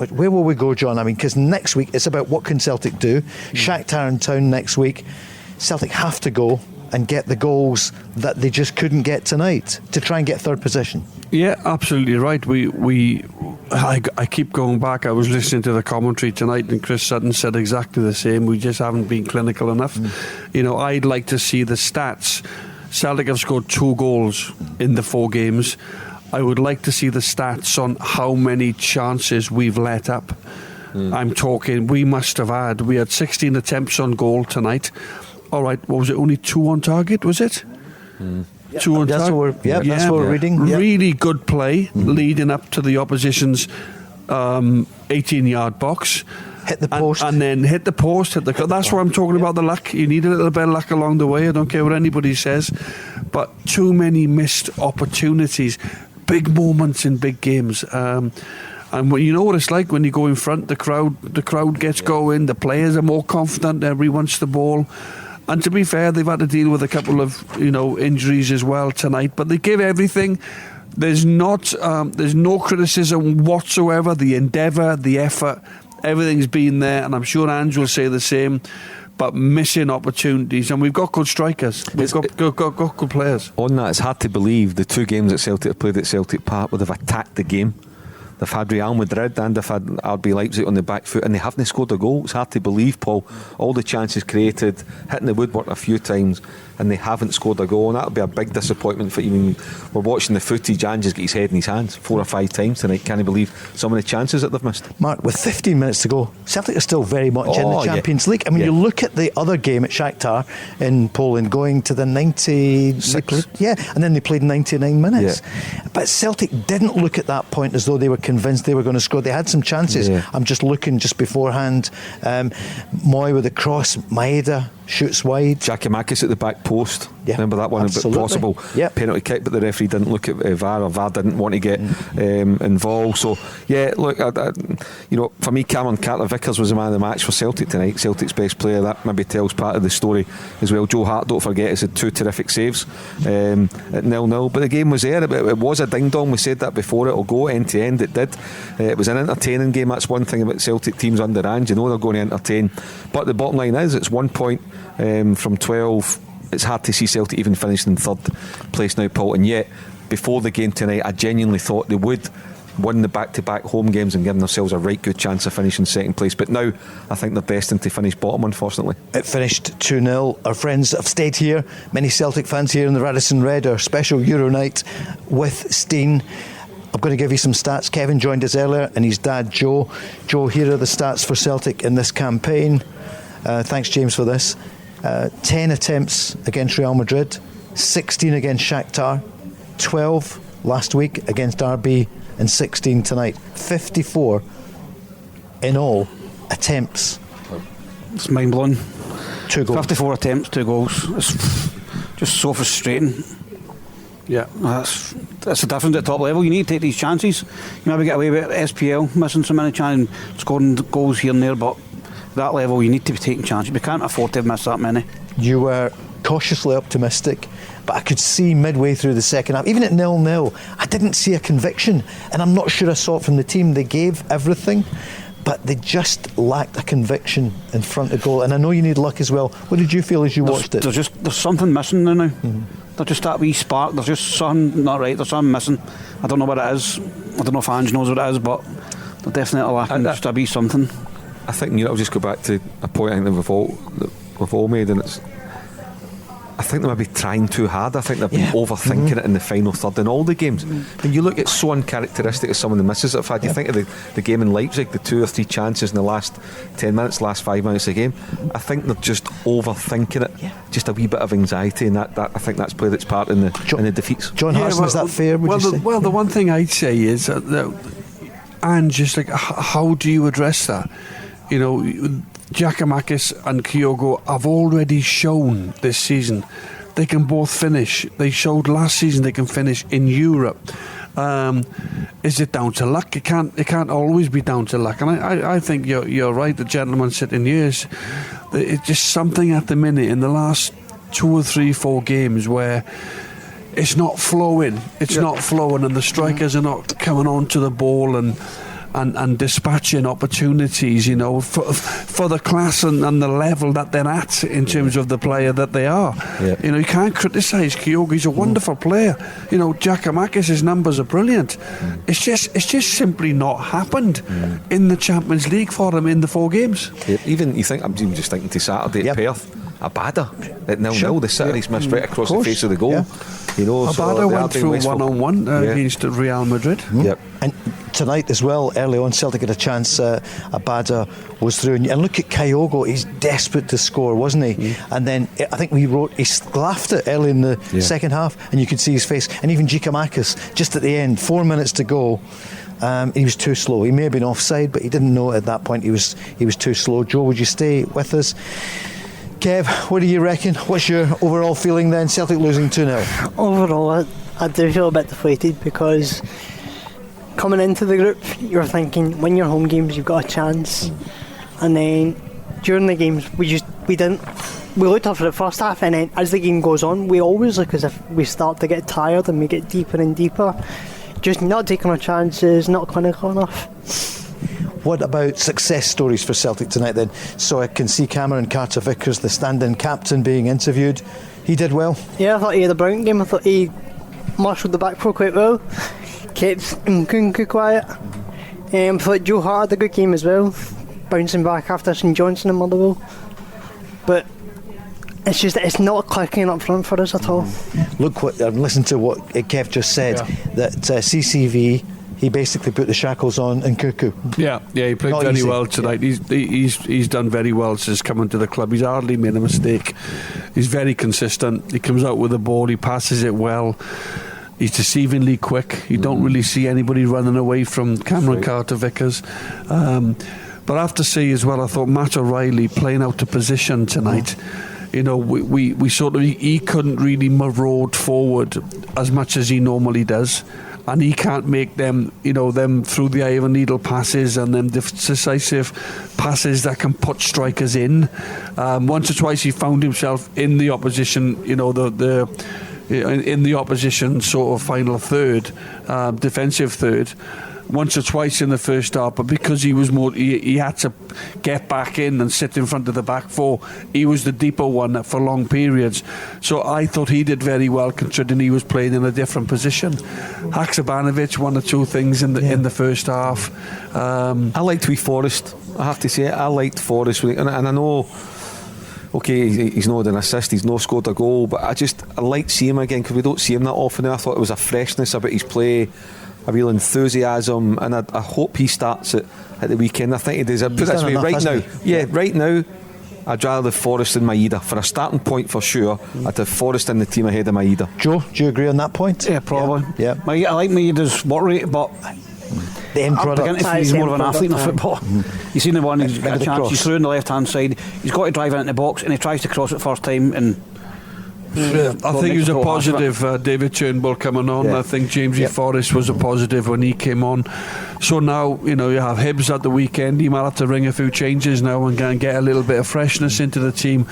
Where will we go, John? I mean, because next week it's about what can Celtic do. Shakhtar in town next week. Celtic have to go and get the goals that they just couldn't get tonight to try and get third position. Yeah, absolutely right. I keep going back. I was listening to the commentary tonight, and Chris Sutton said exactly the same. We just haven't been clinical enough. You know, I'd like to see the stats. Celtic have scored 2 goals in the 4 games. I would like to see the stats on how many chances we've let up. I'm talking, we had 16 attempts on goal tonight. All right, what was it, only 2 on target, was it? 2 on target? That's what we're reading. Really good play leading up to the opposition's 18-yard box. Hit the post. And then hit the post. That's what I'm talking about, the luck. You need a little bit of luck along the way. I don't care what anybody says. But too many missed opportunities. Big moments in big games. And you know what it's like when you go in front, the crowd gets going, the players are more confident, everybody wants the ball. And to be fair, they've had to deal with a couple of injuries as well tonight, but they give everything. There's no criticism whatsoever. The endeavour, the effort, everything's been there, and I'm sure Ange will say the same. But missing opportunities, and we've got good strikers. We've got good players. On that, it's hard to believe the 2 games that Celtic have played at Celtic Park would have attacked the game. They've had Real Madrid and they've had RB Leipzig on the back foot, and they haven't scored a goal. It's hard to believe, Paul. All the chances created, hitting the woodwork a few times, and they haven't scored a goal, and that'll be a big disappointment for even. We're watching the footage, and just get his head in his hands 4 or 5 times tonight. Can't believe some of the chances that they've missed. Mark, with 15 minutes to go, Celtic are still very much in the Champions League. I mean, you look at the other game at Shakhtar in Poland, going to the 96. And then they played 99 minutes. But Celtic didn't look at that point as though they were convinced they were going to score. They had some chances. I'm just looking just beforehand. Moy with a cross, Maeda shoots wide. Giacomakis at the back post. Remember that one? Absolutely. A bit possible penalty kick, but the referee didn't look at VAR, or VAR didn't want to get involved. So look, for me, Cameron Carter-Vickers was the man of the match for Celtic tonight. Celtic's best player. That maybe tells part of the story as well. Joe Hart, don't forget, has had 2 terrific saves at 0-0. But the game was there. It was a ding dong. We said that before. It'll go end to end. It did. It was an entertaining game. That's one thing about Celtic teams under Ange. They're going to entertain. But the bottom line is, it's 1 point from 12. It's hard to see Celtic even finishing in third place now, Paul. And yet, before the game tonight, I genuinely thought they would win the back-to-back home games and give themselves a right good chance of finishing second place. But now, I think they're destined to finish bottom, unfortunately. It finished 2-0. Our friends have stayed here. Many Celtic fans here in the Radisson Red, our special Euro night with Steen. I'm going to give you some stats. Kevin joined us earlier, and his dad, Joe. Joe, here are the stats for Celtic in this campaign. Thanks, James, for this. 10 attempts against Real Madrid, 16 against Shakhtar, 12 last week against RB, and 16 tonight. 54 in all attempts. It's mind-blowing. 2 goals. 54 attempts, 2 goals. It's just so frustrating. Yeah, that's the difference at top level. You need to take these chances. You maybe get away with SPL missing so many chances, scoring goals here and there, but that level you need to be taking chances. We can't afford to miss that many. You were cautiously optimistic, but I could see midway through the second half, even at 0-0, I didn't see a conviction, and I'm not sure I saw it from the team. They gave everything, but they just lacked a conviction in front of goal. And I know you need luck as well. What did you feel as you watched it? There's something missing there now. There's just that wee spark. There's just something not right. There's something missing. I don't know what it is. I don't know if Ange knows what it is, but they're definitely lacking just a wee something. I think I'll just go back to a point I think that we've all made, and it's I think they might be trying too hard. I think they've been overthinking it in the final third in all the games. When you look, it's so uncharacteristic of some of the misses that I've had. You think of the game in Leipzig, the 2 or 3 chances in the last 10 minutes, last 5 minutes of the game. I think they're just overthinking it. Just a wee bit of anxiety, and that I think that's played its part in the defeats. John Hartson, is that fair? Would you say? Well, the one thing I'd say is that, and just like, how do you address that? You know, Giakoumakis and Kyogo have already shown this season they can both finish. They showed last season they can finish in Europe. Is it down to luck? It can't always be down to luck. And I think you're right. The gentleman sitting here, it's just something at the minute in the last 2 or 3, 4 games where it's not flowing. It's not flowing, and the strikers are not coming onto the ball and dispatching opportunities, you know, for the class and the level that they're at in terms of the player that they are. You know, you can't criticise Kyogo. He's a wonderful player. You know, Giakoumakis' numbers are brilliant. It's just simply not happened in the Champions League for him in the 4 games. Even you think, I'm just thinking to Saturday at Perth, Abada at 0-0, the City's missed right across the face of the goal. You know, Abada went through 1-on-1 against Real Madrid. And tonight as well, early on, Celtic had a chance. Abada was through, and look at Kyogo. He's desperate to score, wasn't he? And then I think we wrote he laughed it early in the second half, and you could see his face. And even Giakoumakis, just at the end, 4 minutes to go. He was too slow. He may have been offside, but he didn't know at that point he was too slow. Joe, would you stay with us? Kev, what do you reckon? What's your overall feeling then? Celtic losing 2-0. Overall, I do feel a bit deflated because coming into the group, you're thinking win your home games, you've got a chance. And then during the games, we looked up for the first half, and then as the game goes on, we always look as if we start to get tired and we get deeper and deeper. Just not taking our chances, not clinical enough. What about success stories for Celtic tonight then? So I can see Cameron Carter-Vickers, the stand-in captain, being interviewed. He did well. Yeah, I thought he had a brilliant game. I thought he marshalled the back four quite well. Kept Nkunku quiet. I thought Joe Hart had a good game as well, bouncing back after St Johnstone and Motherwell. But it's not clicking up front for us at all. Look, listen to what Kev just said, that CCV, he basically put the shackles on Nkunku. Yeah, he played very well tonight. He's done very well since coming to the club. He's hardly made a mistake. He's very consistent. He comes out with the ball, he passes it well. He's deceivingly quick. You don't really see anybody running away from Cameron Carter-Vickers. But I have to say as well, I thought Matt O'Reilly playing out of position tonight. You know, we sort of, he couldn't really maraud forward as much as he normally does. And he can't make them, them through the eye of a needle passes and them decisive passes that can put strikers in. Once or twice he found himself in the opposition, in the opposition sort of final third, defensive third. Once or twice in the first half, but because he was more, he had to get back in and sit in front of the back four. He was the deeper one for long periods. So I thought he did very well, considering he was playing in a different position. Haksabanovic, 1 or 2 things in the first half. I liked Forrest. I have to say, I liked Forrest, and I know. Okay, he's not an assist, he's not scored a goal, but I liked seeing him again because we don't see him that often. I thought it was a freshness about his play, a real enthusiasm, and I hope he starts it at the weekend. I think he deserves it. Put it this way, right now, right now, I'd rather have Forrest than Maeda. For a starting point for sure, I'd have Forrest in the team ahead of Maeda. Joe, do you agree on that point? Yeah, probably. Yeah. I like Maeda's work rate, but the end product. He's more of an athlete than a footballer. You've seen the one, he's got a chance, he's through on the left-hand side, he's got to drive it into the box, and he tries to cross it first time, and I think he was a positive, David Turnbull coming on. I think Jamesy Forrest was a positive when he came on. So now, you have Hibbs at the weekend. He might have to ring a few changes now and get a little bit of freshness into the team.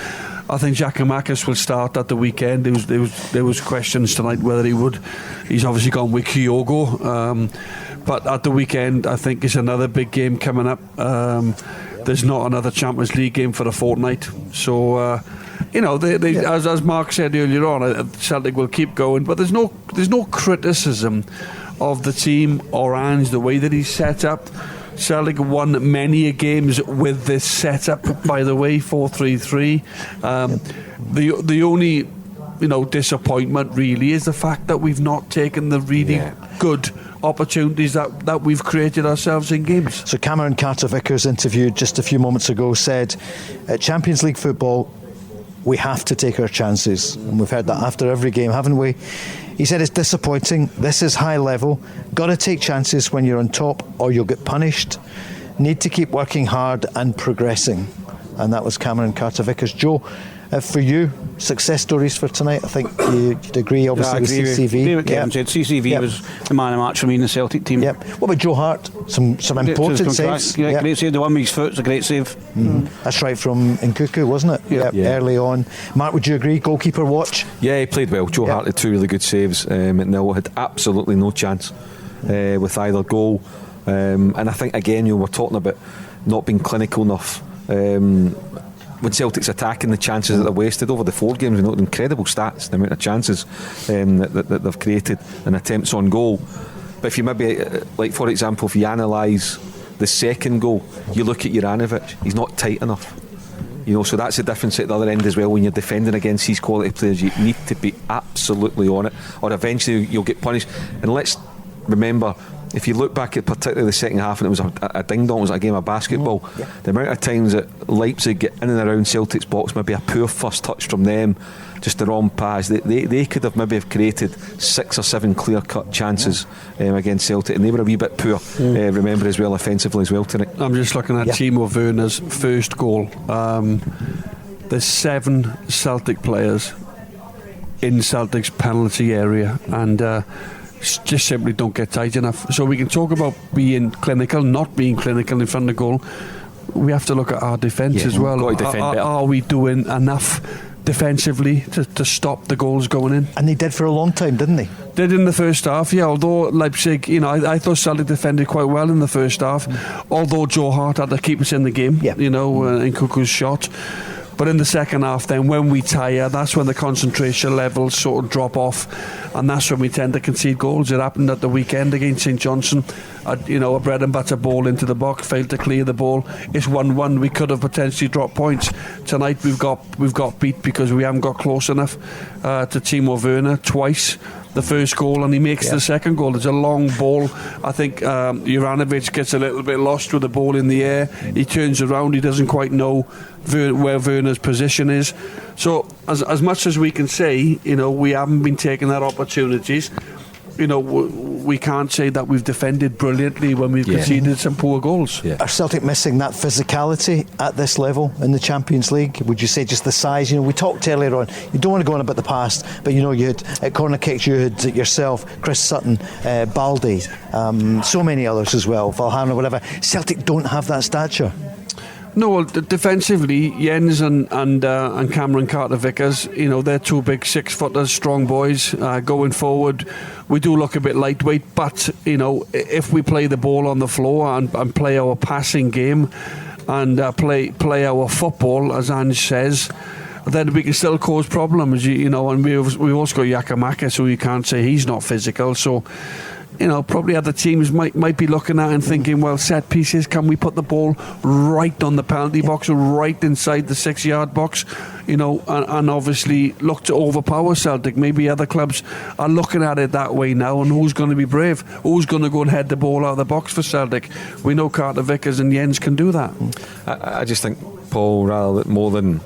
I think Giakoumakis will start at the weekend. There was questions tonight whether he would. He's obviously gone with Kyogo. But at the weekend, I think it's another big game coming up. There's not another Champions League game for a fortnight. So... as Mark said earlier on, Celtic will keep going, but there's no criticism of the team or Ange, the way that he's set up. Celtic won many games with this setup, by the way, 4-3-3. The only disappointment really is the fact that we've not taken the really good opportunities that we've created ourselves in games. So Cameron Carter-Vickers, interviewed just a few moments ago, said at Champions League football we have to take our chances, and we've heard that after every game, haven't we? He said it's disappointing, this is high level, got to take chances when you're on top or you'll get punished, need to keep working hard and progressing. And that was Cameron Carter-Vickers. Joe, for you, success stories for tonight, I think you'd agree, obviously, with CCV. CCV was the man of match for me in the Celtic team. Yep. What about Joe Hart? Some important saves. Great save. The one with his foot's a great save. That's right from Nkuku, wasn't it? Yep. Early on. Mark, would you agree? Goalkeeper watch? Yeah, he played well. Joe Hart had 2 really good saves. McNeil had absolutely no chance with either goal. And I think, again, we're talking about not being clinical enough. When Celtic's attacking, the chances that they're wasted over the 4 games, incredible stats, the amount of chances that they've created and attempts on goal. But if you maybe, like for example, if you analyse the second goal, you look at Juranovic, he's not tight enough. So that's the difference at the other end as well. When you're defending against these quality players, you need to be absolutely on it, or eventually you'll get punished. And let's remember, if you look back at particularly the second half, and it was a ding-dong, it was a game of basketball, the amount of times that Leipzig get in and around Celtic's box, maybe a poor first touch from them, just the wrong pass, they could have maybe created 6 or 7 clear-cut chances against Celtic, and they were a wee bit poor, remember, as well, offensively as well tonight. I'm just looking at Timo Werner's first goal. There's 7 Celtic players in Celtic's penalty area, and just simply don't get tight enough. So we can talk about being clinical, not being clinical in front of goal. We have to look at our defence as well. Are we doing enough defensively to stop the goals going in? And they did for a long time, didn't they? Did in the first half, although Leipzig, I thought Celtic defended quite well in the first half, although Joe Hart had to keep us in the game, in Nkuku's shot. But in the second half, then, when we tire, that's when the concentration levels sort of drop off, and that's when we tend to concede goals. It happened at the weekend against St Johnstone. A bread and butter ball into the box, failed to clear the ball. It's 1-1. We could have potentially dropped points. Tonight we've got beat because we haven't got close enough to Timo Werner twice. The first goal, and he makes the second goal. It's a long ball. I think Juranovic gets a little bit lost with the ball in the air. He turns around, he doesn't quite know where Werner's position is. So as much as we can say, we haven't been taking our opportunities, we can't say that we've defended brilliantly when we've conceded some poor goals. Are Celtic missing that physicality at this level in the Champions League? Would you say just the size? We talked earlier on, you don't want to go on about the past, but you had at corner kicks, you had yourself, Chris Sutton, Baldy, so many others as well, Valhalla, whatever. Celtic don't have that stature. No, well, defensively, Jens and Cameron Carter-Vickers, they're 2 big 6-footers, strong boys. Going forward, we do look a bit lightweight, but if we play the ball on the floor and play our passing game and play our football, as Ange says, then we can still cause problems. And we've also got Giakoumakis, so you can't say he's not physical. So, probably other teams might be looking at and thinking, well, set pieces, can we put the ball right on the penalty box, right inside the 6-yard box, and obviously look to overpower Celtic. Maybe other clubs are looking at it that way now, and who's going to be brave? Who's going to go and head the ball out of the box for Celtic? We know Carter-Vickers and Jens can do that. I just think, Paul, rather more than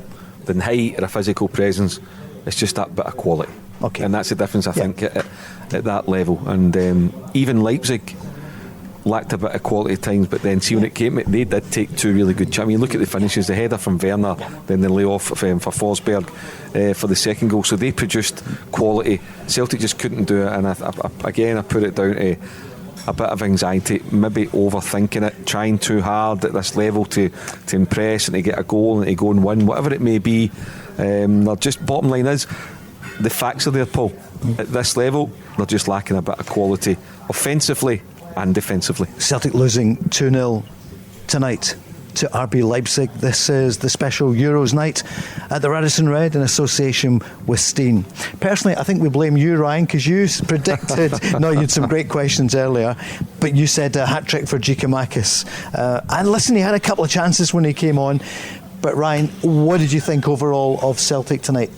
height or a physical presence, it's just that bit of quality. Okay. And that's the difference, I think, at that level. And even Leipzig lacked a bit of quality at times, but then see when it came, they did take 2 really good chances. Look at the finishes, the header from Werner, then the lay-off for Forsberg for the second goal. So they produced quality. Celtic just couldn't do it, and I put it down to a bit of anxiety, maybe overthinking it, trying too hard at this level to impress and to get a goal and to go and win, whatever it may be. Just bottom line is, the facts are there, Paul. At this level, they're just lacking a bit of quality, offensively and defensively. Celtic losing 2-0 tonight to RB Leipzig. This is the special Euros night at the Radisson Red in association with Steen. Personally, I think we blame you, Ryan, because you predicted no, you had some great questions earlier, but you said a hat-trick for Giakoumakis. And listen, he had a couple of chances when he came on, But Ryan, what did you think overall of Celtic tonight?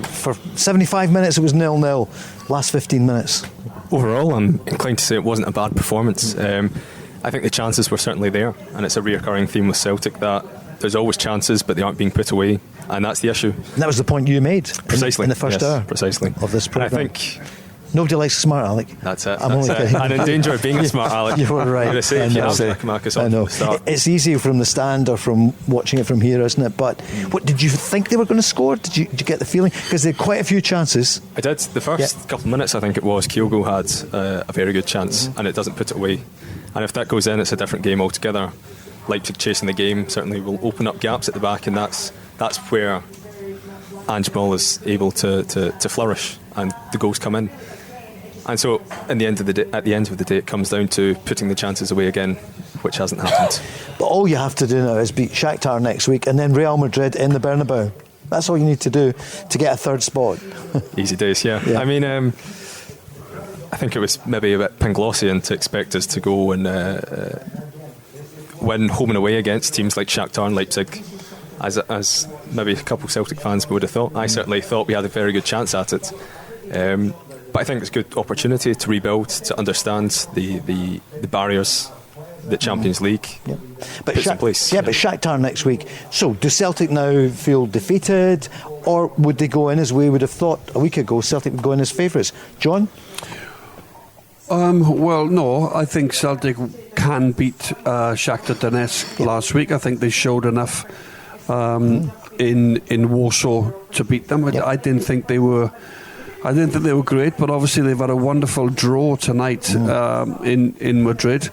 For 75 minutes it was 0-0. Last 15 minutes. Overall, I'm inclined to say it wasn't a bad performance. I think the chances were certainly there, and it's a reoccurring theme with Celtic that there's always chances, but they aren't being put away, and that's the issue. And that was the point you made precisely in the first hour precisely of this programme. I think nobody likes a smart Alec. That's it. I'm only kidding. And in danger of being a smart Alec. You were right. I know. It's easy from the stand or from watching it from here, isn't it? But what did you think they were going to score? Did you get the feeling? Because they had quite a few chances. I did. The first couple of minutes, I think it was, Kyogo had a very good chance, and it doesn't put it away. And if that goes in, it's a different game altogether. Leipzig chasing the game certainly will open up gaps at the back, and that's where Ange Ball is able to flourish, and the goals come in. And so, at the end of the day, it comes down to putting the chances away again, which hasn't happened. But all you have to do now is beat Shakhtar next week, and then Real Madrid in the Bernabeu. That's all you need to do to get a third spot. Easy days, yeah. I mean, I think it was maybe a bit Panglossian to expect us to go and win home and away against teams like Shakhtar and Leipzig, as maybe a couple of Celtic fans would have thought. I certainly thought we had a very good chance at it. But I think it's a good opportunity to rebuild, to understand the barriers that Champions League puts in place. But Shakhtar next week. So, do Celtic now feel defeated, or would they go in as we would have thought a week ago? Celtic would go in as favourites. John? Well, no. I think Celtic can beat Shakhtar Donetsk last week. I think they showed enough in Warsaw to beat them. I didn't think they were. I didn't think they were great, but obviously they've had a wonderful draw tonight in Madrid.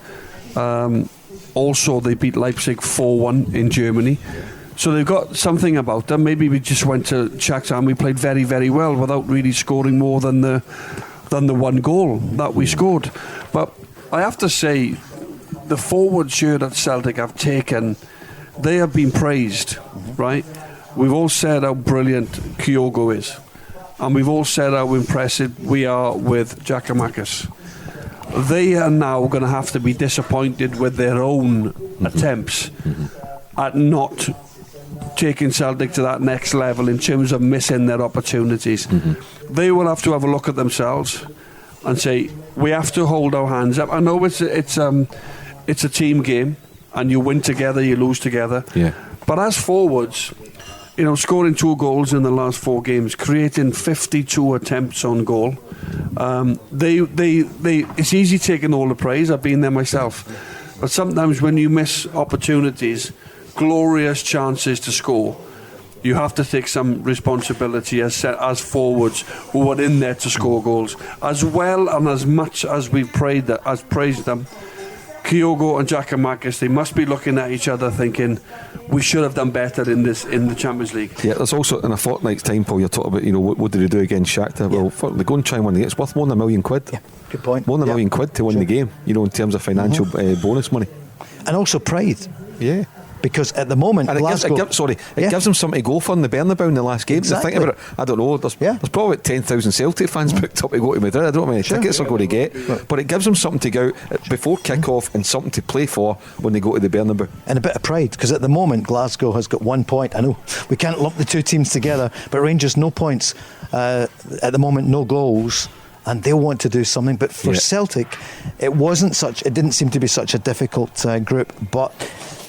Also, they beat Leipzig 4-1 in Germany. So they've got something about them. Maybe we just went to Shakhtar and we played very, very well without really scoring more than the one goal that we scored. But I have to say, the forwards here that Celtic have taken, they have been praised, right? We've all said how brilliant Kyogo is. And we've all said how impressive we are with Giakoumakis. They are now going to have to be disappointed with their own attempts at not taking Celtic to that next level in terms of missing their opportunities. They will have to have a look at themselves and say, we have to hold our hands up. I know it's a team game, and you win together, you lose together. Yeah. But as forwards, scoring 2 goals in the last 4 games, creating 52 attempts on goal. It's easy taking all the praise. I've been there myself. But sometimes when you miss opportunities, glorious chances to score, you have to take some responsibility as forwards who are in there to score goals. As well and as much as we've praised them, Kyogo and Giakoumakis, they must be looking at each other thinking, we should have done better in the Champions League. Yeah, there's also, in a fortnight's time, Paul, you're talking about, what did they do against Shakhtar? Well, they go and try and win the game. It's worth more than £1 million. Yeah, good point. More than £1 million to win the game, in terms of financial bonus money. And also pride. Yeah. Because at the moment, and it gives them something to go for in the Bernabeu in the last game. Exactly. Think about it. I don't know. There's probably about 10,000 Celtic fans booked up to go to Madrid. I don't know how many tickets they're going to get, but it gives them something to go before kick-off and something to play for when they go to the Bernabeu. And a bit of pride, because at the moment Glasgow has got 1 point. I know we can't lump the two teams together, but Rangers no points at the moment, no goals. And they'll want to do something. But for Celtic, it didn't seem to be such a difficult group. But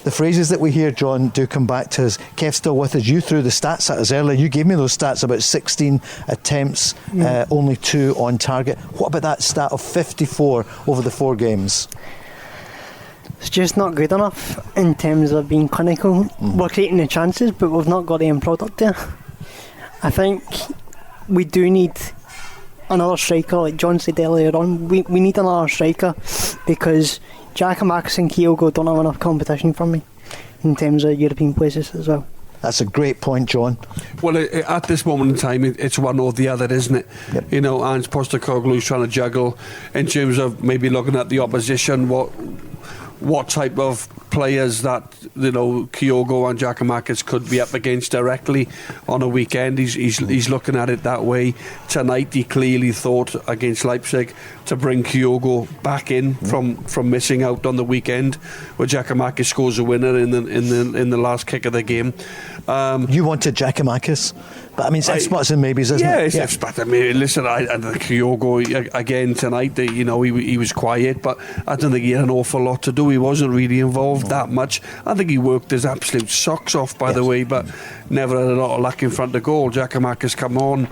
the phrases that we hear, John, do come back to us. Kev's still with us. You threw the stats at us earlier. You gave me those stats about 16 attempts, only 2 on target. What about that stat of 54 over the 4 games? It's just not good enough in terms of being clinical. We're creating the chances, but we've not got the end product there. I think we do need another striker, like John said earlier on. We need another striker, because Giakoumakis and Kyogo don't have enough competition for me in terms of European places as well. That's a great point, John. Well, at this moment in time, it's one or the other, isn't it? Yep. Ange Postecoglou's trying to juggle in terms of maybe looking at the opposition, what type of players that Kyogo and Giakoumakis could be up against directly on a weekend. He's looking at it that way. Tonight he clearly thought against Leipzig to bring Kyogo back in from missing out on the weekend, where Giakoumakis scores a winner in the last kick of the game. You wanted Giakoumakis, but I mean it's spots and maybes, isn't it? Yeah, but I mean, listen, Kyogo again tonight. He was quiet, but I don't think he had an awful lot to do. He wasn't really involved that much. I think he worked his absolute socks off, by the way, but never had a lot of luck in front of goal. Giakoumakis come on.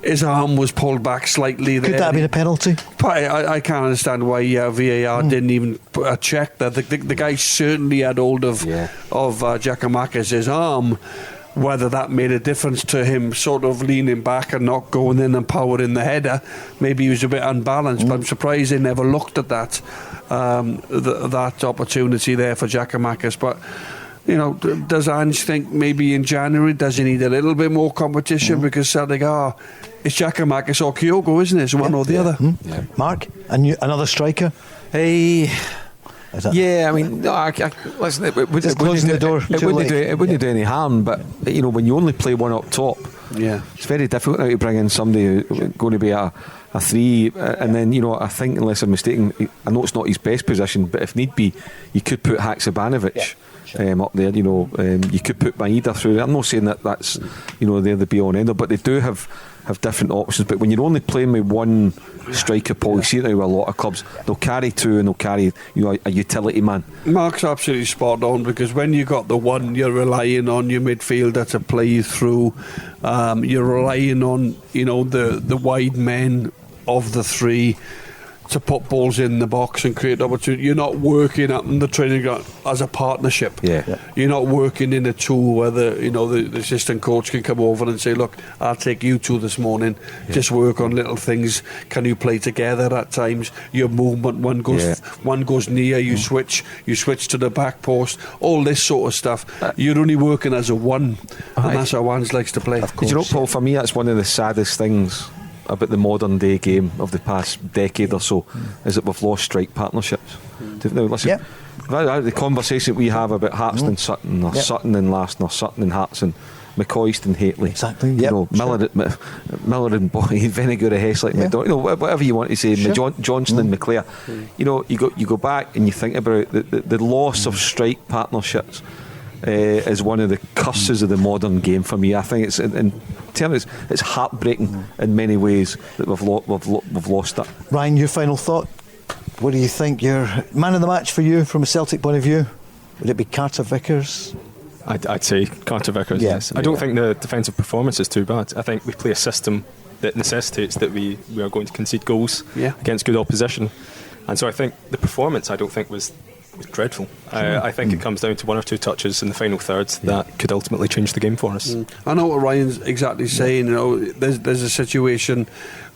His arm was pulled back slightly there. Could that have been a penalty? I can't understand why VAR didn't even check that. The guy certainly had hold of Giakoumakis' arm. Whether that made a difference to him sort of leaning back and not going in and powering the header, maybe he was a bit unbalanced, but I'm surprised they never looked at that that opportunity there for Giakoumakis. But does Ange think maybe in January does he need a little bit more competition because Celtic it's Giakoumakis or Kyogo, isn't it? It's one or the other. Mark, another striker? Hey. Yeah, I mean, listen, it wouldn't do any harm, but when you only play one up top, it's very difficult now to bring in somebody who's going to be a three, and then I think, unless I'm mistaken, I know it's not his best position, but if need be, you could put Haksabanovic up there. You could put Maeda through. I'm not saying that's they're the be all and end all, but they do have different options. But when you're only playing with one striker, Paul, you see it now with a lot of clubs, they'll carry two and they'll carry a utility man. Mark's absolutely spot on, because when you got the one, you're relying on your midfielder to play you through. You're relying on the wide men of the three to put balls in the box and create opportunity. You're not working up in the training ground as a partnership. You're not working in a tool where the assistant coach can come over and say, look, I'll take you two this morning, just work on little things. Can you play together at times? Your movement, one goes near, you switch to the back post, all this sort of stuff. You're only working as a one, and that's how Ange likes to play. Paul, for me that's one of the saddest things about the modern day game of the past decade or so, is that we've lost strike partnerships. Now, listen, the conversation we have about Hartson and Sutton, or Sutton and Larsson, or Sutton and Hartson, McCoist and Haitley, exactly. Miller and Boy, Venegour and Heslick, whatever you want to say, Johnson and McClare. You go back and you think about the loss of strike partnerships. Is one of the curses of the modern game for me. I think it's heartbreaking in many ways that we've lost that. Ryan, your final thought? What do you think? Your man of the match for you from a Celtic point of view? Would it be Carter Vickers? I'd say Carter Vickers. Yes. I don't think the defensive performance is too bad. I think we play a system that necessitates that we are going to concede goals against good opposition, and so I think the performance was dreadful. I think it comes down to one or two touches in the final third that could ultimately change the game for us. I know what Ryan's exactly saying. There's a situation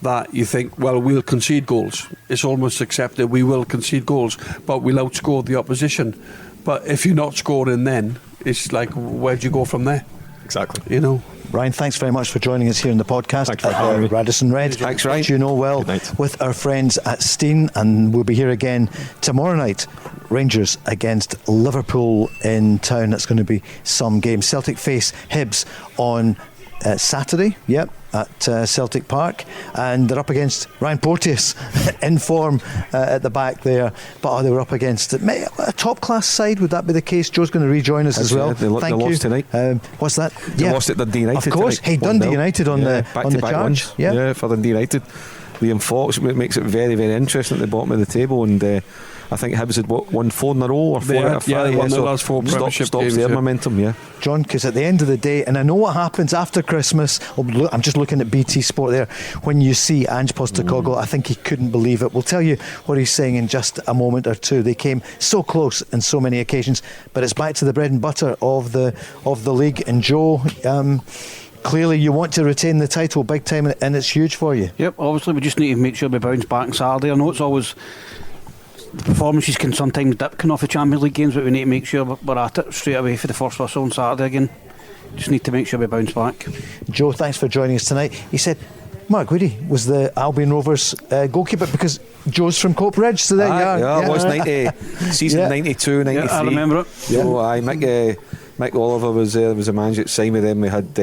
that you think, well, we'll concede goals. It's almost accepted we will concede goals, but we'll outscore the opposition. But if you're not scoring, then it's like, where do you go from there? Exactly. Ryan, thanks very much for joining us here in the podcast at Radisson Red. Thanks, Ryan. You know well, with our friends at Steen, and we'll be here again tomorrow night. Rangers against Liverpool in town. That's going to be some game. Celtic face Hibs on Saturday, at Celtic Park, and they're up against Ryan Porteous in form at the back there, but they were up against a top class side. Would that be the case? Joe's going to rejoin us as well. They lost tonight. What's that? They lost at Dundee United. Of course. Tonight. Hey, Dundee United on the charge. For Dundee United. Liam Fox makes it very, very interesting at the bottom of the table, and I think Hibs had won 4 in a row or 4 out of 5. They won the last 4 Premiership stops games, their momentum, John, because at the end of the day, and I know what happens after Christmas, I'm just looking at BT Sport there, when you see Ange Postecoglou, I think he couldn't believe it. We'll tell you what he's saying in just a moment or two. They came so close in so many occasions, but it's back to the bread and butter of the league. And Joe, clearly you want to retain the title big time, and it's huge for you. Yep, obviously we just need to make sure we bounce back on Saturday. I know it's always, the performances can sometimes dip off the Champions League games, but we need to make sure we're at it straight away for the first whistle on Saturday again. Just need to make sure we bounce back. Joe, thanks for joining us tonight. He said Mark Guidi was the Albion Rovers goalkeeper, because Joe's from Cope Ridge, so there you are. Yeah, it was 90, season 92, 93. Yeah, I remember it. So Mick Oliver was there. There was a manager at Simon. Then we had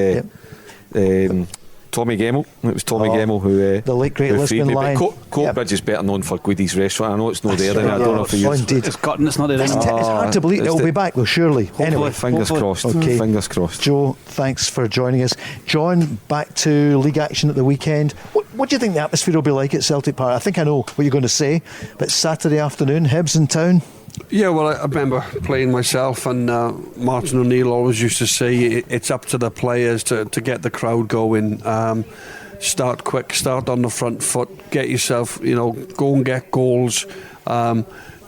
Tommy Gemmell. It was Tommy Gemmell who the late great Lisbon Lion. Cope Ridge is better known for Guidi's restaurant. I know it's not there. I don't know if you. Indeed. It's gotten. It's not there anymore. It's hard to believe it'll be back though. Surely. Anyway, fingers crossed. Okay. Fingers crossed. Joe, thanks for joining us. John, back to league action at the weekend. What do you think the atmosphere will be like at Celtic Park? I think I know what you're going to say, but Saturday afternoon, Hibs in town. Yeah, well, I remember playing myself, and Martin O'Neill always used to say it's up to the players to get the crowd going. Start quick, start on the front foot, get yourself, go and get goals,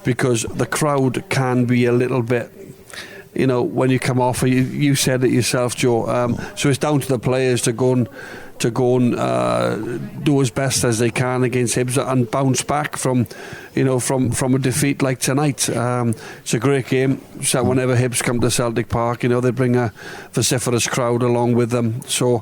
because the crowd can be a little bit, when you come off. You said it yourself, Joe. So it's down to the players to go and do as best as they can against Hibs and bounce back from a defeat like tonight. It's a great game. So whenever Hibs come to Celtic Park, they bring a vociferous crowd along with them. So,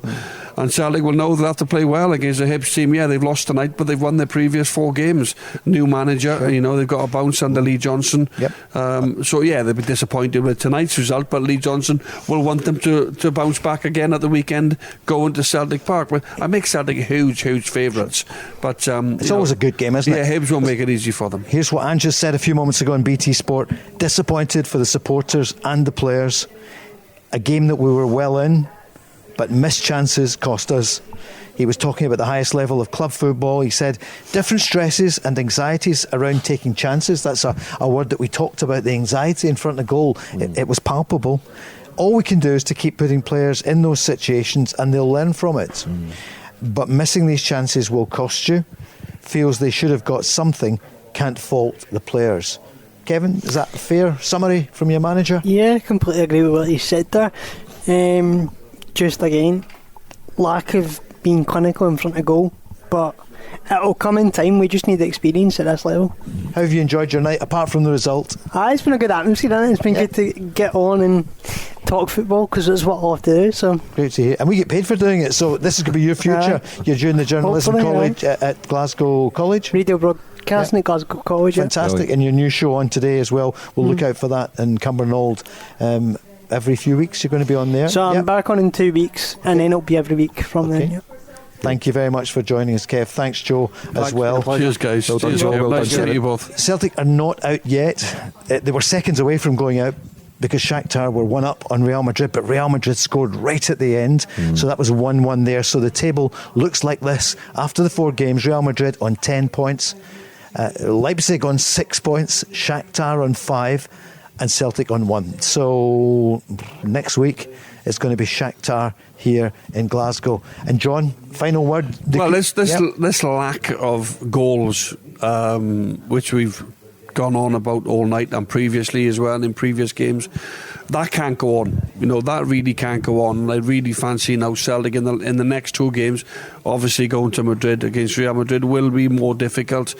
and Celtic will know they'll have to play well against a Hibs team. Yeah, they've lost tonight, but they've won their previous 4 games. New manager, they've got a bounce under Lee Johnson. Yep. So yeah, they'll be disappointed with tonight's result, but Lee Johnson will want them to bounce back again at the weekend, going to Celtic Park. But I make Celtic huge favourites. But it's always a good game, isn't it? Yeah, Hibs won't make it easy for them. Here's what Ange said a few moments ago on BT Sport. Disappointed for the supporters and the players. A game that we were well in, but missed chances cost us. He was talking about the highest level of club football. He said different stresses and anxieties around taking chances. That's a word that we talked about, the anxiety in front of goal. It was palpable. All we can do is to keep putting players in those situations, and they'll learn from it. But missing these chances will cost you. Feels they should have got something. Can't fault the players. Kevin, is that a fair summary from your manager? Yeah, completely agree with what he said there. Just again, lack of being clinical in front of goal, but it'll come in time. We just need the experience at this level. How have you enjoyed your night, apart from the result? It's been a good atmosphere, hasn't it? It's been good to get on and talk football, because it's what I love to do. So great to hear. And we get paid for doing it, so this is going to be your future. You're doing the journalism college at Glasgow College. Radio broadcasting at Glasgow College. Fantastic. And your new show on today as well. We'll look out for that in Cumbernauld. Every few weeks you're going to be on there. So I'm back on in 2 weeks, and then it'll be every week from then. Yep. Thank you very much for joining us, Kev. Thanks, Joe, as well. Cheers, guys. Well done, Joe. Nice to meet you both. Celtic are not out yet. They were seconds away from going out, because Shakhtar were 1-up on Real Madrid, but Real Madrid scored right at the end. So that was 1-1 there. So the table looks like this. After the 4 games, Real Madrid on 10 points, Leipzig on 6 points, Shakhtar on 5, and Celtic on 1. So next week it's going to be Shakhtar here in Glasgow. And John, final word. Well, this lack of goals, which we've gone on about all night and previously as well in previous games, that can't go on. That really can't go on. And I really fancy now Celtic in the next 2 games, obviously going to Madrid against Real Madrid will be more difficult.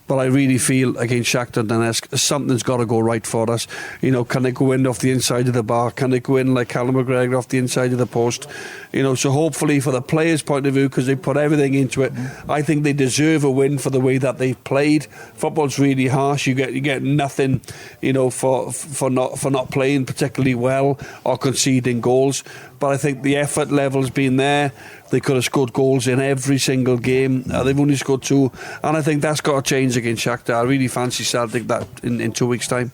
But I really feel against Shakhtar Donetsk, something's got to go right for us. Can it go in off the inside of the bar? Can it go in like Callum McGregor off the inside of the post? So hopefully, for the players' point of view, because they put everything into it, I think they deserve a win for the way that they've played. Football's really harsh. You get nothing, for not playing particularly well or conceding goals. But I think the effort level's been there. They could have scored goals in every single game. They've only scored 2, and I think that's got to change against Shakhtar. I really fancy Celtic that in 2 weeks' time.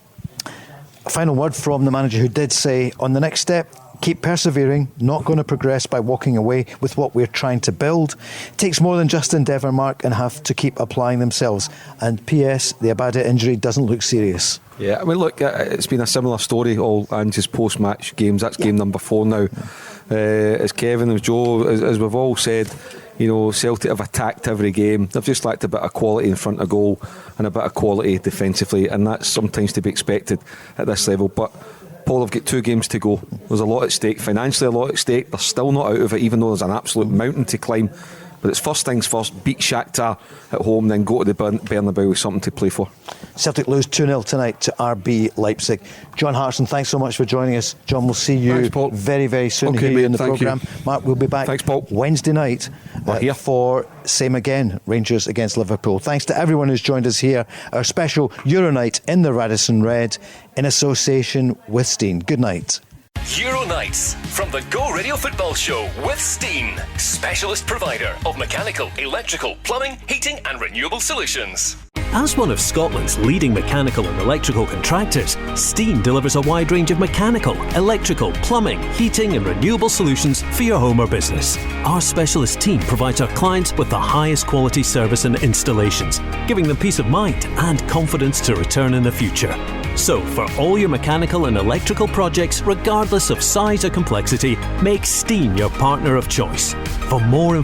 A final word from the manager, who did say, on the next step, keep persevering, not going to progress by walking away with what we're trying to build. It takes more than just endeavour, Mark, and have to keep applying themselves. And P.S., the Abada injury doesn't look serious. Yeah, I mean, look, it's been a similar story all Ange's post-match games. That's game number 4 now. As Kevin, as Joe, as we've all said, Celtic have attacked every game. They've just lacked a bit of quality in front of goal and a bit of quality defensively, and that's sometimes to be expected at this level. But Paul, have got 2 games to go. There's a lot at stake, financially a lot at stake. They're still not out of it, even though there's an absolute mountain to climb. But it's first things first, beat Shakhtar at home, then go to the Bernabeu with something to play for. Celtic lose 2-0 tonight to RB Leipzig. John Hartson, thanks so much for joining us. John, we'll see you very, very soon here in the programme. Mark, we'll be back Wednesday night for same again, Rangers against Liverpool. Thanks to everyone who's joined us here. Our special Euro night in the Radisson Red in association with Steen. Good night. Euro Nights from the Go Radio Football Show with Steen, specialist provider of mechanical, electrical, plumbing, heating and renewable solutions. As one of Scotland's leading mechanical and electrical contractors, Steen delivers a wide range of mechanical, electrical, plumbing, heating and renewable solutions for your home or business. Our specialist team provides our clients with the highest quality service and installations, giving them peace of mind and confidence to return in the future. So, for all your mechanical and electrical projects, regardless of size or complexity, make Steen your partner of choice. For more information,